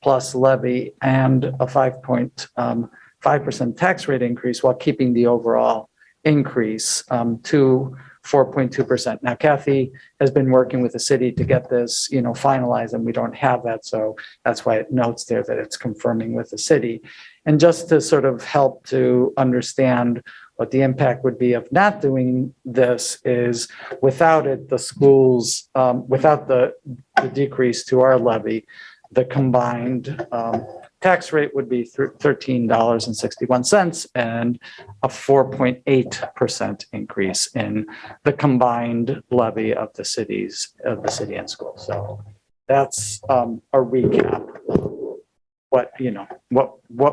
plus levy and a 5.5% tax rate increase while keeping the overall increase to 4.2%. Now, Kathy has been working with the city to get this, finalized, and we don't have that. So that's why it notes there that it's confirming with the city. And just to sort of help to understand what the impact would be of not doing this is without it, the schools, without the decrease to our levy, the combined tax rate would be $13.61 and a 4.8% increase in the combined levy of the city and school. So that's a recap of what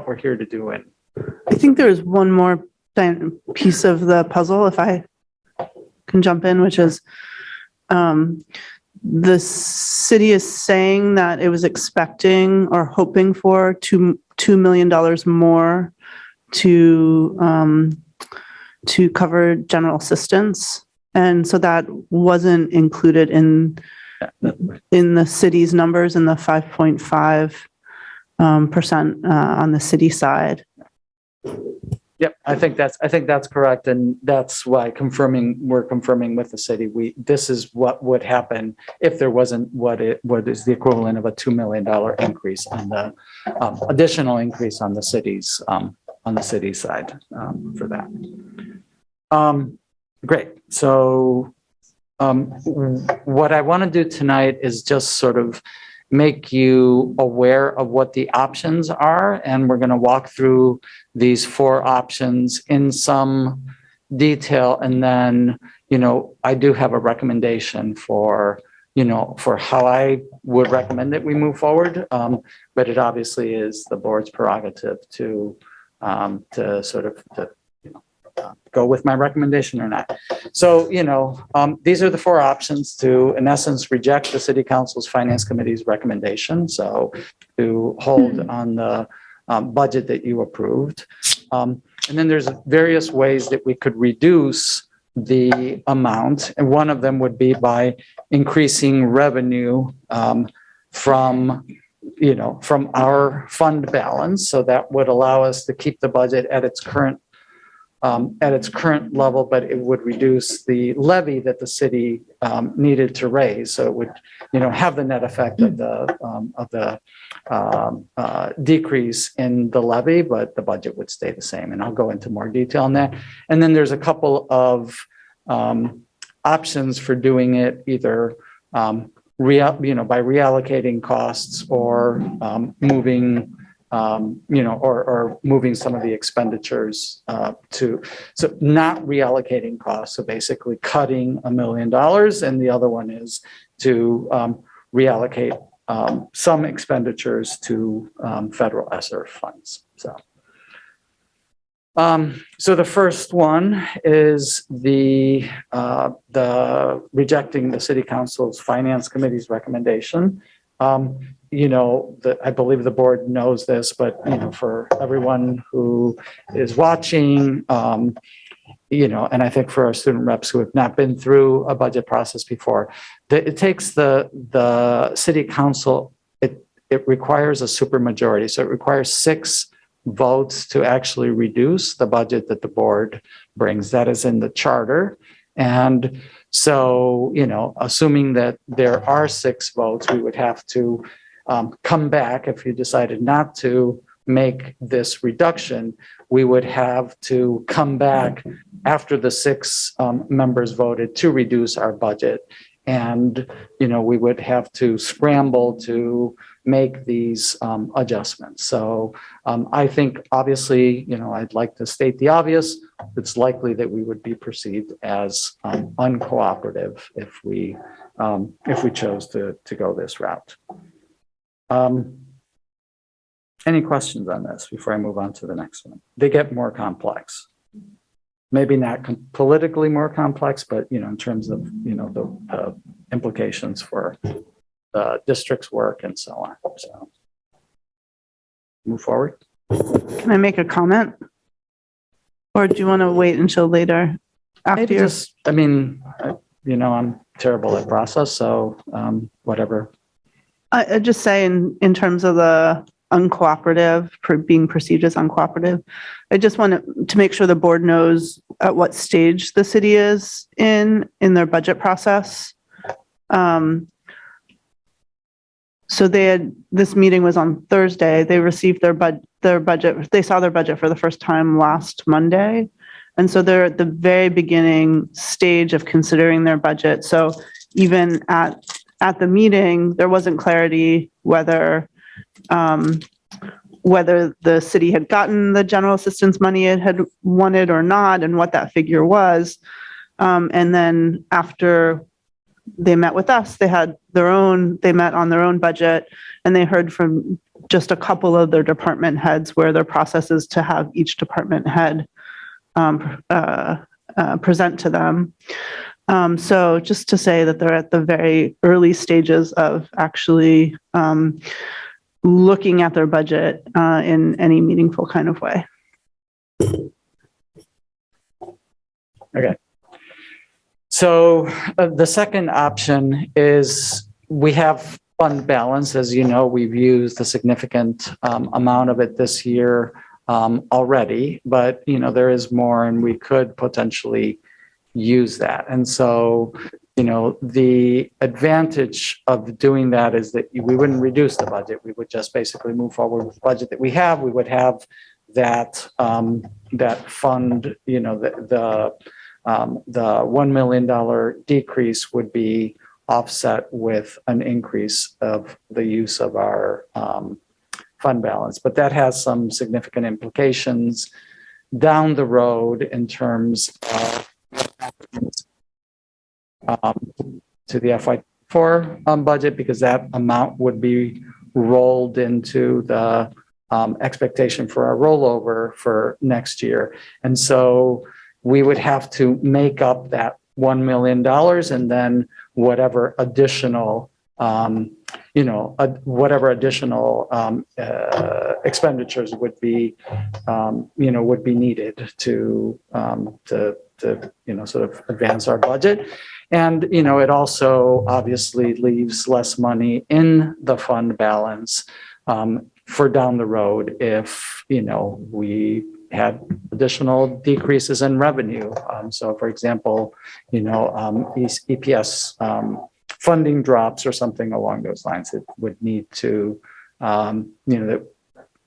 we're here to do. And I think there's one more piece of the puzzle, if I can jump in, which is the city is saying that it was expecting or hoping for $2 million more to cover general assistance, and so that wasn't included in the city's numbers in the 5.5% on the city side. Yep, I think that's correct, and that's why we're confirming with the city. This is what would happen if there wasn't what is the equivalent of a $2 million increase on the additional increase on the city's side for that. Great. So what I want to do tonight is just sort of make you aware of what the options are, and we're going to walk through these 4 options in some detail, and then I do have a recommendation for how I would recommend that we move forward, but it obviously is the board's prerogative to sort of go with my recommendation or not. So, these are the 4 options to, in essence, reject the City Council's Finance Committee's recommendation. So to hold on the budget that you approved. And then there's various ways that we could reduce the amount. And one of them would be by increasing revenue from our fund balance. So that would allow us to keep the budget at its current level, but it would reduce the levy that the city needed to raise. So it would, have the net effect of the decrease in the levy, but the budget would stay the same. And I'll go into more detail on that. And then there's a couple of options for doing it, either by reallocating costs or moving. Or moving some of the expenditures so not reallocating costs. So basically cutting $1 million. And the other one is to reallocate some expenditures to federal ESSER funds. So the first one is the rejecting the City Council's Finance Committee's recommendation. I believe the board knows this, but, for everyone who is watching, and I think for our student reps who have not been through a budget process before, it takes the City Council, it requires a supermajority. So it requires 6 votes to actually reduce the budget that the board brings. That is in the charter. And so, assuming that there are 6 votes, we would have to come back. If you decided not to make this reduction, we would have to come back after the 6 members voted to reduce our budget. And, we would have to scramble to make these adjustments. So I think, obviously, I'd like to state the obvious. It's likely that we would be perceived as uncooperative if we chose to go this route. Any questions on this before I move on to the next one? They get more complex. Maybe not politically more complex, but in terms of the implications for the district's work and so on. So move forward. Can I make a comment? Or do you want to wait until later? Maybe just, I'm terrible at process, so whatever. I just say in terms of the uncooperative, being perceived as uncooperative, I just want to make sure the board knows at what stage the city is in their budget process. So this meeting was on Thursday. They received their budget. They saw their budget for the first time last Monday. And so they're at the very beginning stage of considering their budget. So even at the meeting, there wasn't clarity whether the city had gotten the general assistance money it had wanted or not, and what that figure was. And then after they met with us, they met on their own budget, and they heard from just a couple of their department heads where their process is to have each department head present to them. So just to say that they're at the very early stages of actually looking at their budget in any meaningful kind of way. Okay. So the second option is we have fund balance. As you know, we've used a significant amount of it this year already, but, there is more and we could potentially use that. And so, the advantage of doing that is that we wouldn't reduce the budget. We would just basically move forward with the budget that we have. We would have that, that fund, the $1 million decrease would be offset with an increase of the use of our fund balance. But that has some significant implications down the road in terms of to the FY4 budget, because that amount would be rolled into the expectation for a rollover for next year. And so we would have to make up that $1 million and then whatever additional, expenditures would be, would be needed to sort of advance our budget. And, it also obviously leaves less money in the fund balance for down the road if, we had additional decreases in revenue. So for example, EPS funding drops or something along those lines, it would need to, that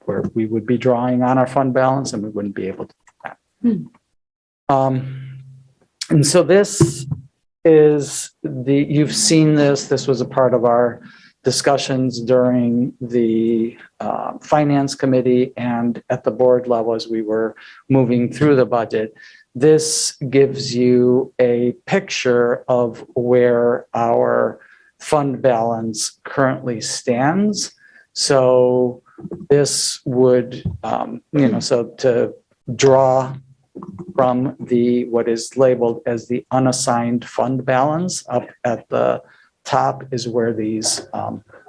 where we would be drawing on our fund balance and we wouldn't be able to do that. And so this is you've seen this was a part of our discussions during the finance committee and at the board level as we were moving through the budget. This gives you a picture of where our fund balance currently stands. So this would, so to draw from what is labeled as the unassigned fund balance up at the top is where these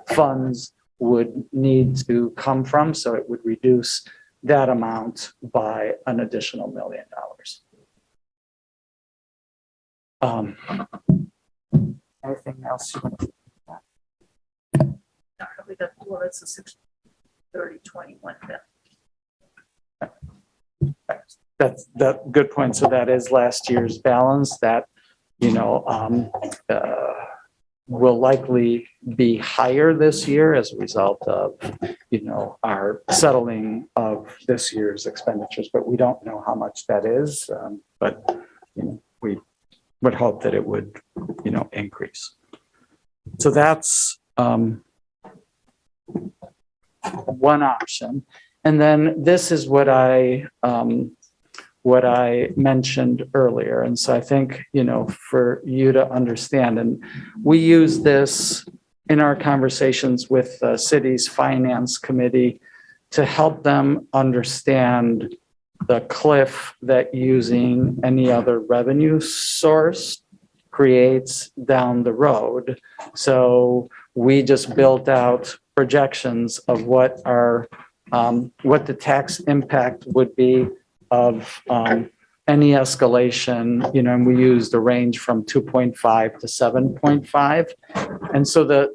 funds would need to come from. So it would reduce that amount by an additional $1 million. Anything else you want to say? Well, that's a 6/30/21. That's good point. So that is last year's balance that, will likely be higher this year as a result of, our settling of this year's expenditures, but we don't know how much that is. But, we would hope that it would, increase. So that's one option. And then this is what I mentioned earlier. And so I think, for you to understand, and we use this in our conversations with the city's finance committee to help them understand the cliff that using any other revenue source creates down the road. So we just built out projections of what the tax impact would be of any escalation, and we used a range from 2.5 to 7.5. And so the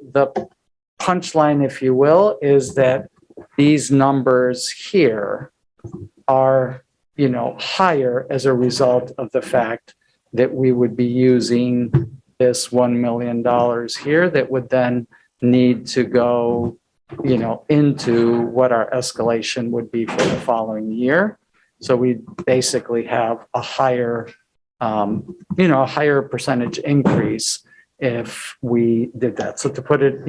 punchline, if you will, is that these numbers here are, higher as a result of the fact that we would be using this $1 million here that would then need to go, into what our escalation would be for the following year. So we basically have a higher, a higher percentage increase if we did that. So to put it,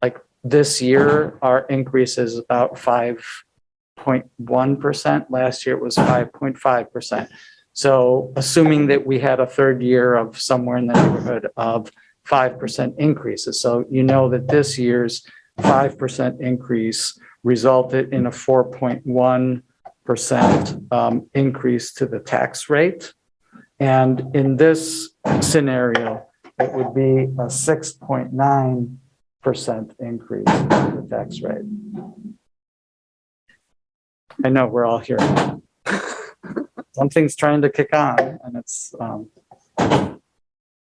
like this year, our increase is about 5.1%. Last year it was 5.5%. So assuming that we had a third year of somewhere in the neighborhood of 5% increases. So that this year's 5% increase resulted in a 4.1% increase to the tax rate. And in this scenario, it would be a 6.9% increase to the tax rate. I know we're all here. Something's trying to kick on, and it's, you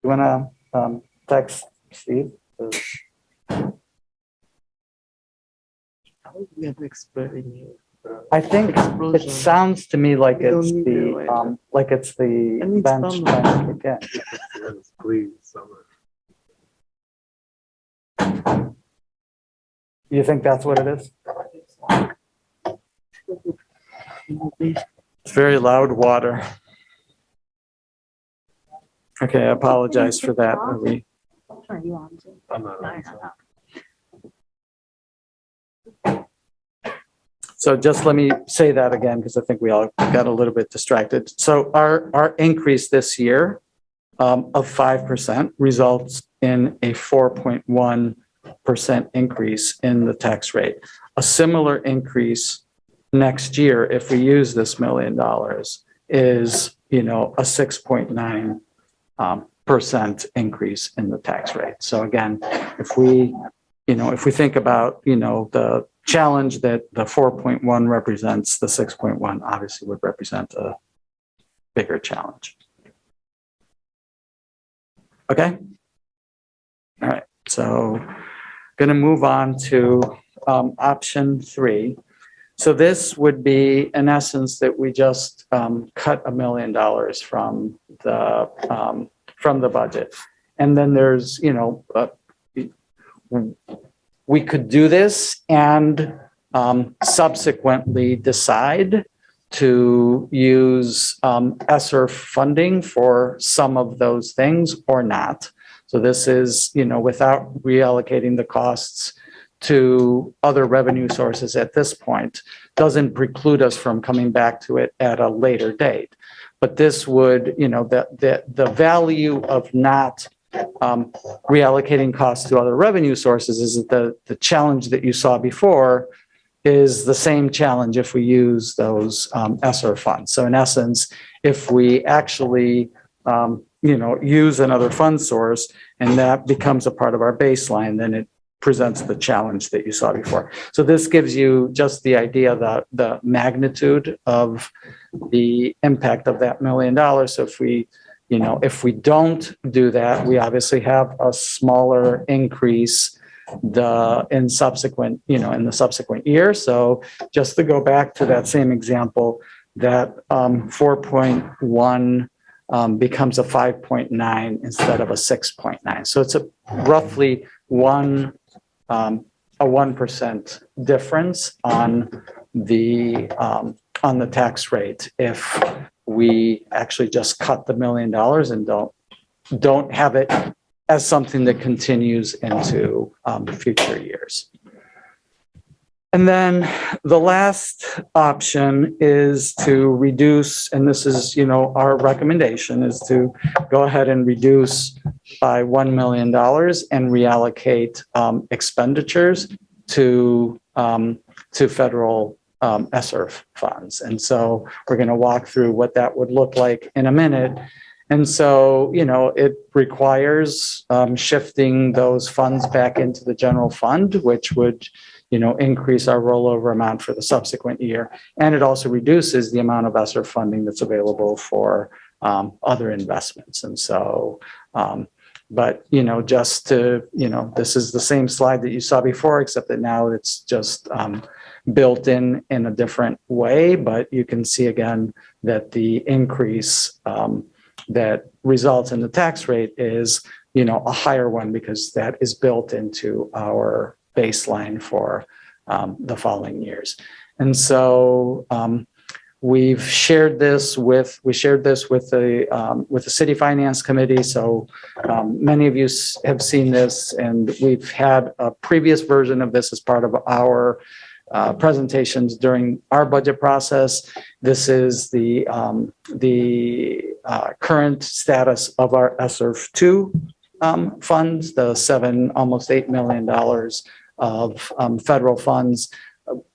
want to text Steve? We have explaining you. I think it sounds to me like it's the bench trying to kick in. Please, You think that's what it is? It's very loud water. Okay, I apologize for that. Are we? I'm not. So just let me say that again, because I think we all got a little bit distracted. So our increase this year of 5% results in a 4.1% increase in the tax rate. A similar increase next year, if we use this $1 million, is, a 6.9% increase in the tax rate. So again, if we think about, the challenge that the 4.1 represents, the 6.1 obviously would represent a bigger challenge. Okay. All right. So going to move on to option 3. So this would be in essence that we just cut $1 million from the budget. And then there's, we could do this and subsequently decide to use ESSER funding for some of those things or not. So this is, without reallocating the costs to other revenue sources at this point, doesn't preclude us from coming back to it at a later date. But this would, the value of not reallocating costs to other revenue sources is that the challenge that you saw before is the same challenge if we use those ESSER funds. So in essence, if we actually, use another fund source and that becomes a part of our baseline, then it presents the challenge that you saw before. So this gives you just the idea that the magnitude of the impact of that $1 million. So if we don't do that, we obviously have a smaller increase in the subsequent year. So just to go back to that same example, that 4.1 becomes a 5.9 instead of a 6.9. So it's a roughly 1% difference on the tax rate if we actually just cut the $1 million and don't have it as something that continues into future years. And then the last option is to reduce, and this is, our recommendation is to go ahead and reduce by $1 million and reallocate expenditures to federal ESSER funds. And so we're going to walk through what that would look like in a minute. And so, it requires shifting those funds back into the general fund, which would, increase our rollover amount for the subsequent year. And it also reduces the amount of ESSER funding that's available for other investments. And so, but, just to, this is the same slide that you saw before, except that now it's just built in a different way. But you can see again that the increase that results in the tax rate is, a higher one because that is built into our baseline for the following years. And so we've shared this with the City Finance Committee. So many of you have seen this, and we've had a previous version of this as part of our presentations during our budget process. This is the current status of our ESSER 2 funds, the almost $8 million of federal funds,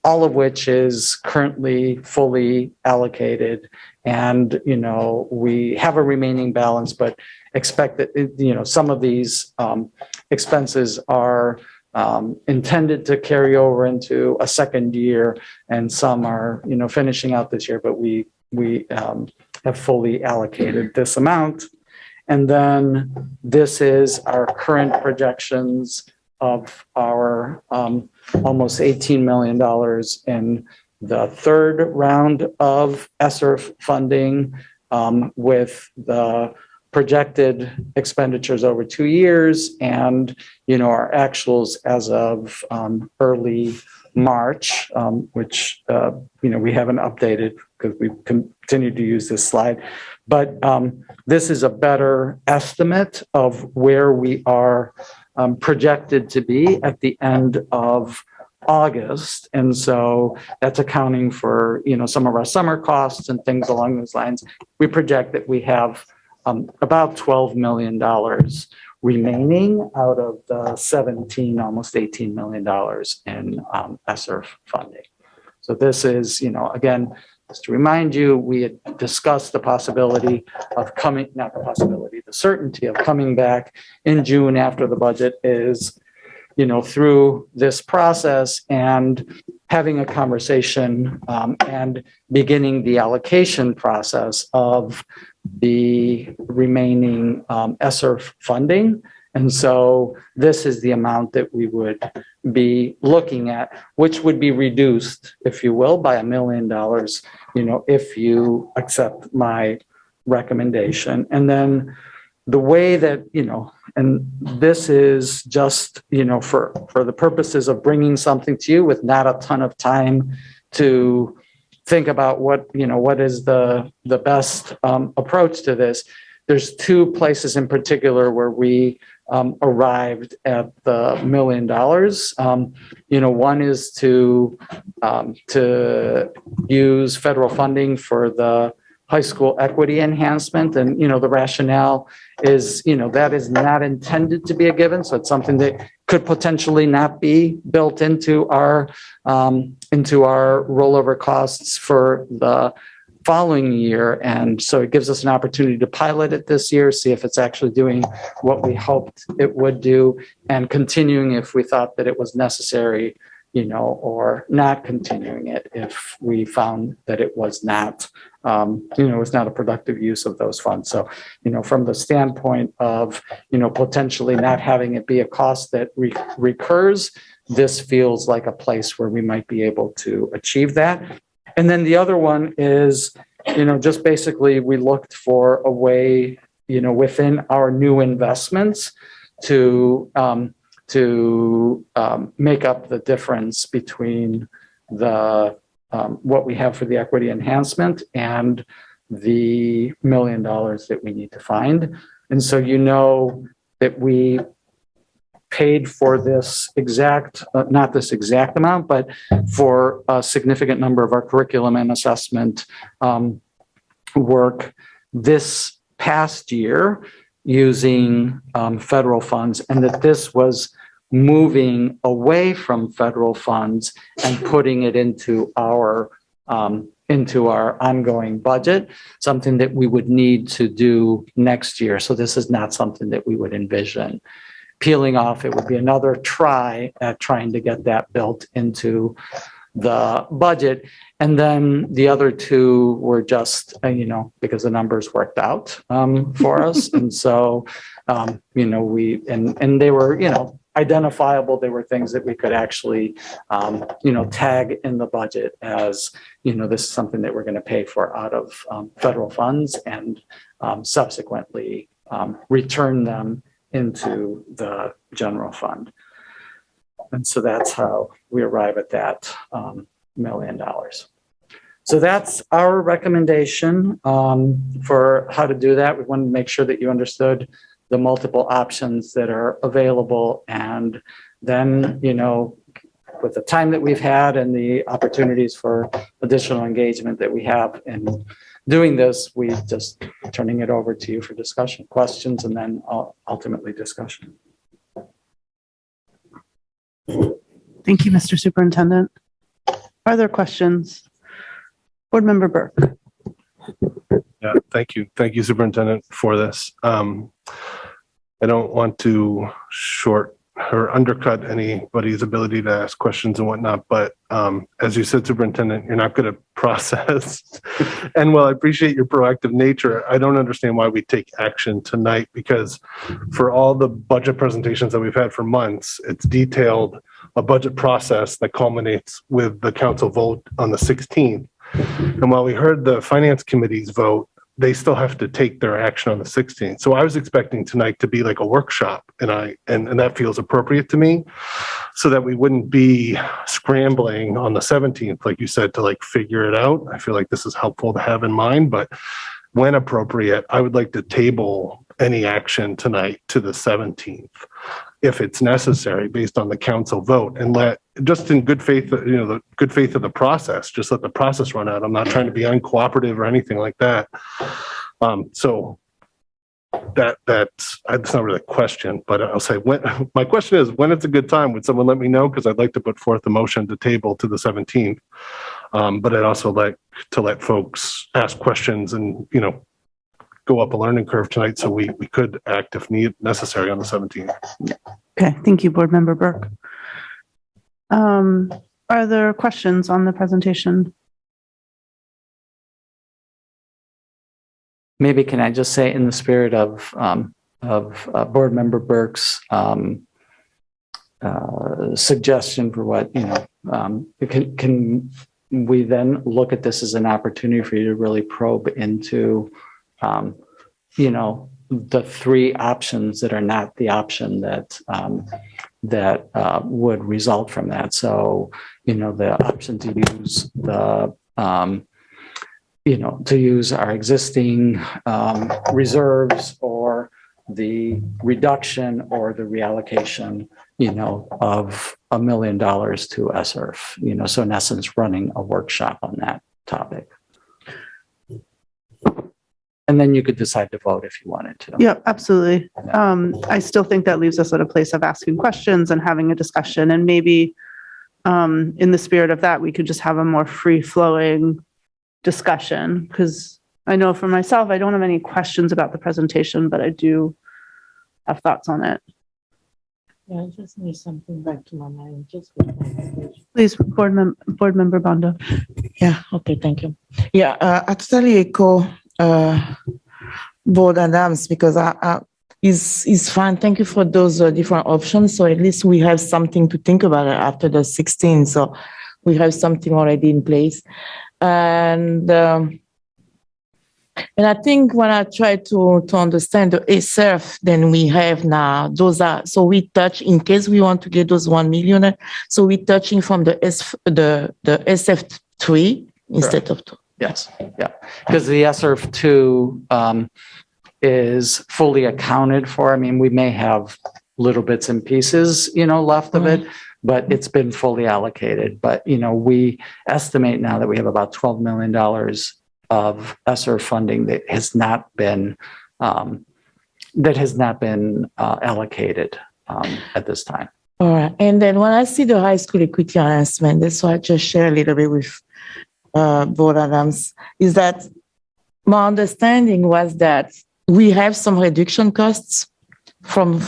all of which is currently fully allocated. And, we have a remaining balance, but expect that, some of these expenses are intended to carry over into a second year, and some are, finishing out this year, but we have fully allocated this amount. And then this is our current projections of our almost $18 million in the third round of ESSER funding with the projected expenditures over 2 years and, our actuals as of early March, which, we haven't updated because we continued to use this slide. But this is a better estimate of where we are projected to be at the end of August. And so that's accounting for, some of our summer costs and things along those lines. We project that we have about $12 million remaining out of the 17, almost $18 million in ESSER funding. So this is, again, just to remind you, we had discussed the possibility of the certainty of coming back in June after the budget is, through this process and having a conversation and beginning the allocation process of the remaining ESSER funding. And so this is the amount that we would be looking at, which would be reduced, if you will, by $1 million, if you accept my recommendation. And then the way that, and this is just, for the purposes of bringing something to you with not a ton of time to think about what is the best approach to this. There's two places in particular where we arrived at the $1 million. One is to use federal funding for the high school equity enhancement. And, the rationale is, that is not intended to be a given. So it's something that could potentially not be built into our rollover costs for the following year. And so it gives us an opportunity to pilot it this year, see if it's actually doing what we hoped it would do, and continuing if we thought that it was necessary, or not continuing it if we found that it was not, it was not a productive use of those funds. So, from the standpoint of, potentially not having it be a cost that recurs, this feels like a place where we might be able to achieve that. And then the other one is, just basically we looked for a way, within our new investments to make up the difference between the what we have for the equity enhancement and the $1 million that we need to find. And so that we paid for this exact, not this exact amount, but for a significant number of our curriculum and assessment work this past year using federal funds, and that this was moving away from federal funds and putting it into our ongoing budget, something that we would need to do next year. So this is not something that we would envision peeling off. It would be another try at trying to get that built into the budget. And then the other two were just, because the numbers worked out for us. And so, and they were, identifiable. They were things that we could actually, tag in the budget as, this is something that we're going to pay for out of federal funds and subsequently return them into the general fund. And so that's how we arrive at that $1 million. So that's our recommendation for how to do that. We wanted to make sure that you understood the multiple options that are available. And then, with the time that we've had and the opportunities for additional engagement that we have in doing this, we just turning it over to you for discussion, questions, and then ultimately discussion. Thank you, Mr. Superintendent. Are there questions? Board Member Burke. Yeah, thank you. Thank you, Superintendent, for this. I don't want to short or undercut anybody's ability to ask questions and whatnot, but as you said, Superintendent, you're not good at process. And while I appreciate your proactive nature, I don't understand why we take action tonight, because for all the budget presentations that we've had for months, it's detailed a budget process that culminates with the council vote on the 16th. And while we heard the finance committee's vote, they still have to take their action on the 16th. So I was expecting tonight to be like a workshop, and that feels appropriate to me, so that we wouldn't be scrambling on the 17th, like you said, to like figure it out. I feel like this is helpful to have in mind, but when appropriate, I would like to table any action tonight to the 17th if it's necessary based on the council vote, and let, just in good faith, the good faith of the process, just let the process run out. I'm not trying to be uncooperative or anything like that. So that's not really a question, but I'll say my question is, when it's a good time, would someone let me know? Because I'd like to put forth a motion to table to the 17th. But I'd also like to let folks ask questions and, go up a learning curve tonight, so we could act if necessary on the 17th. Okay, thank you, Board Member Burke. Are there questions on the presentation? Maybe can I just say, in the spirit of Board Member Burke's suggestion for what, can we then look at this as an opportunity for you to really probe into the three options that are not the option that would result from that. So, the option to use to use our existing reserves, or the reduction or the reallocation, of $1 million to ESSERF, so in essence, running a workshop on that topic. And then you could decide to vote if you wanted to. Yeah, absolutely. I still think that leaves us at a place of asking questions and having a discussion, and maybe in the spirit of that, we could just have a more free-flowing discussion, because I know for myself, I don't have any questions about the presentation, but I do have thoughts on it. Yeah, I just need something back to my mind. Please, Board Member Bondo. Yeah, okay, thank you. Yeah, I totally echo Board Adams, because is fine. Thank you for those different options. So at least we have something to think about after the 16th. So we have something already in place. And I think when I try to understand the ESSERF, then we have now, so we touch, in case we want to get those 1 million, so we're touching from the SF3 instead of 2. Yes, yeah, because the ESSERF 2 is fully accounted for. I mean, we may have little bits and pieces, left of it, but it's been fully allocated. But, we estimate now that we have about $12 million of ESSER funding that has not been allocated at this time. All right. And then when I see the high school equity announcement, that's why I just share a little bit with Board Adams, is that my understanding was that we have some reduction costs from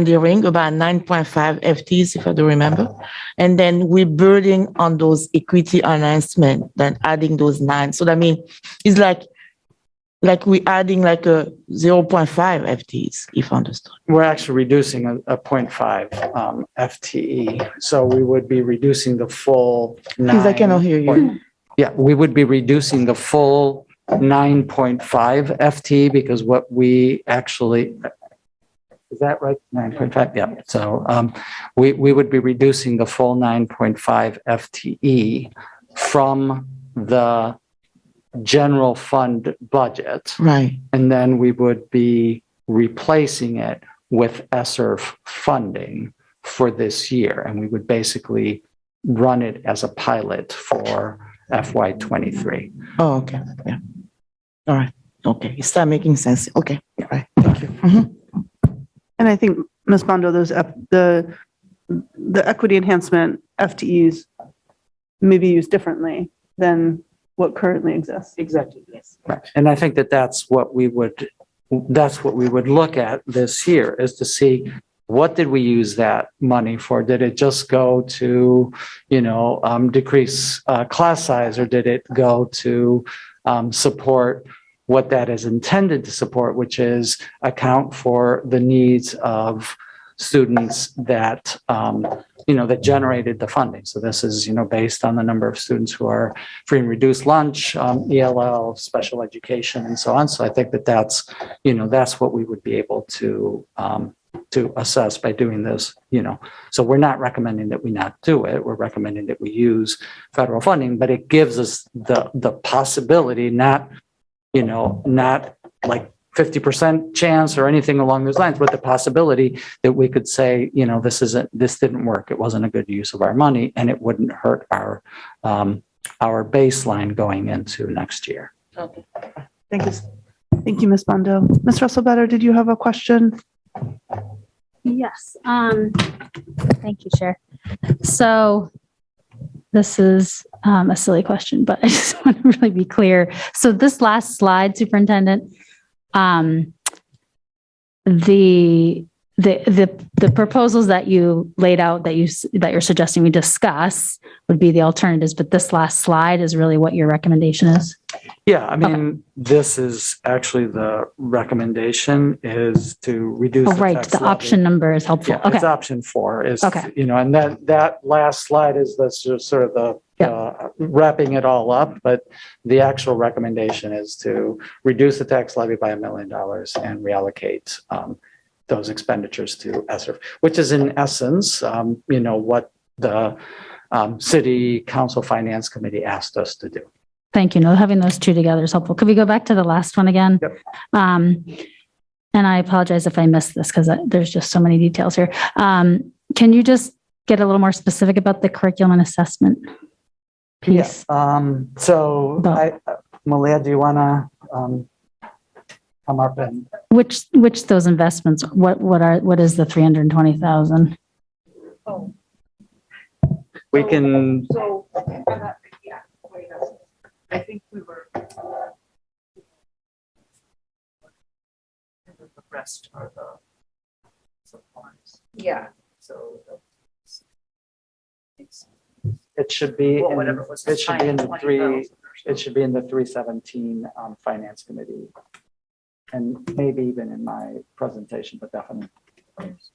the ring, about 9.5 FTs, if I do remember. And then we're building on those equity announcement, then adding those 9. So that means it's like we're adding like a 0.5 FTs, if I understood. We're actually reducing a 0.5 FTE. So we would be reducing the full 9. Please, I cannot hear you. Yeah, we would be reducing the full 9.5 FTE, because what we actually, is that right? 9.5, yeah. So we would be reducing the full 9.5 FTE from the general fund budget. Right. And then we would be replacing it with ESSERF funding for this year. And we would basically run it as a pilot for FY23. Oh, okay. Yeah. All right. Okay. It starts making sense. Okay. All right. Thank you. Mm-hmm. And I think, Ms. Bondo, the equity enhancement FTEs may be used differently than what currently exists. Exactly. Yes. Right. And I think that's what we would look at this year, is to see, what did we use that money for? Did it just go to, decrease class size, or did it go to support what that is intended to support, which is account for the needs of students that, that generated the funding. So this is, based on the number of students who are free and reduced lunch, ELL, special education, and so on. So I think that's what we would be able to assess by doing this, So we're not recommending that we not do it. We're recommending that we use federal funding, but it gives us the possibility, not like 50% chance or anything along those lines, but the possibility that we could say, this didn't work. It wasn't a good use of our money, and it wouldn't hurt our baseline going into next year. Okay. Thank you. Thank you, Ms. Bondo. Ms. Russell-Better, did you have a question? Yes. Thank you, Chair. So this is a silly question, but I just want to really be clear. So this last slide, Superintendent, the proposals that you laid out that you're suggesting we discuss would be the alternatives, but this last slide is really what your recommendation is? Yeah, I mean, This is actually the recommendation is to reduce. Oh, right. The option number is helpful. Yeah, okay. It's option 4 is, okay. And that last slide is sort of the wrapping it all up, but the actual recommendation is to reduce the tax levy by $1 million and reallocate those expenditures to ESSER, which is in essence, what the City Council Finance Committee asked us to do. Thank you. Having those two together is helpful. Could we go back to the last one again? Yep. And I apologize if I missed this because there's just so many details here. Can you just get a little more specific about the curriculum and assessment piece? So, Malia, do you want to come up and which those investments? What is the 320,000? Oh. We can. So, yeah, I think we were. The rest are the supplies. Yeah. So. It should be. Well, whatever it was. It should be in the 3. It should be in the 317 Finance Committee, and maybe even in my presentation, but definitely.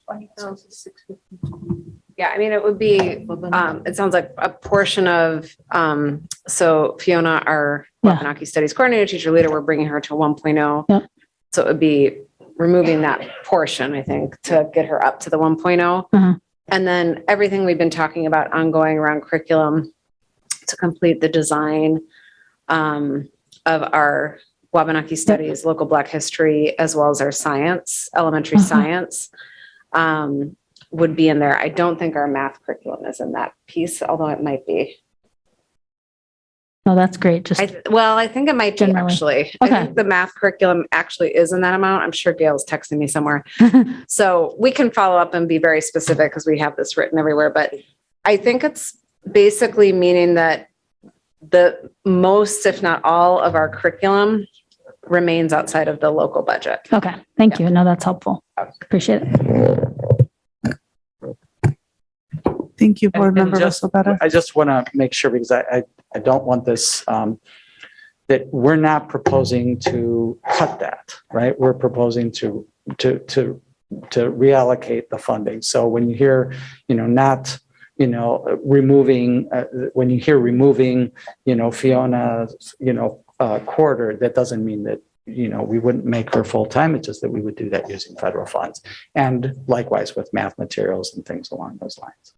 20,652. Yeah, I mean, it would be, it sounds like a portion of, so Fiona, our Wabanaki Studies Coordinator, teacher leader, we're bringing her to 1.0. Yep. So it would be removing that portion, I think, to get her up to the 1.0. Uh-huh. And then everything we've been talking about ongoing around curriculum to complete the design of our Wabanaki Studies, local Black history, as well as our science, elementary science, would be in there. I don't think our math curriculum is in that piece, although it might be. No, that's great. Just I think it might be actually. Okay. I think the math curriculum actually is in that amount. I'm sure Gail's texting me somewhere. So we can follow up and be very specific because we have this written everywhere. But I think it's basically meaning that the most, if not all, of our curriculum remains outside of the local budget. Okay. Thank you. No, that's helpful. Appreciate it. Thank you, Board Member Russell-Better. I just want to make sure, because I don't want this, that we're not proposing to cut that, right? We're proposing to reallocate the funding. So when you hear, removing, when you hear removing, Fiona's, quarter, that doesn't mean that, we wouldn't make her full-time. It's just that we would do that using federal funds, and likewise with math materials and things along those lines.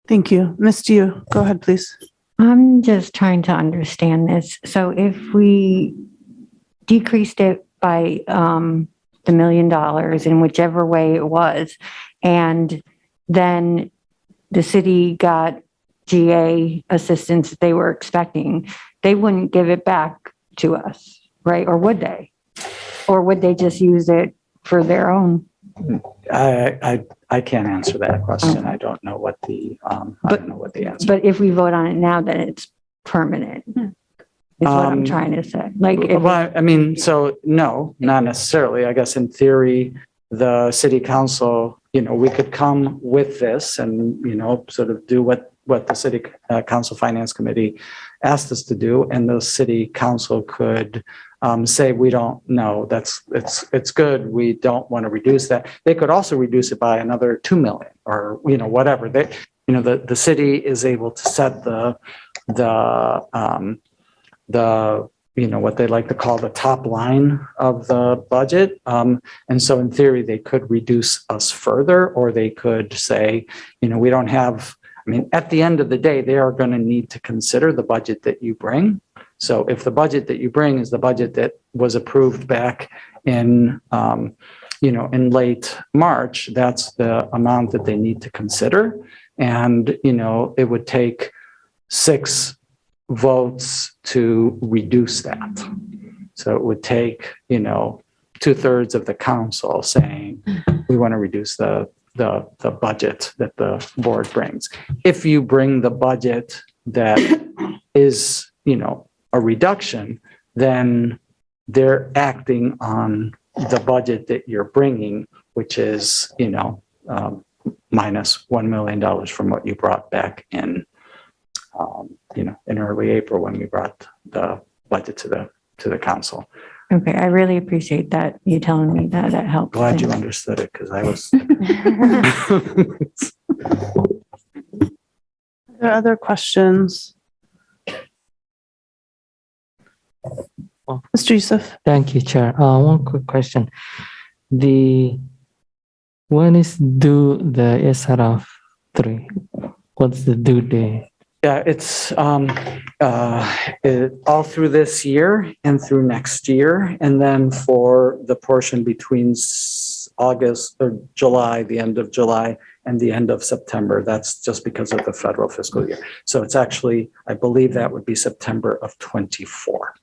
Thank you. Ms. Yu, go ahead, please. I'm just trying to understand this. So if we decreased it by the $1 million in whichever way it was, and then the city got GA assistance they were expecting, they wouldn't give it back to us, right? Or would they? Or would they just use it for their own? I can't answer that question. I don't know what the answer. But if we vote on it now, then it's permanent. Is what I'm trying to say. No, not necessarily. I guess in theory, the city council, we could come with this and sort of do what the city council finance committee asked us to do, and the city council could say, we don't know, it's good, we don't want to reduce that. They could also reduce it by another 2 million or, whatever. The city is able to set the what they like to call the top line of the budget. And so in theory, they could reduce us further, or they could say, we don't have, at the end of the day, they are going to need to consider the budget that you bring. So if the budget that you bring is the budget that was approved back in, in late March, that's the amount that they need to consider. And, it would take 6 votes to reduce that. So it would take, 2/3 of the council saying, we want to reduce the budget that the board brings. If you bring the budget that is, a reduction, then they're acting on the budget that you're bringing, which is, minus $1 million from what you brought back in, in early April when we brought the budget to the council. Okay, I really appreciate that. You telling me that. That helps. Glad you understood it, because I was. Are there other questions? Mr. Yusuf. Thank you, Chair. One quick question. When is due the SRF 3? What's the due date? Yeah, it's all through this year and through next year. And then for the portion between August or July, the end of July and the end of September, that's just because of the federal fiscal year. So it's actually, I believe that would be September of 24,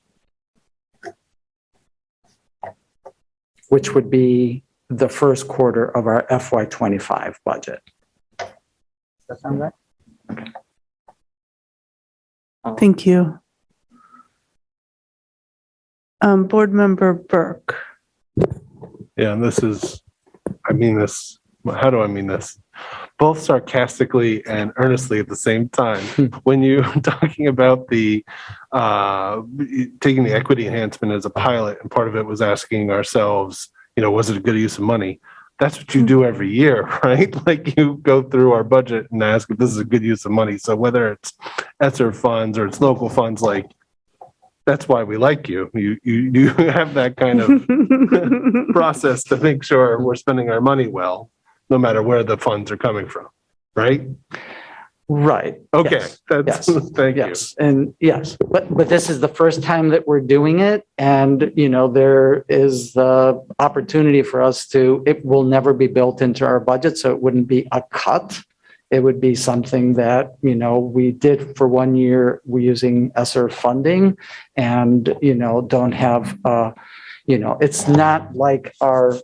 which would be the first quarter of our FY25 budget. Does that sound right? Okay. Thank you. Board Member Burke. Yeah, and this is, how do I mean this? Both sarcastically and earnestly at the same time. When you're talking about the taking the equity enhancement as a pilot, and part of it was asking ourselves, was it a good use of money? That's what you do every year, right? Like, you go through our budget and ask if this is a good use of money. So whether it's ESSER funds or it's local funds, like, that's why we like you. You have that kind of process to make sure we're spending our money well, no matter where the funds are coming from, right? Right. Okay. Yes. Thank you. And yes, but this is the first time that we're doing it. And, there is the opportunity for us it will never be built into our budget. So it wouldn't be a cut. It would be something that, we did for 1 year, we're using ESSER funding and, don't have, it's not like our,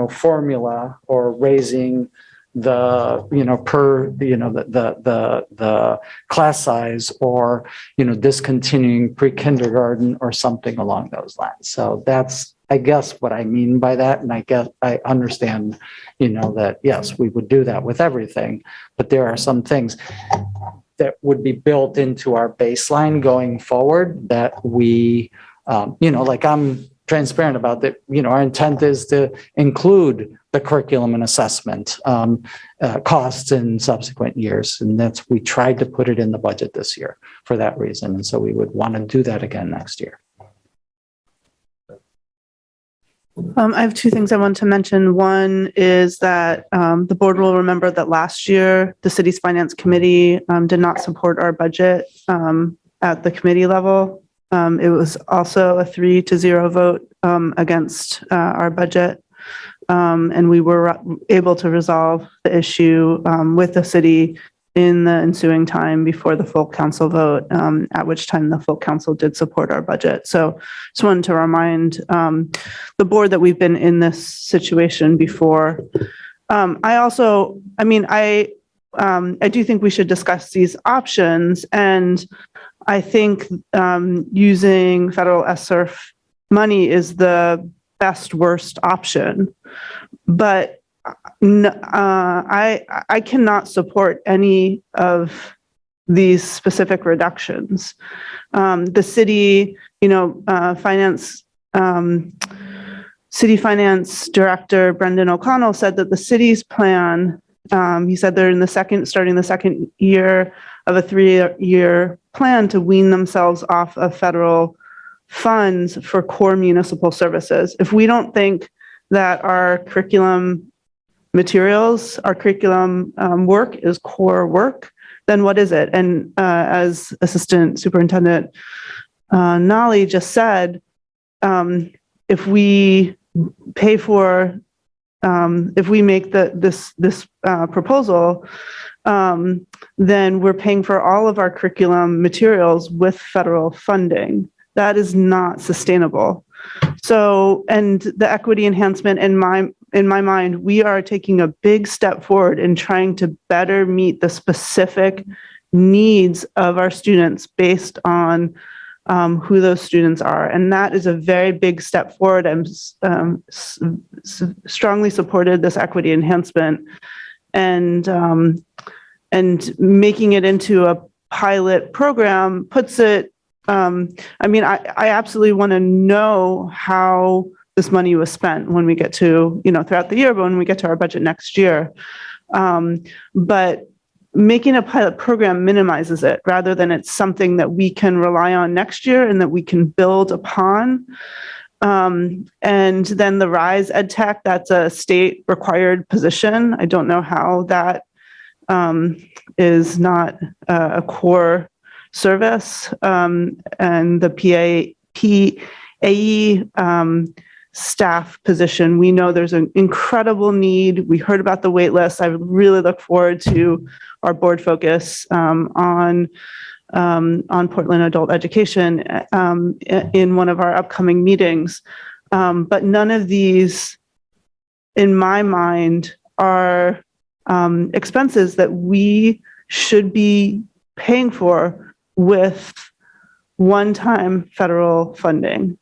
formula or raising the class size or discontinuing pre-kindergarten or something along those lines. So that's, I guess, what I mean by that. And I guess I understand that yes, we would do that with everything, but there are some things that would be built into our baseline going forward that we like, I'm transparent about that. Our intent is to include the curriculum and assessment costs in subsequent years. And we tried to put it in the budget this year for that reason. And so we would want to do that again next year. I have 2 things I want to mention. One is that the board will remember that last year, the city's finance committee did not support our budget at the committee level. It was also a 3-0 vote against our budget. And we were able to resolve the issue with the city in the ensuing time before the full council vote, at which time the full council did support our budget. So just wanted to remind the board that we've been in this situation before. I do think we should discuss these options, and I think using federal ESSER money is the best worst option, but I cannot support any of these specific reductions. The city, finance City Finance Director Brendan O'Connell said that the city's plan, he said they're starting the second year of a 3-year plan to wean themselves off of federal funds for core municipal services. If we don't think that our curriculum materials, our curriculum work is core work, then what is it? And as Assistant Superintendent Nolly just said, if we pay for, if we make this proposal, then we're paying for all of our curriculum materials with federal funding. That is not sustainable. So, and the equity enhancement, in my mind, we are taking a big step forward in trying to better meet the specific needs of our students based on who those students are. And that is a very big step forward. I'm strongly supported this equity enhancement, and making it into a pilot program puts it, I mean, I absolutely want to know how this money was spent when we get to, throughout the year, but when we get to our budget next year. But making a pilot program minimizes it rather than it's something that we can rely on next year and that we can build upon. And then the RISE EdTech, that's a state required position. I don't know how that is not a core service, and the PAE staff position. We know there's an incredible need. We heard about the wait list. I really look forward to our board focus on Portland adult education in one of our upcoming meetings. But none of these, in my mind, are expenses that we should be paying for with one-time federal funding.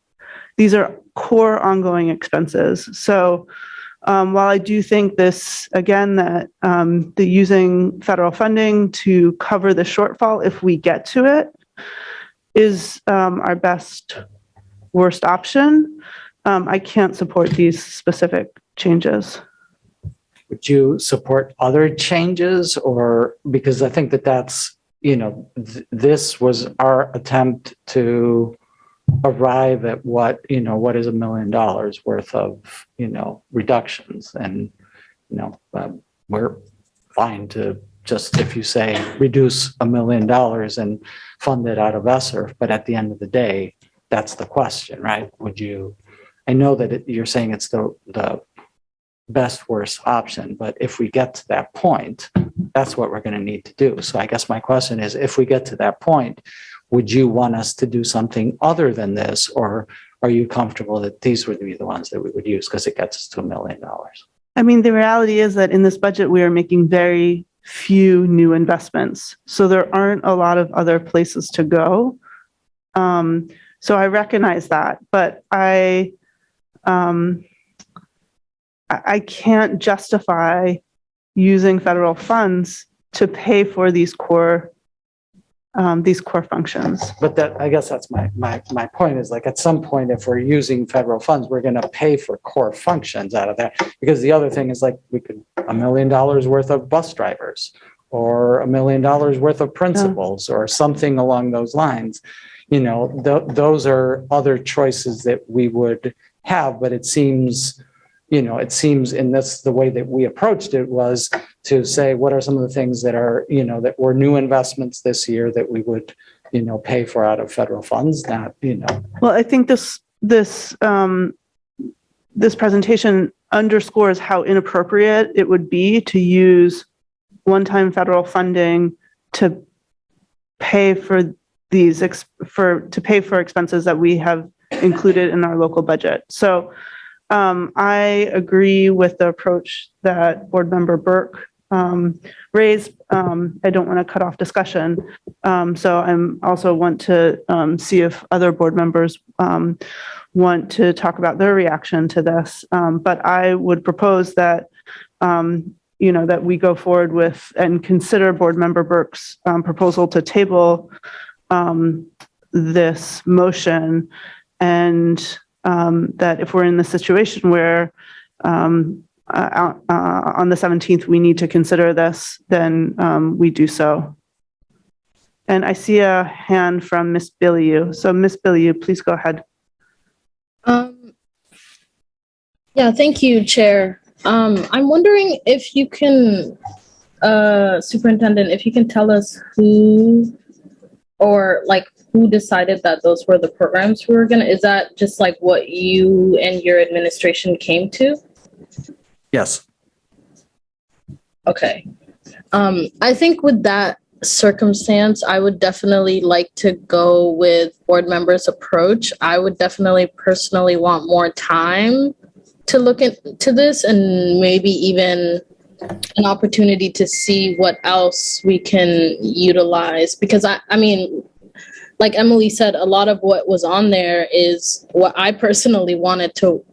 These are core ongoing expenses. So while I do think this, again, that the using federal funding to cover the shortfall, if we get to it, is our worst option, I can't support these specific changes. Would you support other changes, or because I think that's, this was our attempt to arrive at what is $1 million worth of, reductions. And, we're fine to just, if you say, reduce $1 million and fund it out of ESSER, but at the end of the day, that's the question, right? Would you, I know that you're saying it's the best worst option, but if we get to that point, that's what we're going to need to do. So I guess my question is, if we get to that point, would you want us to do something other than this, or are you comfortable that these would be the ones that we would use because it gets us to $1 million? I mean, the reality is that in this budget, we are making very few new investments. So there aren't a lot of other places to go. So I recognize that, but I can't justify using federal funds to pay for these core functions. But that, I guess that's my point is, like, at some point, if we're using federal funds, we're going to pay for core functions out of that. Because the other thing is, like, we could $1 million worth of bus drivers, or $1 million worth of principals, or something along those lines. Those are other choices that we would have, but it seems, in this, the way that we approached it was to say, what are some of the things that are, that were new investments this year that we would, pay for out of federal funds, not, Well, I think this presentation underscores how inappropriate it would be to use one-time federal funding to pay for these, to pay for expenses that we have included in our local budget. So I agree with the approach that Board Member Burke raised. I don't want to cut off discussion. So I'm also want to see if other board members want to talk about their reaction to this. But I would propose that, that we go forward with and consider Board Member Burke's proposal to table this motion, and that if we're in the situation where on the 17th we need to consider this, then we do so. And I see a hand from Miss Billiou. So Miss Billiou, please go ahead. Yeah, thank you, Chair. I'm wondering if you can, Superintendent, if you can tell us who or like who decided that those were the programs we were gonna, is that just like what you and your administration came to? Yes. Okay. I think with that circumstance, I would definitely like to go with board members' approach. I would definitely personally want more time to look into this and maybe even an opportunity to see what else we can utilize. Because I mean, like Emily said, a lot of what was on there is what I personally wanted to,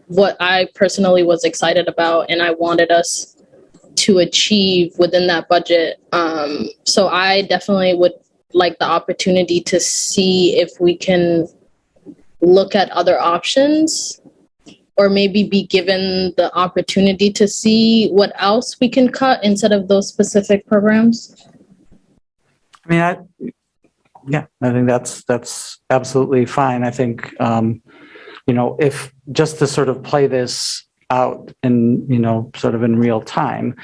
what I personally was excited about and I wanted us to achieve within that budget. So I definitely would like the opportunity to see if we can look at other options or maybe be given the opportunity to see what else we can cut instead of those specific programs. I mean, I think that's absolutely fine. I think, if just to sort of play this out in, sort of in real time,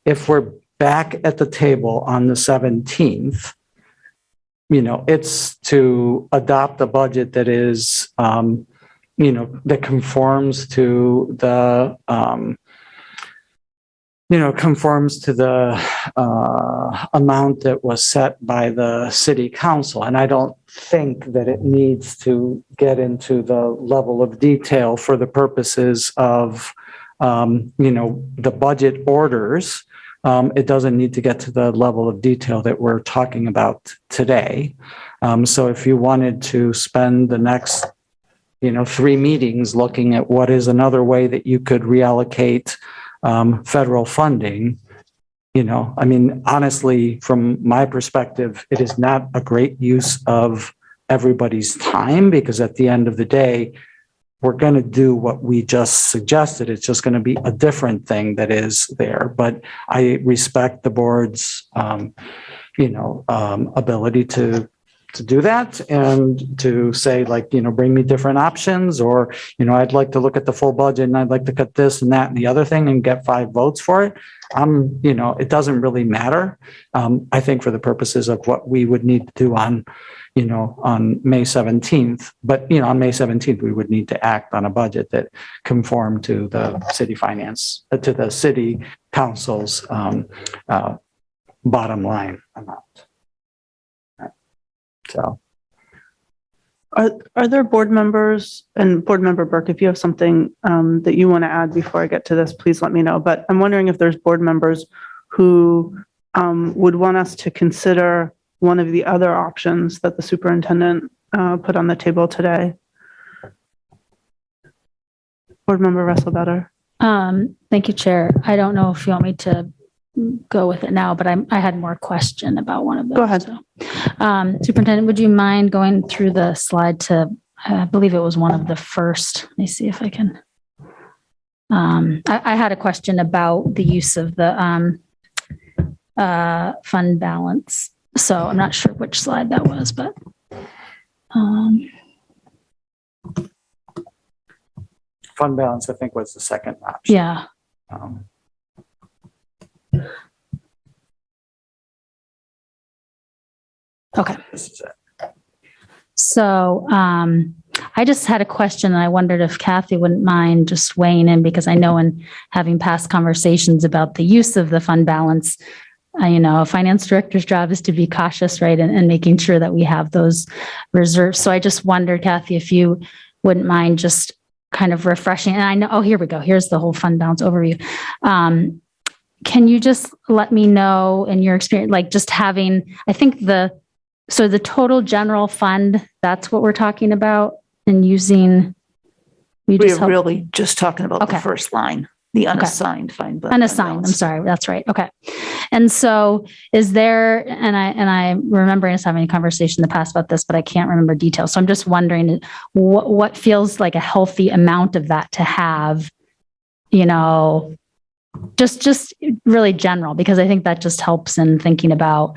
if we're back at the table on the 17th, it's to adopt a budget that is, that conforms to the, amount that was set by the city council. And I don't think that it needs to get into the level of detail for the purposes of, the budget orders. It doesn't need to get to the level of detail that we're talking about today. So if you wanted to spend the next 3 meetings looking at what is another way that you could reallocate federal funding, honestly, from my perspective, it is not a great use of everybody's time because at the end of the day, we're going to do what we just suggested. It's just going to be a different thing that is there. But I respect the board's, ability to do that and to say bring me different options or, I'd like to look at the full budget and I'd like to cut this and that and the other thing and get 5 votes for it. It doesn't really matter. I think for the purposes of what we would need to do on May 17th, but on May 17th, we would need to act on a budget that conformed to the city finance, to the city council's bottom line amount. So, are there board members and Board Member Burke, if you have something that you want to add before I get to this, please let me know. But I'm wondering if there's board members who would want us to consider one of the other options that the superintendent put on the table today. Board Member Russell-Better. Thank you, Chair. I don't know if you want me to go with it now, but I had more question about one of those. Go ahead. So, Superintendent, would you mind going through the slide to, I believe it was one of the first, let me see if I can. I had a question about the use of the fund balance. So I'm not sure which slide that was, but fund balance, I think, was the second option. Yeah. Okay. This is it. So I just had a question and I wondered if Kathy wouldn't mind just weighing in because I know in having past conversations about the use of the fund balance, a finance director's job is to be cautious, right? And making sure that we have those reserves. So I just wondered, Kathy, if you wouldn't mind just kind of refreshing. And I know, here we go. Here's the whole fund balance overview. Can you just let me know in your experience, like just having, I think the total general fund, that's what we're talking about and using. We're really just talking about the first line. The unassigned fund. Unassigned, I'm sorry, that's right. Okay. And so is there, and I remember us having a conversation in the past about this, but I can't remember details. So I'm just wondering what feels like a healthy amount of that to have, just really general, because I think that just helps in thinking about,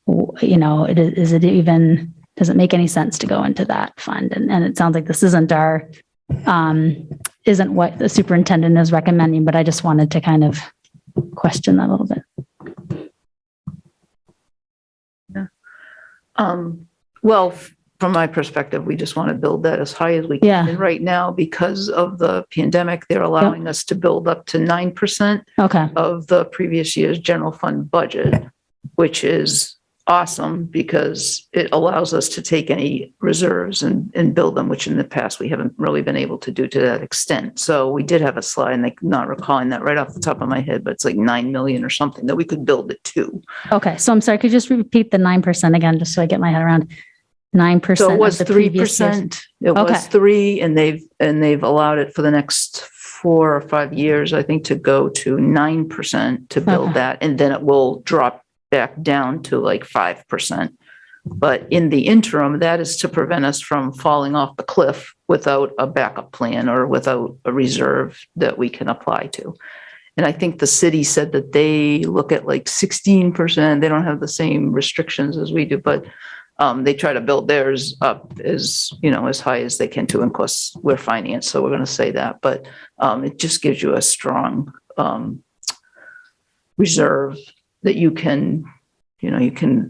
does it make any sense to go into that fund? And it sounds like this isn't isn't what the superintendent is recommending, but I just wanted to kind of question that a little bit. Yeah. Well, from my perspective, we just want to build that as high as we can. Yeah. And right now, because of the pandemic, they're allowing us to build up to 9% of the previous year's general fund budget, which is awesome because it allows us to take any reserves and build them, which in the past we haven't really been able to do to that extent. So we did have a slide, and I'm not recalling that right off the top of my head, but it's like 9 million or something that we could build it to. Okay. So I'm sorry, could you just repeat the 9% again, just so I get my head around 9%? So it was of the 3%. It was 3%, and they've allowed it for the next 4 or 5 years, I think, to go to 9% to build that, and then it will drop back down to like 5%. But in the interim, that is to prevent us from falling off the cliff without a backup plan or without a reserve that we can apply to. And I think the city said that they look at like 16%. They don't have the same restrictions as we do, but they try to build theirs up as high as they can too. And of course, we're financed, so we're going to say that. But it just gives you a strong reserve that you can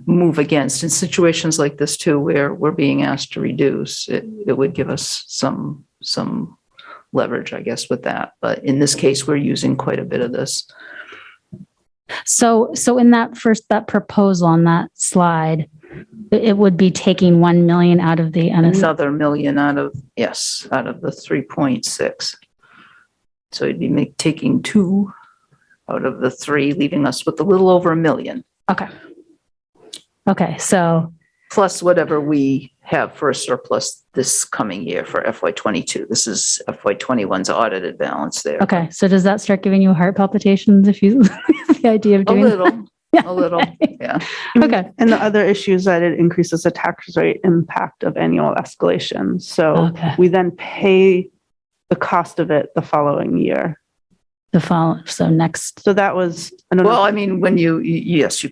move against in situations like this too, where we're being asked to reduce. It would give us some leverage, I guess, with that. But in this case, we're using quite a bit of this. So in that proposal on that slide, it would be taking 1 million out of the another million out of the 3.6. So you'd be taking 2 out of the 3, leaving us with a little over 1 million. Okay. So plus whatever we have for a surplus this coming year for FY22. This is FY21's audited balance there. Okay. So does that start giving you heart palpitations if you the idea of doing a little? That? Yeah. A little, yeah. Okay. And the other issue is that it increases the tax rate impact of annual escalation. So we then pay the cost of it the following year. So that was, I mean, when you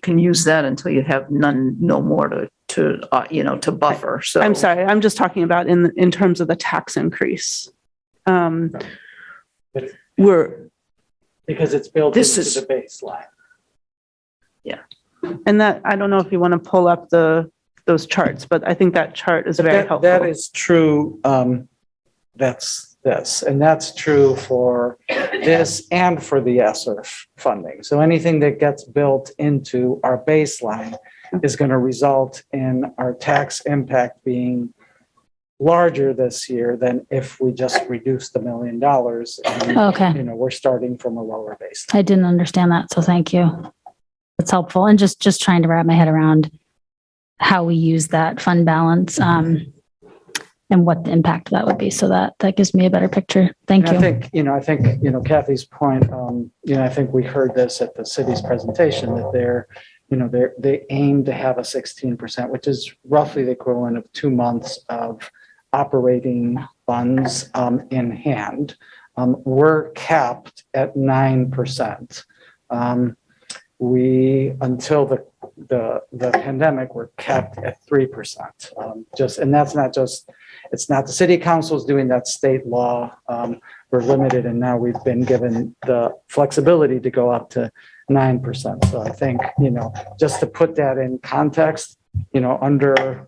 can use that until you have no more to buffer. So I'm sorry, I'm just talking about in terms of the tax increase. Because it's built into the baseline. Yeah. And that, I don't know if you want to pull up those charts, but I think that chart is very helpful. That is true. That's this, and that's true for this and for the ESSER funding. So anything that gets built into our baseline is going to result in our tax impact being larger this year than if we just reduce the $1 million. And, we're starting from a lower baseline. I didn't understand that, so thank you. That's helpful. And just trying to wrap my head around how we use that fund balance and what the impact of that would be. So that gives me a better picture. Thank you. I think Kathy's point, I think we heard this at the city's presentation that they aim to have a 16%, which is roughly the equivalent of 2 months of operating funds in hand. We're capped at 9%. Until the pandemic, were capped at 3%. And that's not just, it's not the city council's doing that, state law. We're limited, and now we've been given the flexibility to go up to 9%. So I think, just to put that in context, under,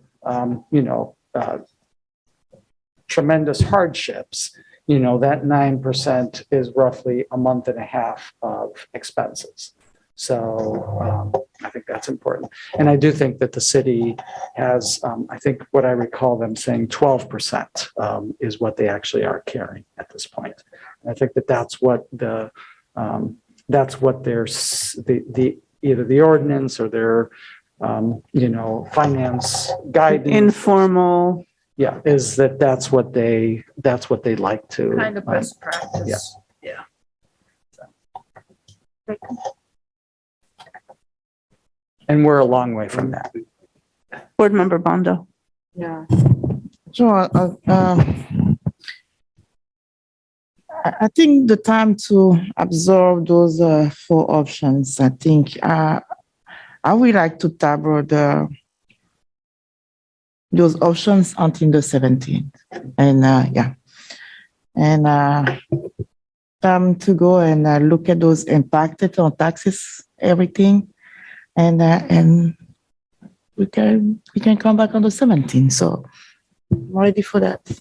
tremendous hardships, that 9% is roughly a month and a half of expenses. So I think that's important. And I do think that the city has, I think what I recall them saying 12% is what they actually are carrying at this point. And I think that's what their either the ordinance or their finance guidance, informal. Yeah, is that's what they like to kind of best practice. Yeah. And we're a long way from that. Board Member Bondo. Yeah. So, I think the time to absorb those four options, I think I would like to table those options until the 17th. And yeah. And time to go and look at those impacted on taxes, everything. And we can come back on the 17th. So I'm ready for that.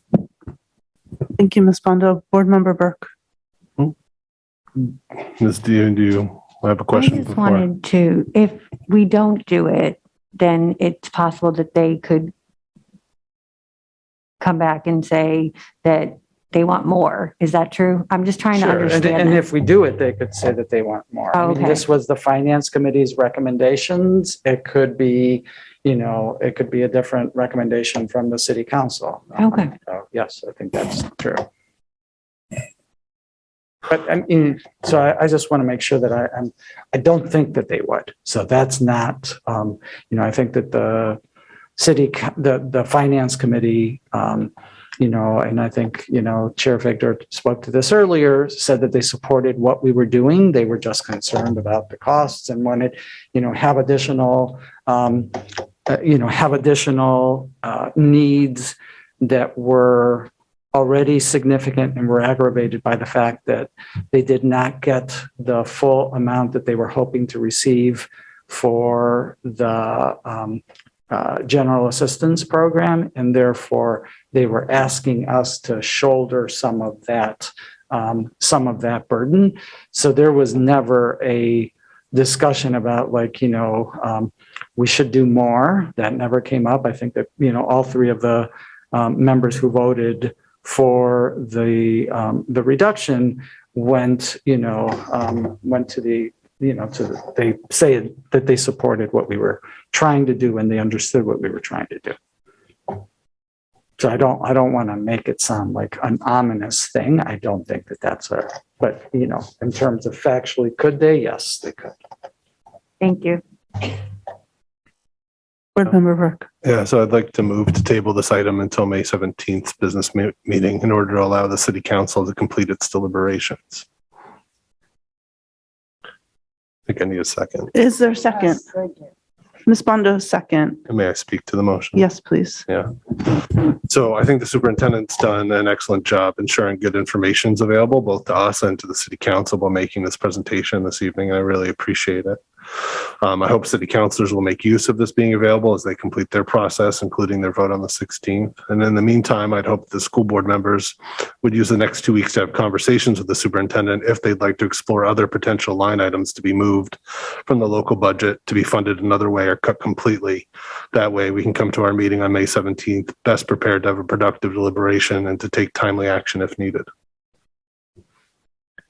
Thank you, Ms. Bondo. Board Member Burke. Ms. Dean, do you have a question? I just wanted to, if we don't do it, then it's possible that they could come back and say that they want more. Is that true? I'm just trying to Sure. understand. And that. if we do it, they could say that they want more. I mean, Okay. this was the Finance Committee's recommendations. It could be, it could be a different recommendation from the City Council. Okay. So, yes, I think that's true. But I mean, so I just want to make sure that I don't think that they would. So that's not, I think that the the Finance Committee, and I think, Chair Victor spoke to this earlier, said that they supported what we were doing. They were just concerned about the costs and wanted, have additional, needs that were already significant and were aggravated by the fact that they did not get the full amount that they were hoping to receive for the general assistance program, and therefore they were asking us to shoulder some of that burden. So there was never a discussion about we should do more. That never came up. I think that all three of the members who voted for the reduction went to the they say that they supported what we were trying to do and they understood what we were trying to do. So I don't want to make it sound like an ominous thing. I don't think that that's but in terms of factually, could they? Yes, they could. Thank you. Board Member Burke. Yeah, so I'd like to move to table this item until May 17th business meeting in order to allow the City Council to complete its deliberations. I think I need a second. Is there a second? Ms. Bondo, second. May I speak to the motion? Yes, please. Yeah. So I think the superintendent's done an excellent job ensuring good information is available both to us and to the City Council by making this presentation this evening. I really appreciate it. I hope City Councilors will make use of this being available as they complete their process, including their vote on the 16th. And in the meantime, I'd hope the school board members would use the next 2 weeks to have conversations with the superintendent if they'd like to explore other potential line items to be moved from the local budget to be funded another way or cut completely. That way we can come to our meeting on May 17th best prepared to have a productive deliberation and to take timely action if needed.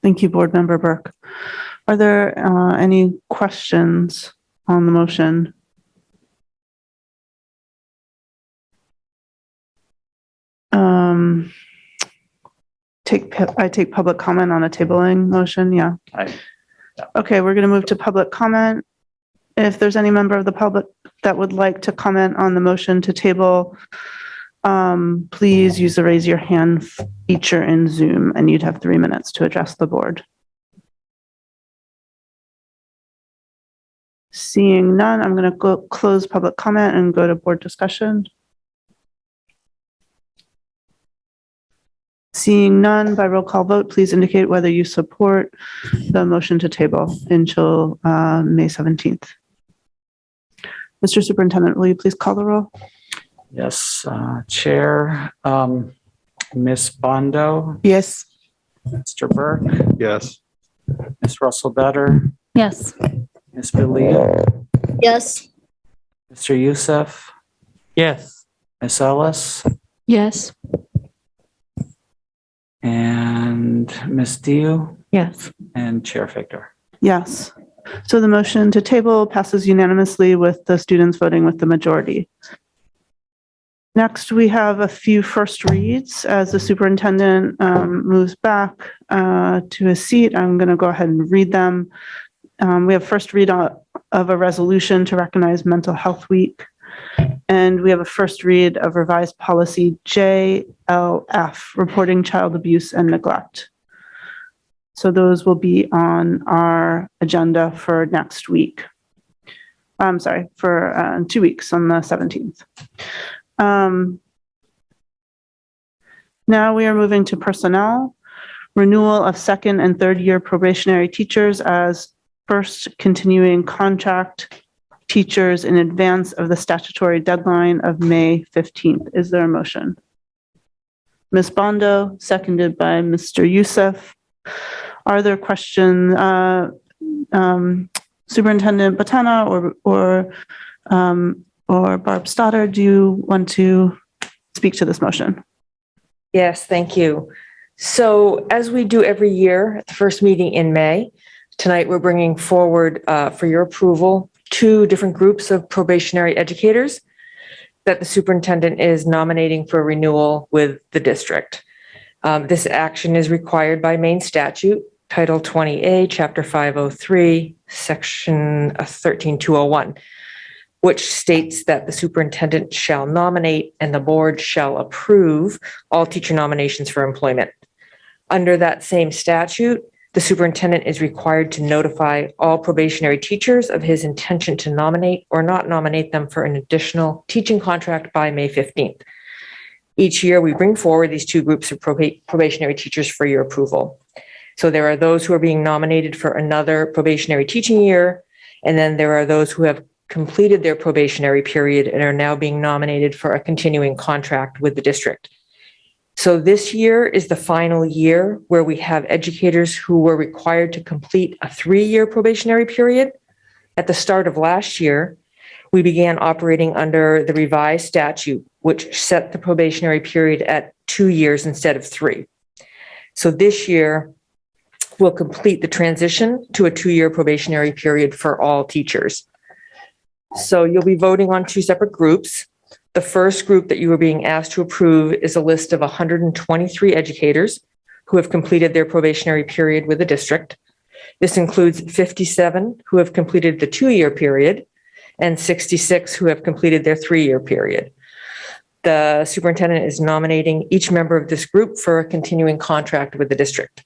Thank you, Board Member Burke. Are there any questions on the motion? I take public comment on a tabling motion. Yeah. Okay, we're going to move to public comment. If there's any member of the public that would like to comment on the motion to table, please use the raise your hand feature in Zoom, and you'd have 3 minutes to address the board. Seeing none, I'm going to go close public comment and go to board discussion. Seeing none, by roll call vote, please indicate whether you support the motion to table until May 17th. Mr. Superintendent, will you please call the roll? Yes, Chair, Ms. Bondo. Yes. Mr. Burke. Yes. Ms. Russell-Better. Yes. Ms. Belia. Yes. Mr. Youssef. Yes. Ms. Ellis. Yes. And Ms. Diu. Yes. And Chair Victor. Yes. So the motion to table passes unanimously with the students voting with the majority. Next, we have a few first reads. As the superintendent moves back to his seat, I'm going to go ahead and read them. We have first read of a resolution to recognize Mental Health Week. And we have a first read of revised policy JLF, reporting child abuse and neglect. So those will be on our agenda for next week. I'm sorry, for 2 weeks on the 17th. Now we are moving to personnel. Renewal of second and third year probationary teachers as first continuing contract teachers in advance of the statutory deadline of May 15th. Is there a motion? Ms. Bondo, seconded by Mr. Youssef. Are there questions? Superintendent Botana or Barb Stoddard, do you want to speak to this motion? Yes, thank you. So as we do every year at the first meeting in May, tonight we're bringing forward for your approval 2 different groups of probationary educators that the superintendent is nominating for renewal with the district. This action is required by Maine statute, Title 20A, Chapter 503, Section 13201, which states that the superintendent shall nominate and the board shall approve all teacher nominations for employment. Under that same statute, the superintendent is required to notify all probationary teachers of his intention to nominate or not nominate them for an additional teaching contract by May 15th. Each year, we bring forward these 2 groups of probationary teachers for your approval. So there are those who are being nominated for another probationary teaching year, and then there are those who have completed their probationary period and are now being nominated for a continuing contract with the district. So this year is the final year where we have educators who were required to complete a 3-year probationary period. At the start of last year, we began operating under the revised statute, which set the probationary period at 2 years instead of 3. So this year, we'll complete the transition to a 2-year probationary period for all teachers. So you'll be voting on 2 separate groups. The first group that you are being asked to approve is a list of 123 educators who have completed their probationary period with the district. This includes 57 who have completed the 2-year period and 66 who have completed their 3-year period. The superintendent is nominating each member of this group for a continuing contract with the district.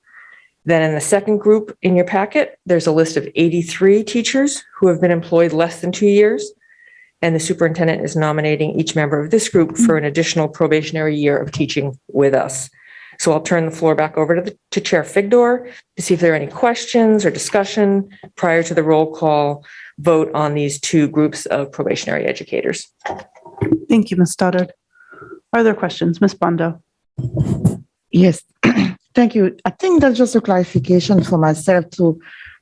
Then in the second group in your packet, there's a list of 83 teachers who have been employed less than 2 years. And the superintendent is nominating each member of this group for an additional probationary year of teaching with us. So I'll turn the floor back over to Chair Figdor to see if there are any questions or discussion prior to the roll call vote on these 2 groups of probationary educators. Thank you, Ms. Stoddard. Are there questions? Ms. Bondo. Yes, thank you. I think that's just a clarification for myself to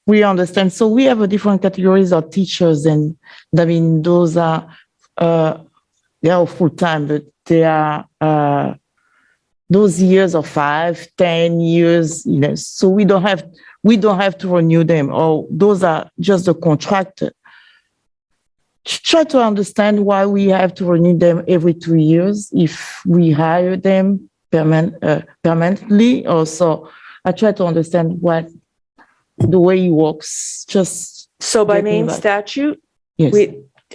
we understand. So we have a different categories of teachers, and I mean those are they are full time, but they are those years of 5, 10 years, you know. So we don't have to renew them, or those are just the contract. Try to understand why we have to renew them every 2 years if we hire them permanently. Also, I try to understand what the way it works. Just so by Maine statute, yes,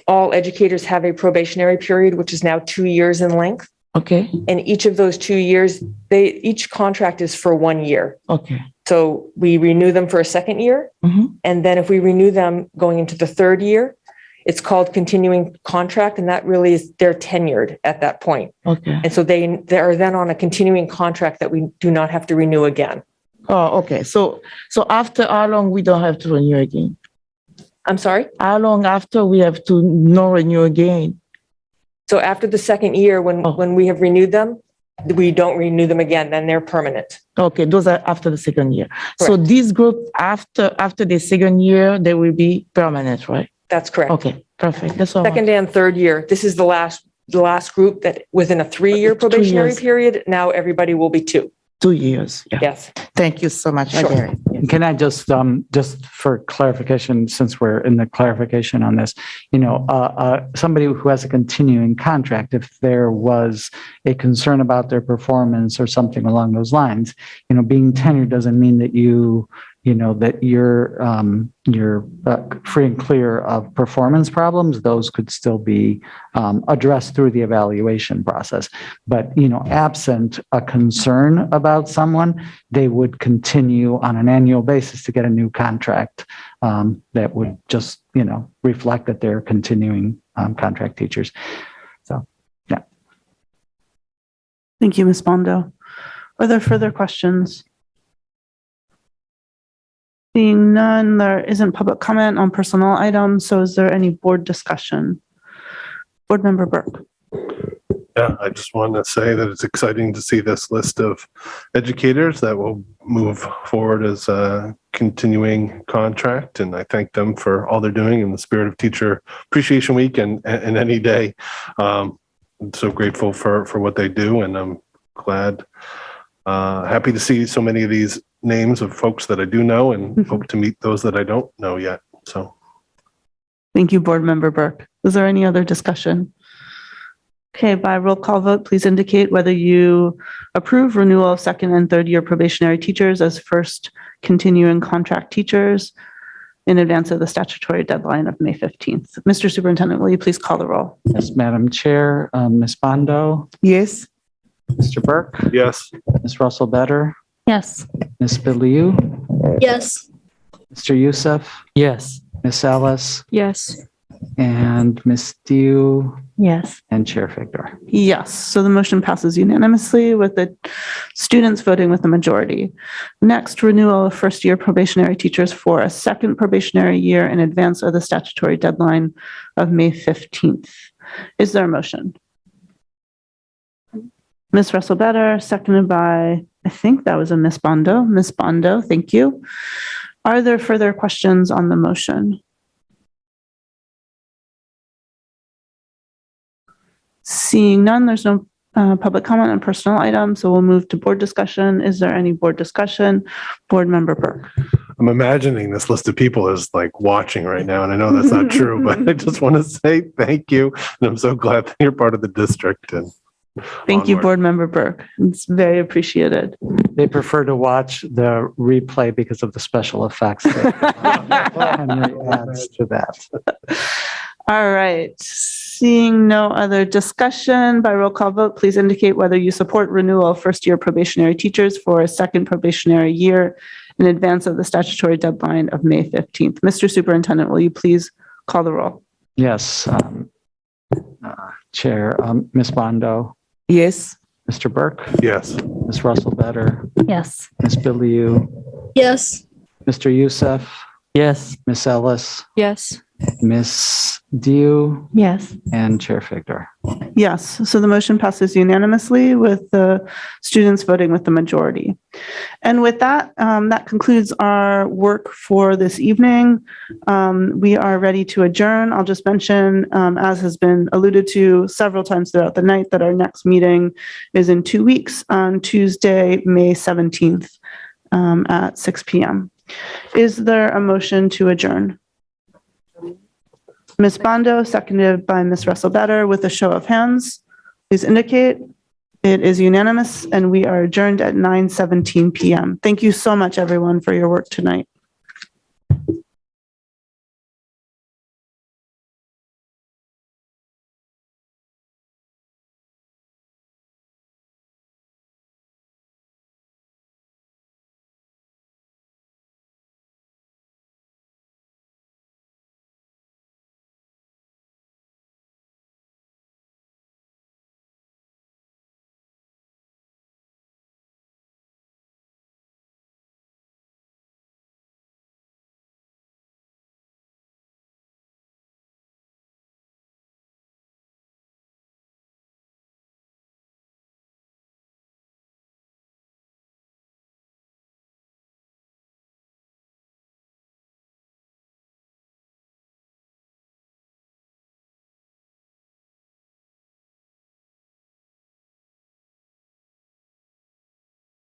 all educators have a probationary period, which is now 2 years in length. Okay. And each of those 2 years, each contract is for 1 year. Okay. So we renew them for a second year. Mm-hmm. And then if we renew them going into the 3rd year, it's called continuing contract. And that really is, they're tenured at that point. Okay. And so they are then on a continuing contract that we do not have to renew again. Oh, okay. So after how long we don't have to renew again? I'm sorry? How long after we have to not renew again? So after the 2nd year, when we have renewed them, we don't renew them again, then they're permanent. Okay, those are after the 2nd year. Correct. So this group after the 2nd year, they will be permanent, right? That's correct. Okay, perfect. That's all. 2nd and 3rd year. This is the last group that within a 3-year probationary period. Now everybody will be 2. 2 years. Yeah. Yes. Thank you so much. Sure. I get it. Yes. Can I just for clarification, since we're in the clarification on this, somebody who has a continuing contract, if there was a concern about their performance or something along those lines, being tenured doesn't mean that you that you're free and clear of performance problems, those could still be addressed through the evaluation process. But, absent a concern about someone, they would continue on an annual basis to get a new contract that would just, reflect that they're continuing contract teachers. So, yeah. Thank you, Ms. Bondo. Are there further questions? Seeing none, there isn't public comment on personnel items. So is there any board discussion? Board Member Burke. Yeah, I just want to say that it's exciting to see this list of educators that will move forward as a continuing contract. And I thank them for all they're doing in the spirit of Teacher Appreciation Week and any day. I'm so grateful for what they do. And I'm glad, happy to see so many of these names of folks that I do know and hope to meet those that I don't know yet. So. Thank you, Board Member Burke. Is there any other discussion? Okay, by roll call vote, please indicate whether you approve renewal of second and third year probationary teachers as first continuing contract teachers in advance of the statutory deadline of May 15th. Mr. Superintendent, will you please call the roll? Yes, Madam Chair. Ms. Bondo? Yes. Mr. Burke? Yes. Ms. Russell Better? Yes. Ms. Biliu? Yes. Mr. Youssef? Yes. Ms. Ellis? Yes. And Ms. Dew? Yes. And Chair Figdor? Yes, so the motion passes unanimously with the students voting with the majority. Next, renewal of first year probationary teachers for a second probationary year in advance of the statutory deadline of May 15th. Is there a motion? Ms. Russell Better, seconded by, I think that was a Ms. Bondo. Ms. Bondo, thank you. Are there further questions on the motion? Seeing none, there's no public comment on personnel items, so we'll move to board discussion. Is there any board discussion? Board Member Burke. I'm imagining this list of people is like watching right now, and I know that's not true, but I just want to say thank you. And I'm so glad that you're part of the district. And thank you, Board Member Burke. It's very appreciated. They prefer to watch the replay because of the special effects that Henry adds to that. All right. Seeing no other discussion, by roll call vote, please indicate whether you support renewal of first year probationary teachers for a second probationary year in advance of the statutory deadline of May 15th. Mr. Superintendent, will you please call the roll? Yes. Chair, Ms. Bondo? Yes. Mr. Burke? Yes. Ms. Russell Better? Yes. Ms. Biliu? Yes. Mr. Youssef? Yes. Ms. Ellis? Yes. Ms. Dew? Yes. And Chair Figdor? Yes, so the motion passes unanimously with the students voting with the majority. And with that, that concludes our work for this evening. We are ready to adjourn. I'll just mention, as has been alluded to several times throughout the night, that our next meeting is in 2 weeks on Tuesday, May 17th at 6 p.m. Is there a motion to adjourn? Ms. Bondo, seconded by Ms. Russell Better. With a show of hands, please indicate. It is unanimous, and we are adjourned at 9:17 p.m. Thank you so much, everyone, for your work tonight.